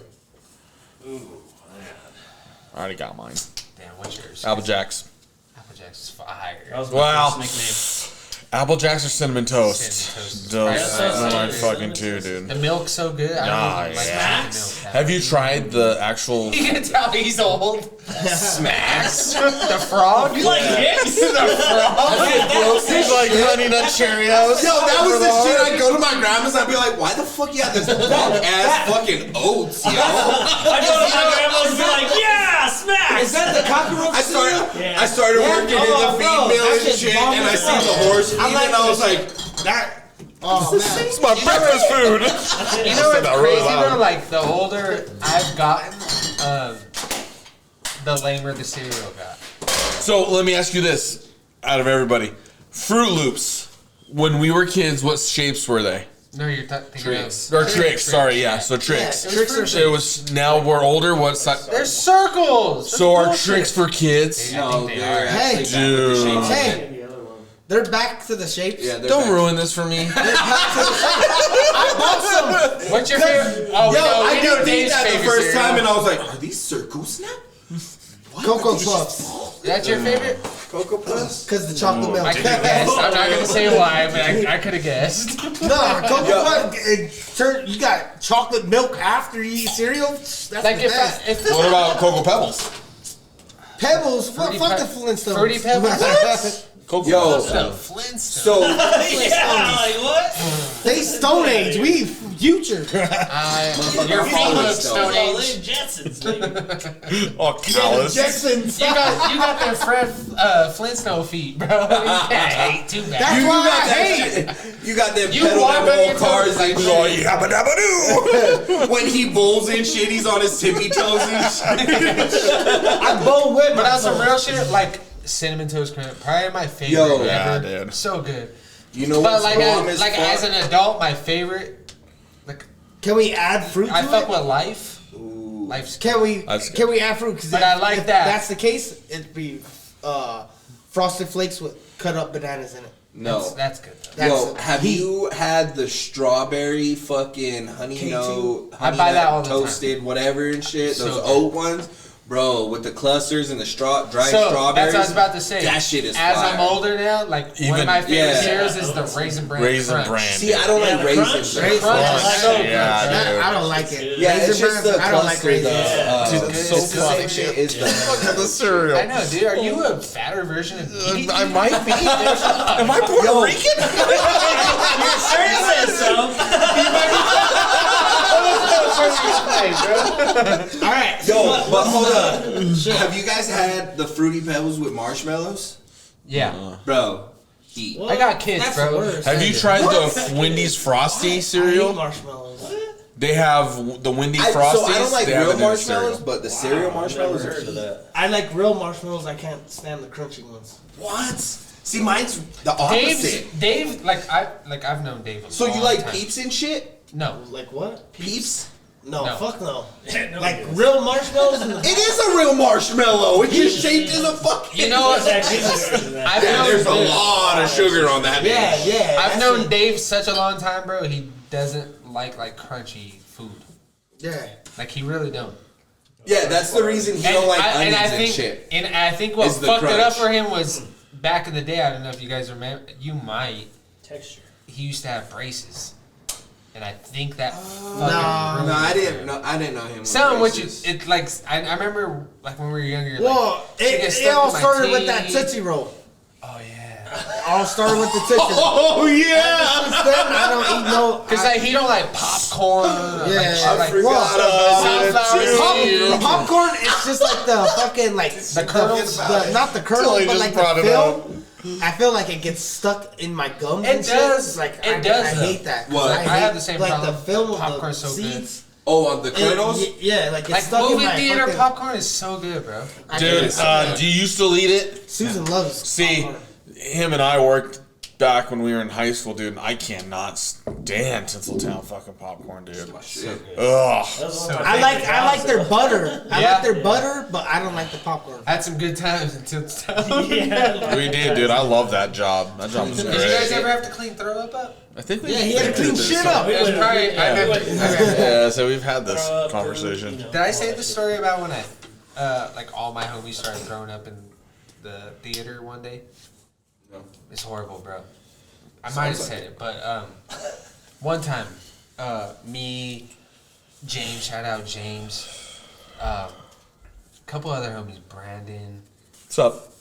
I already got mine. Damn, what's yours? Apple Jacks. Apple Jacks is fire. That was my Wow. first nickname. Apple Jacks or cinnamon toast. Cinnamon toast. Those Right, are my so fucking cinnamon two, toast. dude. The milk's so good. I Nah, don't even like yeah. the milk. Have you tried the actual? You can tell he's old. Smacks. The frog. You like dicks? He's like Honey Nut Cheerios. Yo, that was the shit. I'd go to my grandma's. I'd be like, "Why the fuck you have this bunk ass fucking oats, yo?" I go to my grandma's and be like, yeah, smack! Is that the cockroach Yeah. I started working in the Oh, feed bro, mill that and shit's shit, bomb and I as see fuck. the horse feeding, like and I was this like, That. Oh man. It's my breakfast food. You know what's that really crazy loud. though? Like the older I've gotten, the lamer the cereal got. So let me ask you this: out of everybody. Fruit Loops. When we were kids, what shapes were they? No, you're thinking Tricks. Or tricks, sorry, yeah. So tricks. Yeah, tricks are It was now we're older. What size? They're circles. So are tricks for kids? No, think they they're are. actually Hey. back with the Dude. shapes. Hey, The other one. they're back to the shapes. Yeah, they're Don't back. ruin this for me. I bought some. What's your favorite? Oh, Yo, I we know did think Dave's that the favorite first cereal. time, and I was like, "Are these circles now?" What? Cocoa These Puffs. That's your favorite? Cocoa Puffs. Because the chocolate milk. I could have guessed. I'm not gonna say why, but I could have guessed. No, Cocoa Yo. Puffs. You got chocolate milk after you eat cereal. That's Like the if best. What about Cocoa Pebbles? Pebbles. Fuck Fruity the Pe- Flintstones. Fruity Pebbles? Cocoa Yo, The Flintstones. so Yeah, like what? They Stone Age. We future. Your feet Falling look Stones. Stone Oh, Age. they Jetsons, baby. Oh, callous. Jetsons. You got the Fred Flintstone feet, bro. Yeah, ain't too bad. That's you why got I hate that it. shit. You got them You pedal walk that on roll your cars toes like and Oh, shit. yabba dabba doo. When he bowls and shit, he's on his tippy toes and shit. I bow with But my on some toes. real shit, like Cinnamon Toast Crunch, probably my favorite Yo. Yeah, ever. dude. So good. You know But what's like, bomb as fuck? as an adult, my favorite, like Can we add fruit to I fuck it? with life. Ooh. Life's Can we? That's Can we add fruit? Because But I like if that. That's the case. It'd be Frosted Flakes with cut up bananas in it. No. that's good. Though. That's Yo, it. have Heat. you had the strawberry fucking honey K2? no I honey buy that nut all the time. toasted whatever and shit? So Those good. oat ones, bro, with the clusters and the dried So strawberries. that's what I was about to say. That shit is As fire. I'm older now, like one Even- of my favorite yeah. cereals is the Raisin Bran. Raisin Crunch. Bran. See, I don't Yeah, like the raisins. crunch. bro. Raisin- Crunch is so good. Yeah, bro. dude. I don't like it. Yeah, it's Raisin just the Brans, I don't like cluster. The, raisins. Dude, it's so the same funny. shit. It's the The cereal. I know, dude. Are you a fatter version of me? I might be. Am I Puerto Rican? Your shirt says so. All right. Yo, but hold up. Have you guys had the Fruity Pebbles with marshmallows? Yeah. Bro, heat. I got kids, That's bro. the worst. Have you tried the Wendy's Frosty I hate cereal? marshmallows. They have the Wendy So Frosties. I don't like they have it real in the marshmallows, cereal. but the cereal marshmallows are Never heard of heat. that. I like real marshmallows. I can't stand the crunchy ones. What? See, mine's the opposite. Dave, I've known Dave a So you long like time. Peeps and shit? No. Like what? Peeps? No, No. fuck no. No, Like it is. real marshmallows. In the It is a real marshmallow. It's just shaped as a fucking. You know what? It's actually better than that. I've Yeah, known there's a Dave- lot of sugar on that. yeah, bitch. yeah. I've that's known it. Dave such a long time, bro. He doesn't like crunchy food. Yeah. Like he really don't. Yeah, that's the reason he don't like onions and shit. And I think what Is the fucked it up crunch. for him was back in the day. I don't know if you guys remember. You might. Texture. He used to have braces, and I think that. No, I didn't know. I didn't know him. with Some which braces. is it like I remember like when we were younger. Well, like, she gets it stuck all in my started with that teeth. Tootsie Roll. Oh yeah. All started with the Tootsie Roll. Oh yeah. Since then, I don't eat no. Cause like he don't like popcorn. Or, Yeah, like, shit I like forgot about sunflower it, seeds. Popcorn, it's just like the fucking like The kernels? not the kernels, Tilly but just like brought the it film. I feel like it gets stuck in my gums. It and shit. does. Like It I does, though. hate that. 'cause What? I hate, have the same like problem. the film of Popcorn's the so good. seeds. Oh, on the kernels. Yeah, like it's Like stuck in movie my theater fucking, popcorn is so good, bro. I Dude, hate it. do you still eat it? Susan loves. See, popcorn. him and I worked back when we were in high school, dude. And I cannot stand Tinseltown fucking popcorn, dude. Shit. Ugh. That was one of my I like favorite their houses. butter. I Yeah. like their butter, but I don't like the popcorn. I had some good times until it's time. Yeah. We did, dude. I love that job. That job was Did you guys great. ever have to clean throw up? I think we Yeah, he had to clean did shit this. up. We It was would've- probably- yeah, I we never- would've- Yeah, so we've had this throw up, conversation. you know, Did I all say that the shit. story about when like all my homies started throwing up in the theater one day? No. It's horrible, bro. I might have said it, but one time, me, James, shout out James, a couple other homies, Brandon, What's up?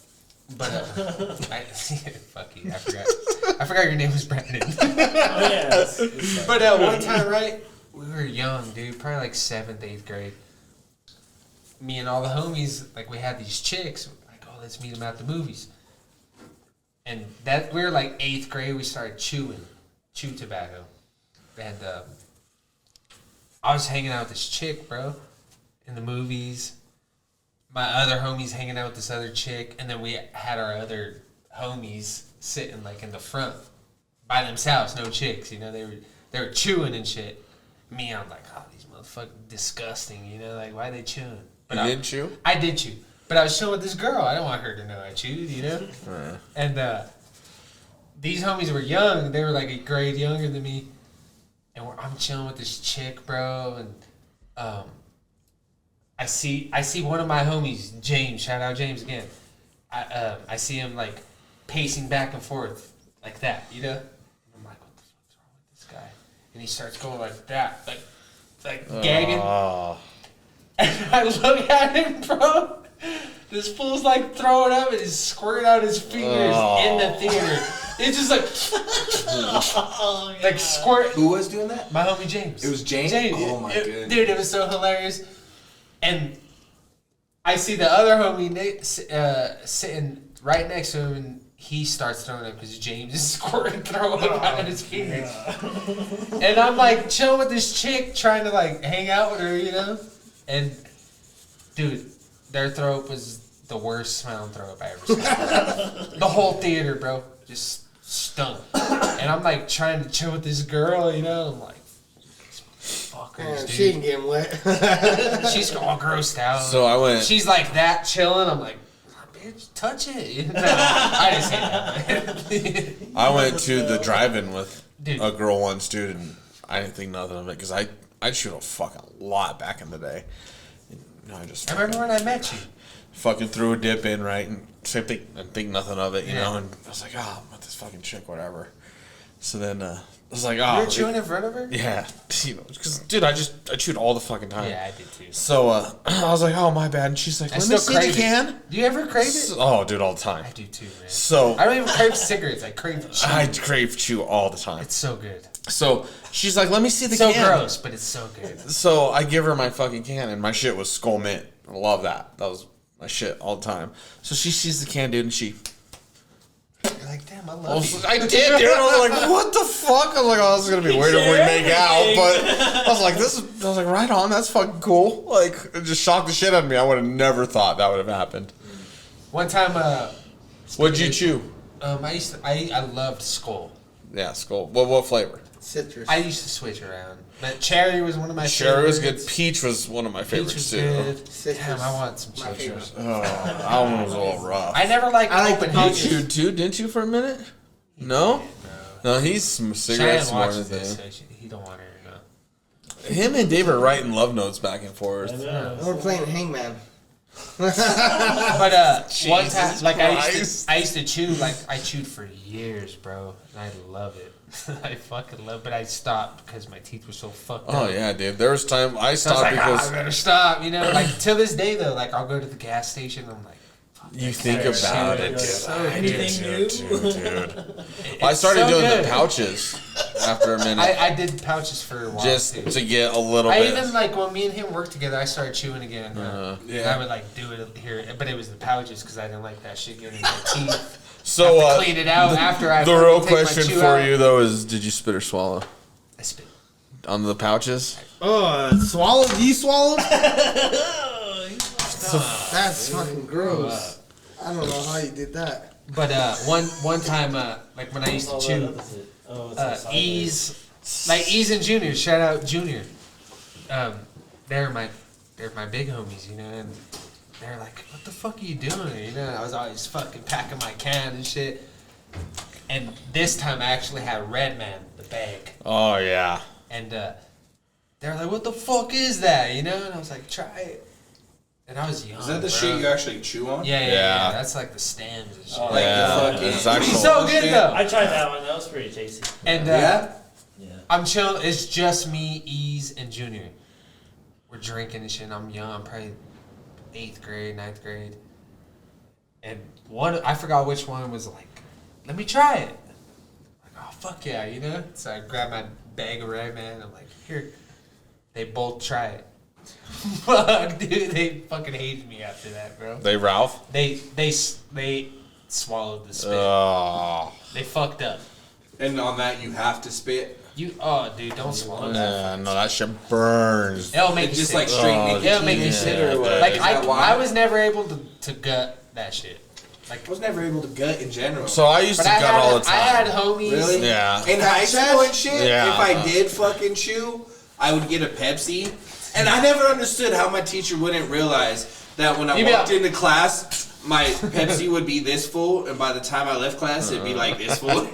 but fuck you, I forgot your name was Brandon. Oh, yeah. It's But one time, right, we were young, dude, probably like 7th, 8th grade. Me and all the homies, like we had these chicks, like, oh, let's meet them at the movies. And that we were like 8th grade, we started chew tobacco. And I was hanging out with this chick, bro, in the movies. My other homies hanging out with this other chick, and then we had our other homies sitting like in the front by themselves, no chicks. You know, they were chewing and shit. Me, I'm like, oh, these motherfuckers disgusting. You know, like why they chewing? But You didn't chew? I did chew, but I was chilling with this girl. I don't want her to know I chewed. You know, and these homies were young. They were like a grade younger than me, and I'm chilling with this chick, bro, and I see one of my homies, James. Shout out James again. I see him like pacing back and forth like that, you know. And I'm like, what the fuck's wrong with this guy? And he starts going like that, like gagging. And I look at him, bro. This fool's like throwing up and he's squirting out his fingers in the theater. It's just like squirt. Who was doing that? My homie James. It was James? Oh my goodness. Dude, it was so hilarious. And I see the other homie sitting right next to him, and he starts throwing up because James is squirting throwing up out of his fingers. And I'm like chilling with this chick, trying to like hang out with her, you know? And dude, their throw up was the worst smelling throw up I ever seen. The whole theater, bro, just stunk. And I'm like trying to chill with this girl, you know? I'm like, fuckers, dude. She ain't getting wet. She's all grossed out. So I went. She's like that chilling. I'm like, bitch, touch it. No, I didn't say that. I went to the drive-in with Dude. a girl once, dude, and I didn't think nothing of it because I shoot a fucking lot back in the day. And I just I remember when I met you. fucking threw a dip in, right, and same thing, and think nothing of it, you Yeah. know. And I was like, oh, I'm with this fucking chick, whatever. So then I was like, oh, You were chewing in front of her? yeah, you know, because dude, I chewed all the fucking time. Yeah, I did too. So I was like, oh my bad, and she's like, I let still me see crave the it. can. Do you ever crave it? Oh, dude, all the time. I do too, man. So I don't even crave cigarettes. I crave chew. I crave chew all the time. It's so good. So she's like, let me see the So can. gross, but it's so good. So I give her my fucking can, and my shit was Skull Mint. I love that. That was my shit all the time. So she sees the can, dude, and she. You're like, damn, I love you. I did, dude. I was like, what the fuck? I was like, oh, this is gonna be weird if we make out, but I was like, I was like, right on, that's fucking cool. Like, it just shocked the shit out of me. I would have never thought that would have happened. One time, What'd you chew? I loved Skull. Yeah, Skull. What flavor? Citrus. I used to switch around, but cherry was one of my Cherry was favorites. good. Peach was one of my Peach favorites was too. good. Citrus. Damn, I want some My citrus. favorite. Oh, that one was a little rough. I never liked I like the Copenhagen. You chewed too, didn't you, for a minute? No? No, he's some cigarettes Cheyenne more than watches this, anything. so he don't want her to know. Him and Dave are writing love notes back and I forth. know. We're playing Hangman. But one time, like I used to chew, like I chewed for years, bro, and I love it. I fucking love it, but I stopped because my teeth were so fucked up. Oh yeah, Dave. There was time I So I was stopped like, because I better stop, you know. Like till this day though, like I'll go to the gas station, I'm like, you think Sarah, about Sarah, it, dude. so I good. do Anything too, new? dude. it's I started so doing good. the pouches after a minute, I did pouches for a while just too. to get a little I bit. even like when me and him worked together, I started chewing again. Yeah. I would like do it here, but it was the pouches because I didn't like that shit getting in my teeth. So Have to clean it out after I the real take my question chew for out. you though is, did you spit or swallow I spit. on the pouches? Oh, swallowed? You swallowed? That's fucking gross. I don't know how you did that. But one time, like when I used to Oh, chew, what is it? Oh, it's a sideways. Ease and Junior, shout out Junior. They're my big homies, you know, and they're like, what the fuck are you doing? You know, I was always fucking packing my can and shit. And this time I actually had Redman, the bag. Oh yeah. And they're like, what the fuck is that? You know? And I was like, try it. And I was young. Is that the bro. shit you actually chew on? Yeah. Yeah. That's like the stems and shit. Oh, Like Yeah, the fucking. it's actual- It's so good though. I tried that one. That was pretty tasty. And Yeah? Yeah. I'm chilling. It's just me, Ease, and Junior. We're drinking and shit. And I'm young. I'm probably 8th grade, 9th grade. And I forgot which one was like, let me try it. Like, oh, fuck yeah, you know? So I grabbed my bag of Redman. I'm like, here. They both try it. Fuck, dude. They fucking hated me after that, bro. They Ralph. They swallowed the spit. Oh. They fucked up. And on that, you have to spit. Dude, don't swallow that. Yeah, no, that shit burns. It'll make It's you just sick. like straight Oh, nicotine It'll make me and sick. shit or what? Like Is that why? I was never able to gut that shit. Like, I was never able to gut in general. So I used but to I gut had, all the I had time. homies. Really? Yeah. In high school and shit, Yeah. if I did fucking chew, I would get a Pepsi. And I never understood how my teacher wouldn't realize that when I You be walked like- into class, my Pepsi would be this full, and by the time I left class, it'd be like this full. Well, I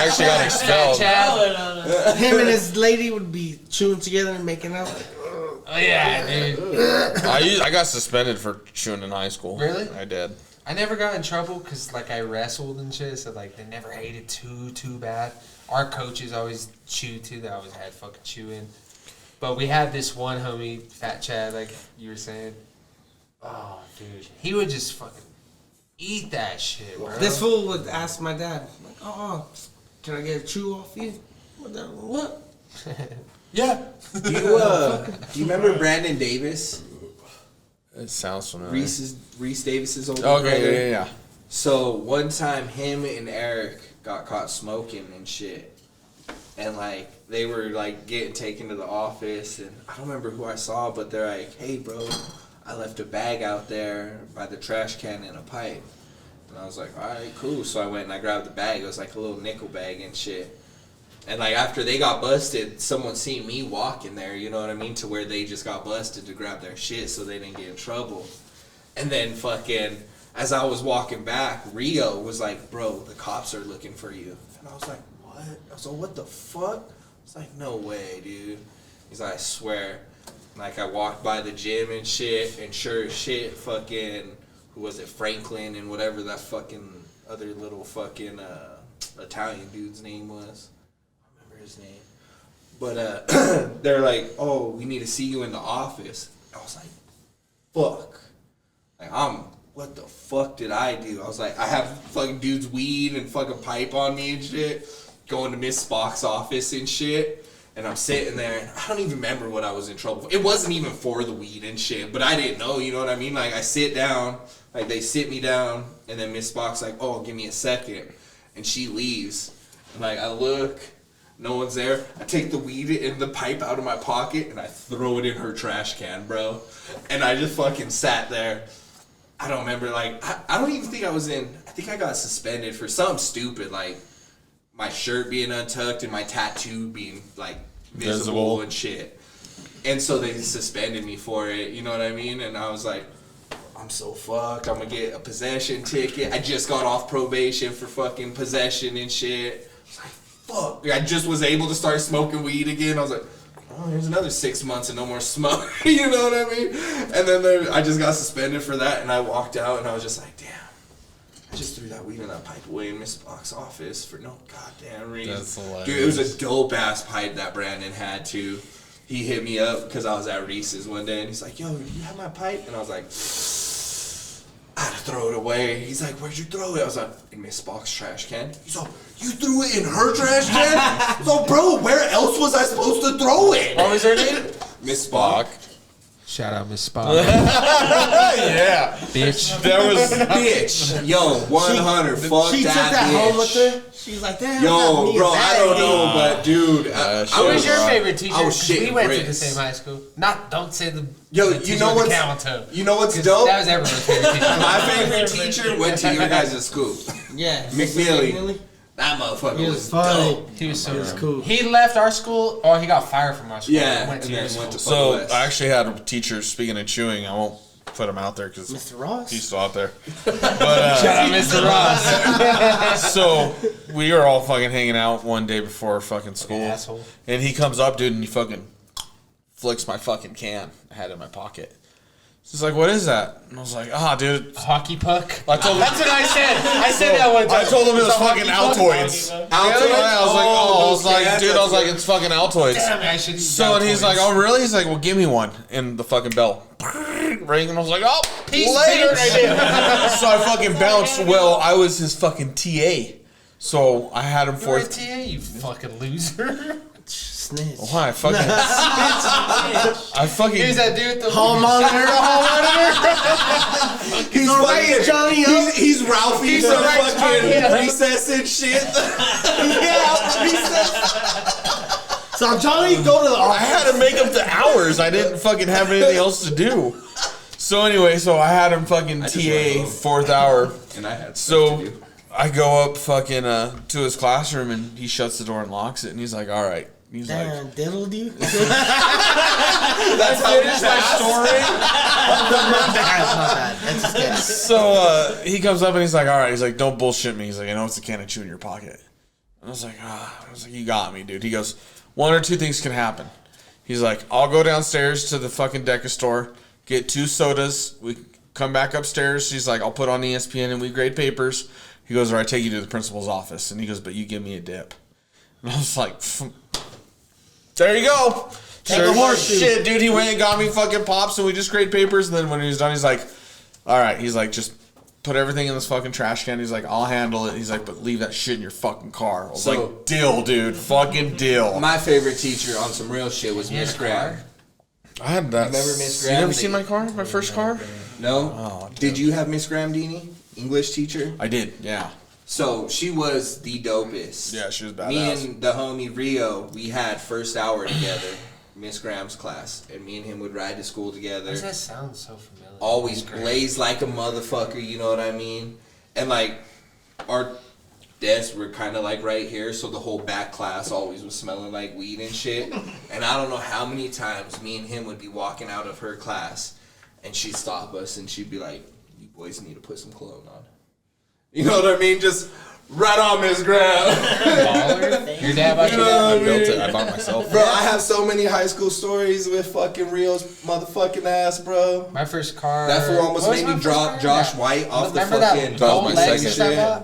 actually got expelled. Chad. Him and his lady would be chewing together and making out. Oh yeah, dude. I got suspended for chewing in high school. Really? I did. I never got in trouble because like I wrestled and shit, so like they never hated too bad. Our coaches always chewed too. They always had fucking chewing. But we had this one homie, Fat Chad, like you were saying. Oh, dude, he would just fucking eat that shit, bro. This fool would ask my dad, like, can I get a chew off you? What? Yeah. Do you remember Brandon Davis? It sounds familiar. Reese Davis's older Okay, brother? yeah. So one time, him and Eric got caught smoking and shit, and like they were like getting taken to the office, and I don't remember who I saw, but they're like, "Hey, bro, I left a bag out there by the trash can and a pipe," and I was like, "All right, cool." So I went and I grabbed the bag. It was like a little nickel bag and shit. And like after they got busted, someone seen me walking there, you know what I mean, to where they just got busted to grab their shit so they didn't get in trouble. And then fucking as I was walking back, Rio was like, "Bro, the cops are looking for you." And I was like, "What?" I was like, "What the fuck?" I was like, "No way, dude." He's like, "I swear." Like I walked by the gym and shit, and sure as shit, fucking who was it, Franklin and whatever that fucking other little fucking Italian dude's name was. His name, but they're like, "Oh, we need to see you in the office." I was like, "Fuck!" Like what the fuck did I do? I was like, I have fucking dude's weed and fucking pipe on me and shit, going to Miss Spock's office and shit, and I'm sitting there and I don't even remember what I was in trouble for. It wasn't even for the weed and shit, but I didn't know, you know what I mean? Like I sit down, like they sit me down, and then Miss Spock's like, "Oh, give me a second," and she leaves, and like I look. No one's there. I take the weed and the pipe out of my pocket and I throw it in her trash can, bro. And I just fucking sat there. I don't remember, like, I don't even think I was in, I think I got suspended for something stupid, like my shirt being untucked and my tattoo being, like, visible and shit. And so they suspended me for it, you know what I mean? And I was like, I'm so fucked. I'm gonna get a possession ticket. I just got off probation for fucking possession and shit. Fuck. I just was able to start smoking weed again. I was like, oh, here's another 6 months and no more smoke. You know what I mean? And then I just got suspended for that, and I walked out, and I was just like, damn. I just threw that weed in that pipe away in Miss Spock's office for no goddamn reason. That's hilarious. Dude, it was a dope-ass pipe that Brandon had, too. He hit me up because I was at Reese's one day, and he's like, yo, you have my pipe? And I was like, I had to throw it away. He's like, where'd you throw it? I was like, in Miss Spock's trash can. He's like, you threw it in her trash can? So, bro, where else was I supposed to throw it? What was her name? Miss Spock. Shout out Miss Spock. Yeah. Bitch. There was. Bitch. Yo, 100. Fuck She took that that bitch. home with her. She's like, damn. Yo, me bro, a I bad don't day. know, but dude, Who was your favorite teacher? I was 'Cause we shitting went to the bricks. same high school. Don't say the. Yo, the you teacher know with the what's camel toe. you know what's 'Cause dope? That was everyone's favorite teacher. My favorite teacher went to your guys' school. Yeah. McNeely. That motherfucker He was was funny. dope. He was so cool. He left our school, or he got fired from our school. Yeah, and went to and your then school. went to So West. I actually had a teacher. Speaking of chewing, I won't put him out there because Mr. Ross. he's still out there. But Shout out Mr. Ross. so we were all fucking hanging out one day before fucking school, Asshole. and he comes up, dude, and he fucking flicks my fucking can I had in my pocket. He's like, "What is that?" And I was like, "Ah, dude." Hockey puck. I told him. That's what I said. I said that one time. I told him it was It's a fucking hockey puck. Altoids. Really? I was like, yeah, dude, I that's was like, good. it's fucking Altoids. Damn, I should eat So and he's Altoids. like, "Oh really?" He's like, "Well, give me one." And the fucking bell ring, and I was like, "Oh, He's later." big. So I fucking bounced. Well, I was his fucking TA, so I had him You're for. a TA, you fucking loser. Snitch. Why? I fucking. I fucking. Here's that dude with the Hall monitor. He's gonna write fucking Johnny up. He's Ralphie He's from gonna write fucking Johnny up. recess and shit. So Johnny, go to the I office. had to make up the hours. I didn't fucking have anything else to do. So anyway, so I had him fucking I just went TA home. 4th hour. And I had stuff So to do. I go up fucking to his classroom and he shuts the door and locks it and he's like, all right. He's like, Damn, diddled you? That's how it my story. Not bad. That's just kidding. So he comes up and he's like, all right. He's like, don't bullshit me. He's like, I know it's a can of chew in your pocket. And I was like, you got me, dude. He goes, one or two things can happen. He's like, I'll go downstairs to the fucking Deca store, get 2 sodas. We come back upstairs. He's like, I'll put on ESPN and we grade papers. He goes, or I take you to the principal's office. And he goes, but you give me a dip. And I was like, there you go. Take a horseshoe. Shit, dude. He went and got me fucking pops and we just grade papers. And then when he was done, he's like, all right. He's like, just put everything in this fucking trash can. He's like, I'll handle it. He's like, but leave that shit in your fucking car. I was So- like, deal, dude. Fucking deal. My favorite teacher on some real shit was Miss Graham. I had that. Remember Miss You Graham? never seen my car? My first car? No? Oh, dude. Did you have Miss Graham, Deanie? English teacher? I did, yeah. So she was the dopest. Yeah, she was badass. Me and the homie Rio, we had first hour together, Miss Graham's class, and me and him would ride to school Why together. does that sound so familiar? Always Great. blazed like a motherfucker, you know what I mean? And like, our desks were kind of like right here, so the whole back class always was smelling like weed and shit. And I don't know how many times me and him would be walking out of her class, and she'd stop us and she'd be like, "You boys need to put some cologne on." You know what I mean? Just right on, Miss Graham. Baller? Your dad bought you know that? what I built mean? it. I bought it myself. Bro, I have so many high school stories with fucking Rio's motherfucking ass, bro. My first car. That fool almost What was made my me first drop car? Josh That- White off the Remember fucking that was gold my Lexus second I shit. bought?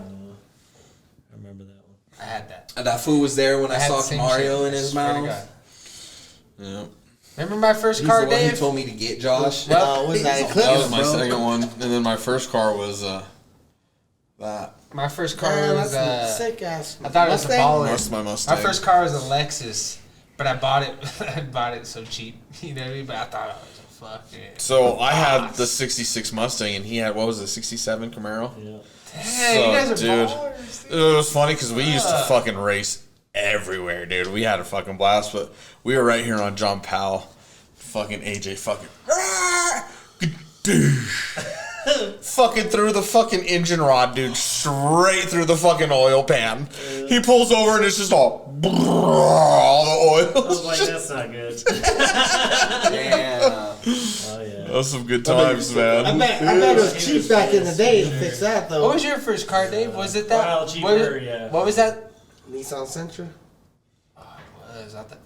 I remember that one. I had that. And that fool was there when I had the saw same Mario shit, in his swear to mouth. God. Yeah. Remember my first He's car, the one who Dave? told me to get Josh. Well, was that That was Eclipse, my bro? second one. And then my first car was that. My first car Man, was that's a sick ass. I thought it was a Mustang? baller. That's my Mustang. My first car was a Lexus, but I bought it. I bought it so cheap, you know what I mean? But I thought it was a fucking. So I had the 66 Mustang and he had, what was it, 67 Camaro? Yeah. Dang, you guys are dude, ballers, dude. it was funny because we used to fucking race everywhere, dude. We had a fucking blast, but we were right here on John Powell. Fucking AJ fucking. Fucking through the fucking engine rod, dude. Straight through the fucking oil pan. He pulls over and it's just all the I was oil. like, that's not good. Damn. Oh yeah. Those some good times, I man. bet it was cheap back in the day to fix that though. What was your first car, Dave? Was it that? Well, cheaper, yeah. What was that? Nissan Sentra? Was that the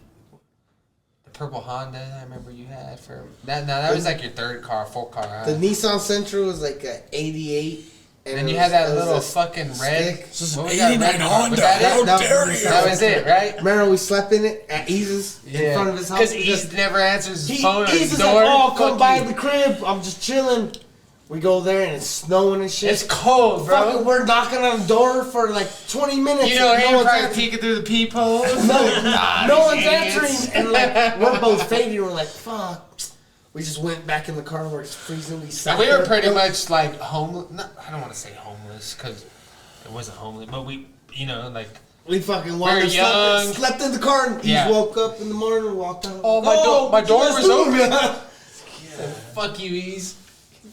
purple Honda I remember you had for that? No, that was like your third car, full car. Huh? The Nissan Sentra was like a 88. and it you was- had that it was little a fucking red. stick. This is What an was that 89 red car? Honda. Was that How it? That dare was- you? That was it, right? Remember we slept in it at Ease's in front of his house? Because East never answers his phone or his Ease's door. like, oh, come Fuck by you. the crib. I'm just chilling. We go there and it's snowing and shit. It's cold, Fucking, bro. we're knocking on the door for like 20 minutes. You know, and him one's probably answering. peeking through the peepholes. No one's these answering. idiots. And like, we're both fading. We're like, fuck. We just went back in the car where it's freezing. We sat And we were there. pretty much like homeless. No, I don't want to say homeless because it wasn't homeless, but we, you know, like. We fucking Very wanted young. slept in the car and Yeah. he woke up in the morning and walked out. Oh, my door what was you open. guys Fuck you, Ease.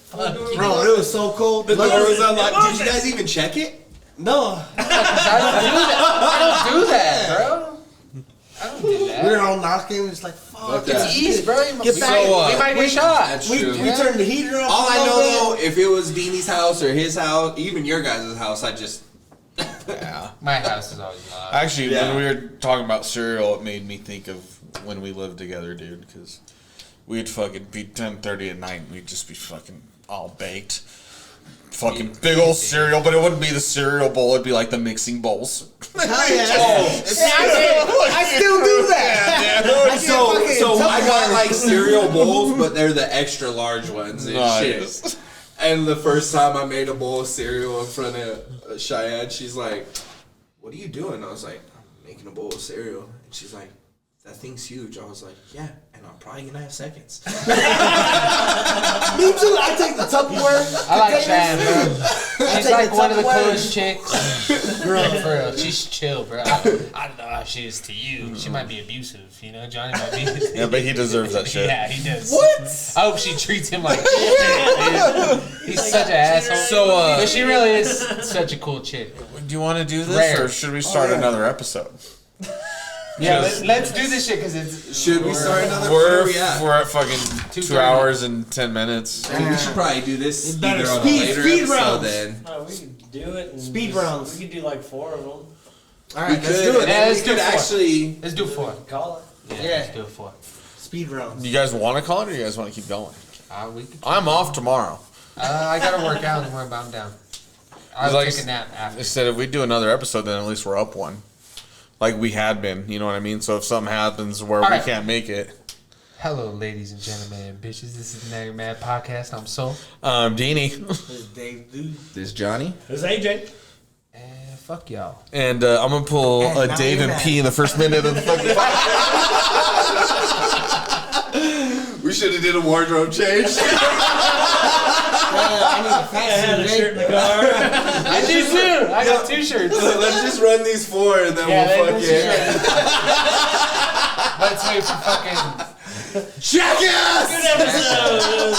Fuck you. doing? Bro, it was so cold. The door Luckily- was unlocked. Did you guys even check it? No. I don't do that, bro. I don't do We that. were all knocking. It's like, fuck. Okay. It's Ease, bro. Get we, back. might, we might get shot. That's We true. turned the heater off. All I a know little though, if it was Deanie's house or his house, even your guys' house, I just Yeah. My house is always locked. Actually, Yeah. when we were talking about cereal, it made me think of when we lived together, dude. Because we'd fucking be 10:30 at night, and we'd just be fucking all baked. Fucking big old cereal, but it wouldn't be the cereal bowl. It'd be like the mixing bowls. bit. Hell yeah. I still do that. I get fucking So I got Tupperware. like cereal bowls, but they're the extra large ones and Nice. shit. And the first time I made a bowl of cereal in front of Cheyenne, she's like, "What are you doing?" I was like, "I'm making a bowl of cereal." And she's like, "That thing's huge." I was like, "Yeah, and I'm probably gonna have seconds." Me too. I take the Tupperware. I like containers. Cheyenne, bro. She's take like the one of the Tupperware. coolest chicks. Girl. For real, she's chill, bro. I don't know how she is to you. She might be abusive, you know. Johnny might be. Yeah, but he deserves that shit. Yeah, he does. What? I hope she treats him like shit. He's such an asshole. So, but she really is such a cool chick. Do you want to do this, Rare. or should we start another episode? Yeah, Just- let's do this shit because it's. Should we start another? Where are we at? We're at fucking 2 2:30. hours and 10 minutes. I mean, we should probably do this It's better. either on a Speed- later speed episode rounds. then. No, we could do it. And Speed just- rounds. We could do like 4 of them. All We right, could, let's do it. and Yeah, then we let's do could four. actually. Let's do 4. Call it. Yeah, Yeah. let's do it 4. Speed rounds. You guys want to call it, or you guys want to keep going? We could, I'm off tomorrow. I gotta work out tomorrow, but I'm down. I'll Like- take a nap after. Instead, if we do another episode, then at least we're up one. Like we had been, you know what I mean? So if something happens where we Alright. can't make it. Hello, ladies and gentlemen and bitches. This is the Nagger Mad Podcast. I'm Soul. Deanie. This is Dave Dude. This Johnny. There's AJ. And fuck y'all. And I'm going to pull And a now Dave you're and mad. P in the first minute of the fucking We should have did a wardrobe change. I need a I fat had a suit, shirt in Dave. the car. I do too. I got 2 shirts. Let's just run these 4 and then Yeah, we'll let's fucking. Let's wait for fucking. Jackass! Good episode.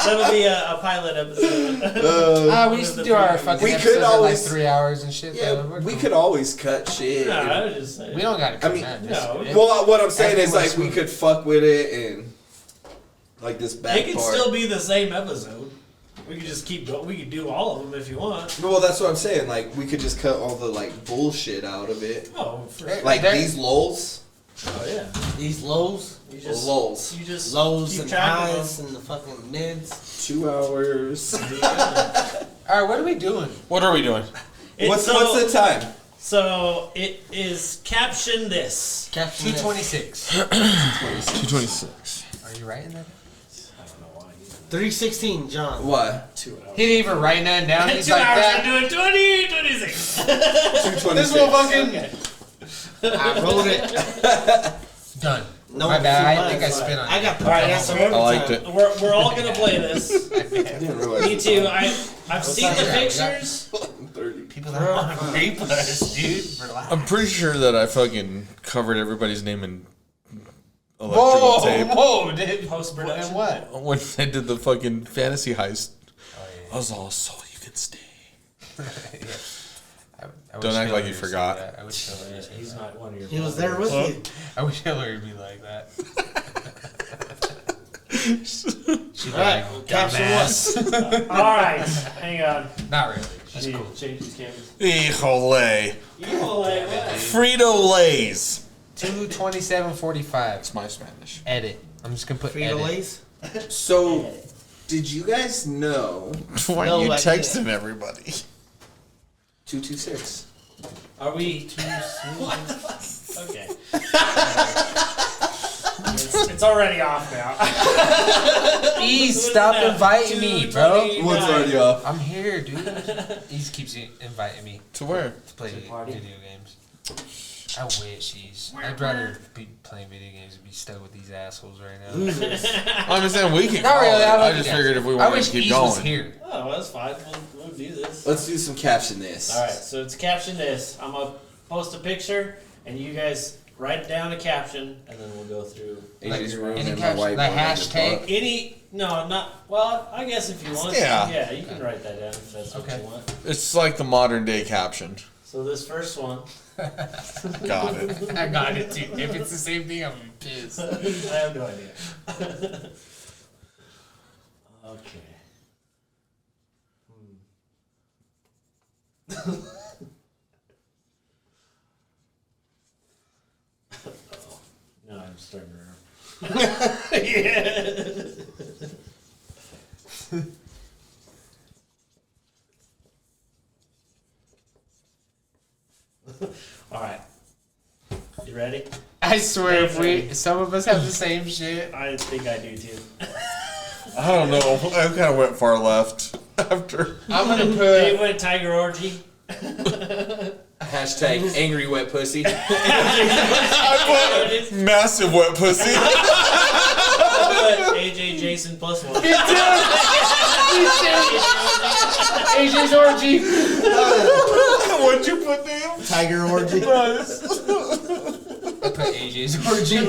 That'll be a pilot episode. We used to do our fucking We could episodes at always- like 3 hours and shit. Yeah, though. We're we cool. could always cut shit. No, I was just saying. We don't gotta cut I mean, that. no, Just- Well, what I'm saying is Everyone's like we could fuck with it and like this back It could part. still be the same episode. We could just keep going. We could do all of them if you want. Well, that's what I'm saying. Like we could just cut all the like bullshit out of it. Oh, for Hey, sure. Like There- these lulls, Oh yeah. These lows, You just lulls. You just lows keep and track of highs and the fucking mids. 2 hours. them. All right, what are we doing? What are we doing? It's What's the time? So it is caption this. Caption this. 226. 226. Are you writing that? I don't know why. 316, John. What? 2 hours. He didn't even write nothing down. He's 2 like hours that. to do it. 26. 226. This motherfucking Okay. I wrote it. done. No, My bad. I few think I months. spit on I it. got All right, prepared so every I liked time. it. We're all gonna play this. I didn't realize. Me too. I've seen the that? pictures. 30. People that want to rape us, dude. Relax. I'm pretty sure that I fucking covered everybody's name in electrical Whoa, tape. whoa, dude. Post-production. And what? When they did the fucking fantasy heist, I was all, so you can stay. I Don't wish act like Hillary you would forgot. say that. I wish Hillary would say He's that. not one of your. He was there with followers. you. I wish Hillary would be like that. She'd be All right, like, caption dumbass. All right, hang on. Not really. She's Need to cool. change these cameras. Híjole. You will like what? Frito Lays. 227.45. That's my Spanish. Edit. I'm just gonna put Frito edit. Lays. So, did you guys know Why No, are you I texting everybody? 226? Are we too what the fuck? Okay. it's already off now. Ease, stop No, inviting me, bro. 2:29. What's already off? I'm here, dude. Ease keeps inviting me To where? to play party? video games. I wish Ease. I'd rather be playing video games and be stuck with these assholes right now. Losers. I'm saying we can Not call really. it. I, love I you just guys. figured if we I wanted wish to keep Ease going. was here. Oh, well, that's fine. We'll do this. Let's do some caption this. All right, so it's caption this. I'm gonna post a picture, and you guys write down a caption, and then we'll go through AJ's room any and my caption, whiteboard. like in the hashtag? book. any. No, not well. I guess if you want. to. Yeah. Yeah, you can write that down if that's what Okay. you want. It's like the modern day caption. So this first one, Got it. I got it too. If it's the same thing, I'm pissed. I have no idea. Okay. Oh, now I'm starting to remember. Yeah. All right. You ready? I swear, if some of us have the same shit. I think I do too. I don't know. I kind of went far left after. I'm gonna They put. went Tiger Orgy. Hashtag angry wet pussy. I put massive wet pussy. AJ Jason plus one. AJ's orgy. What'd you put down? Tiger orgy. I put AJ's orgy.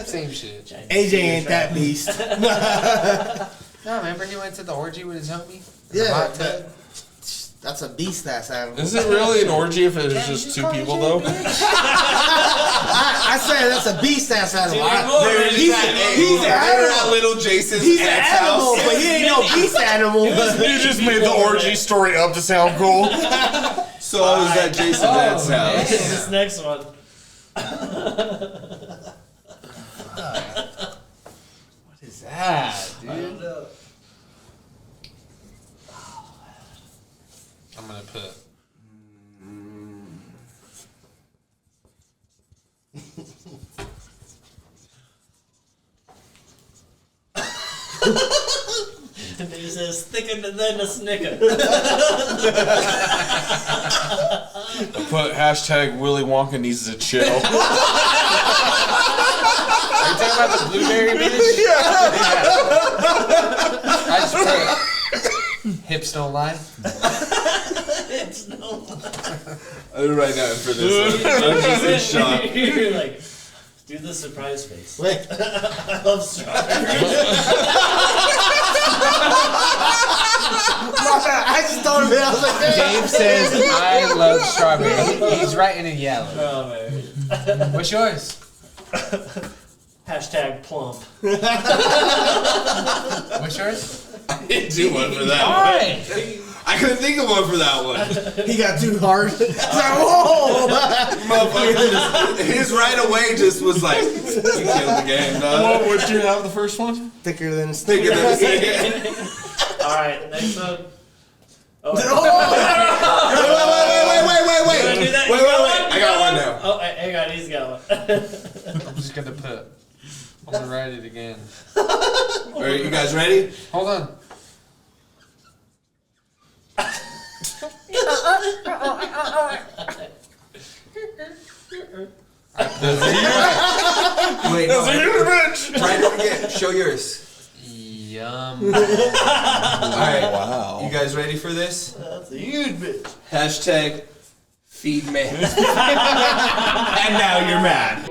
Same shit. AJ ain't that beast. No, remember he went to the orgy with his homie? Yeah, that's a beast ass animal. Is it really an orgy if it's just two people though? I said that's a beast ass animal. He's an They're at animal. little Jason's He's an aunt's animal, house. but he ain't no beast animal. You just made the orgy story up to sound cool. So I was at Jason's aunt's house. This next one. What is that, dude? I'm gonna put. And he says, thicker than a snicker. Put hashtag Willy Wonka needs to chill. Are you talking about the blueberry bitch? I just put hips don't lie. It's no Right now for this one. I'm just in shock. You're like, do the surprise face. Wait, I love strawberries. I just thought of it. I was like, damn. Dave says I love strawberry. He's writing in yellow. Oh, man. What's yours? Hashtag plump. What's yours? I didn't do one for that Why? one. I couldn't think of one for that one. He got too hard. It's like, whoa! Motherfucker just, his right away just was like, you killed the game, dog. What would you have the first one? Thicker than a stick. Thinking of the second. Alright, next one. Oh, Wait. You wanna do that? Wait. You got one? I got one now. Oh, hang on, he's got one. I'm just gonna put. I'm gonna write it again. Alright, you guys ready? Hold on. Wait, no. Try it again. Show yours. Yum. Alright. Wow. You guys ready for this? That's a huge bitch. Hashtag feed me. And now you're mad.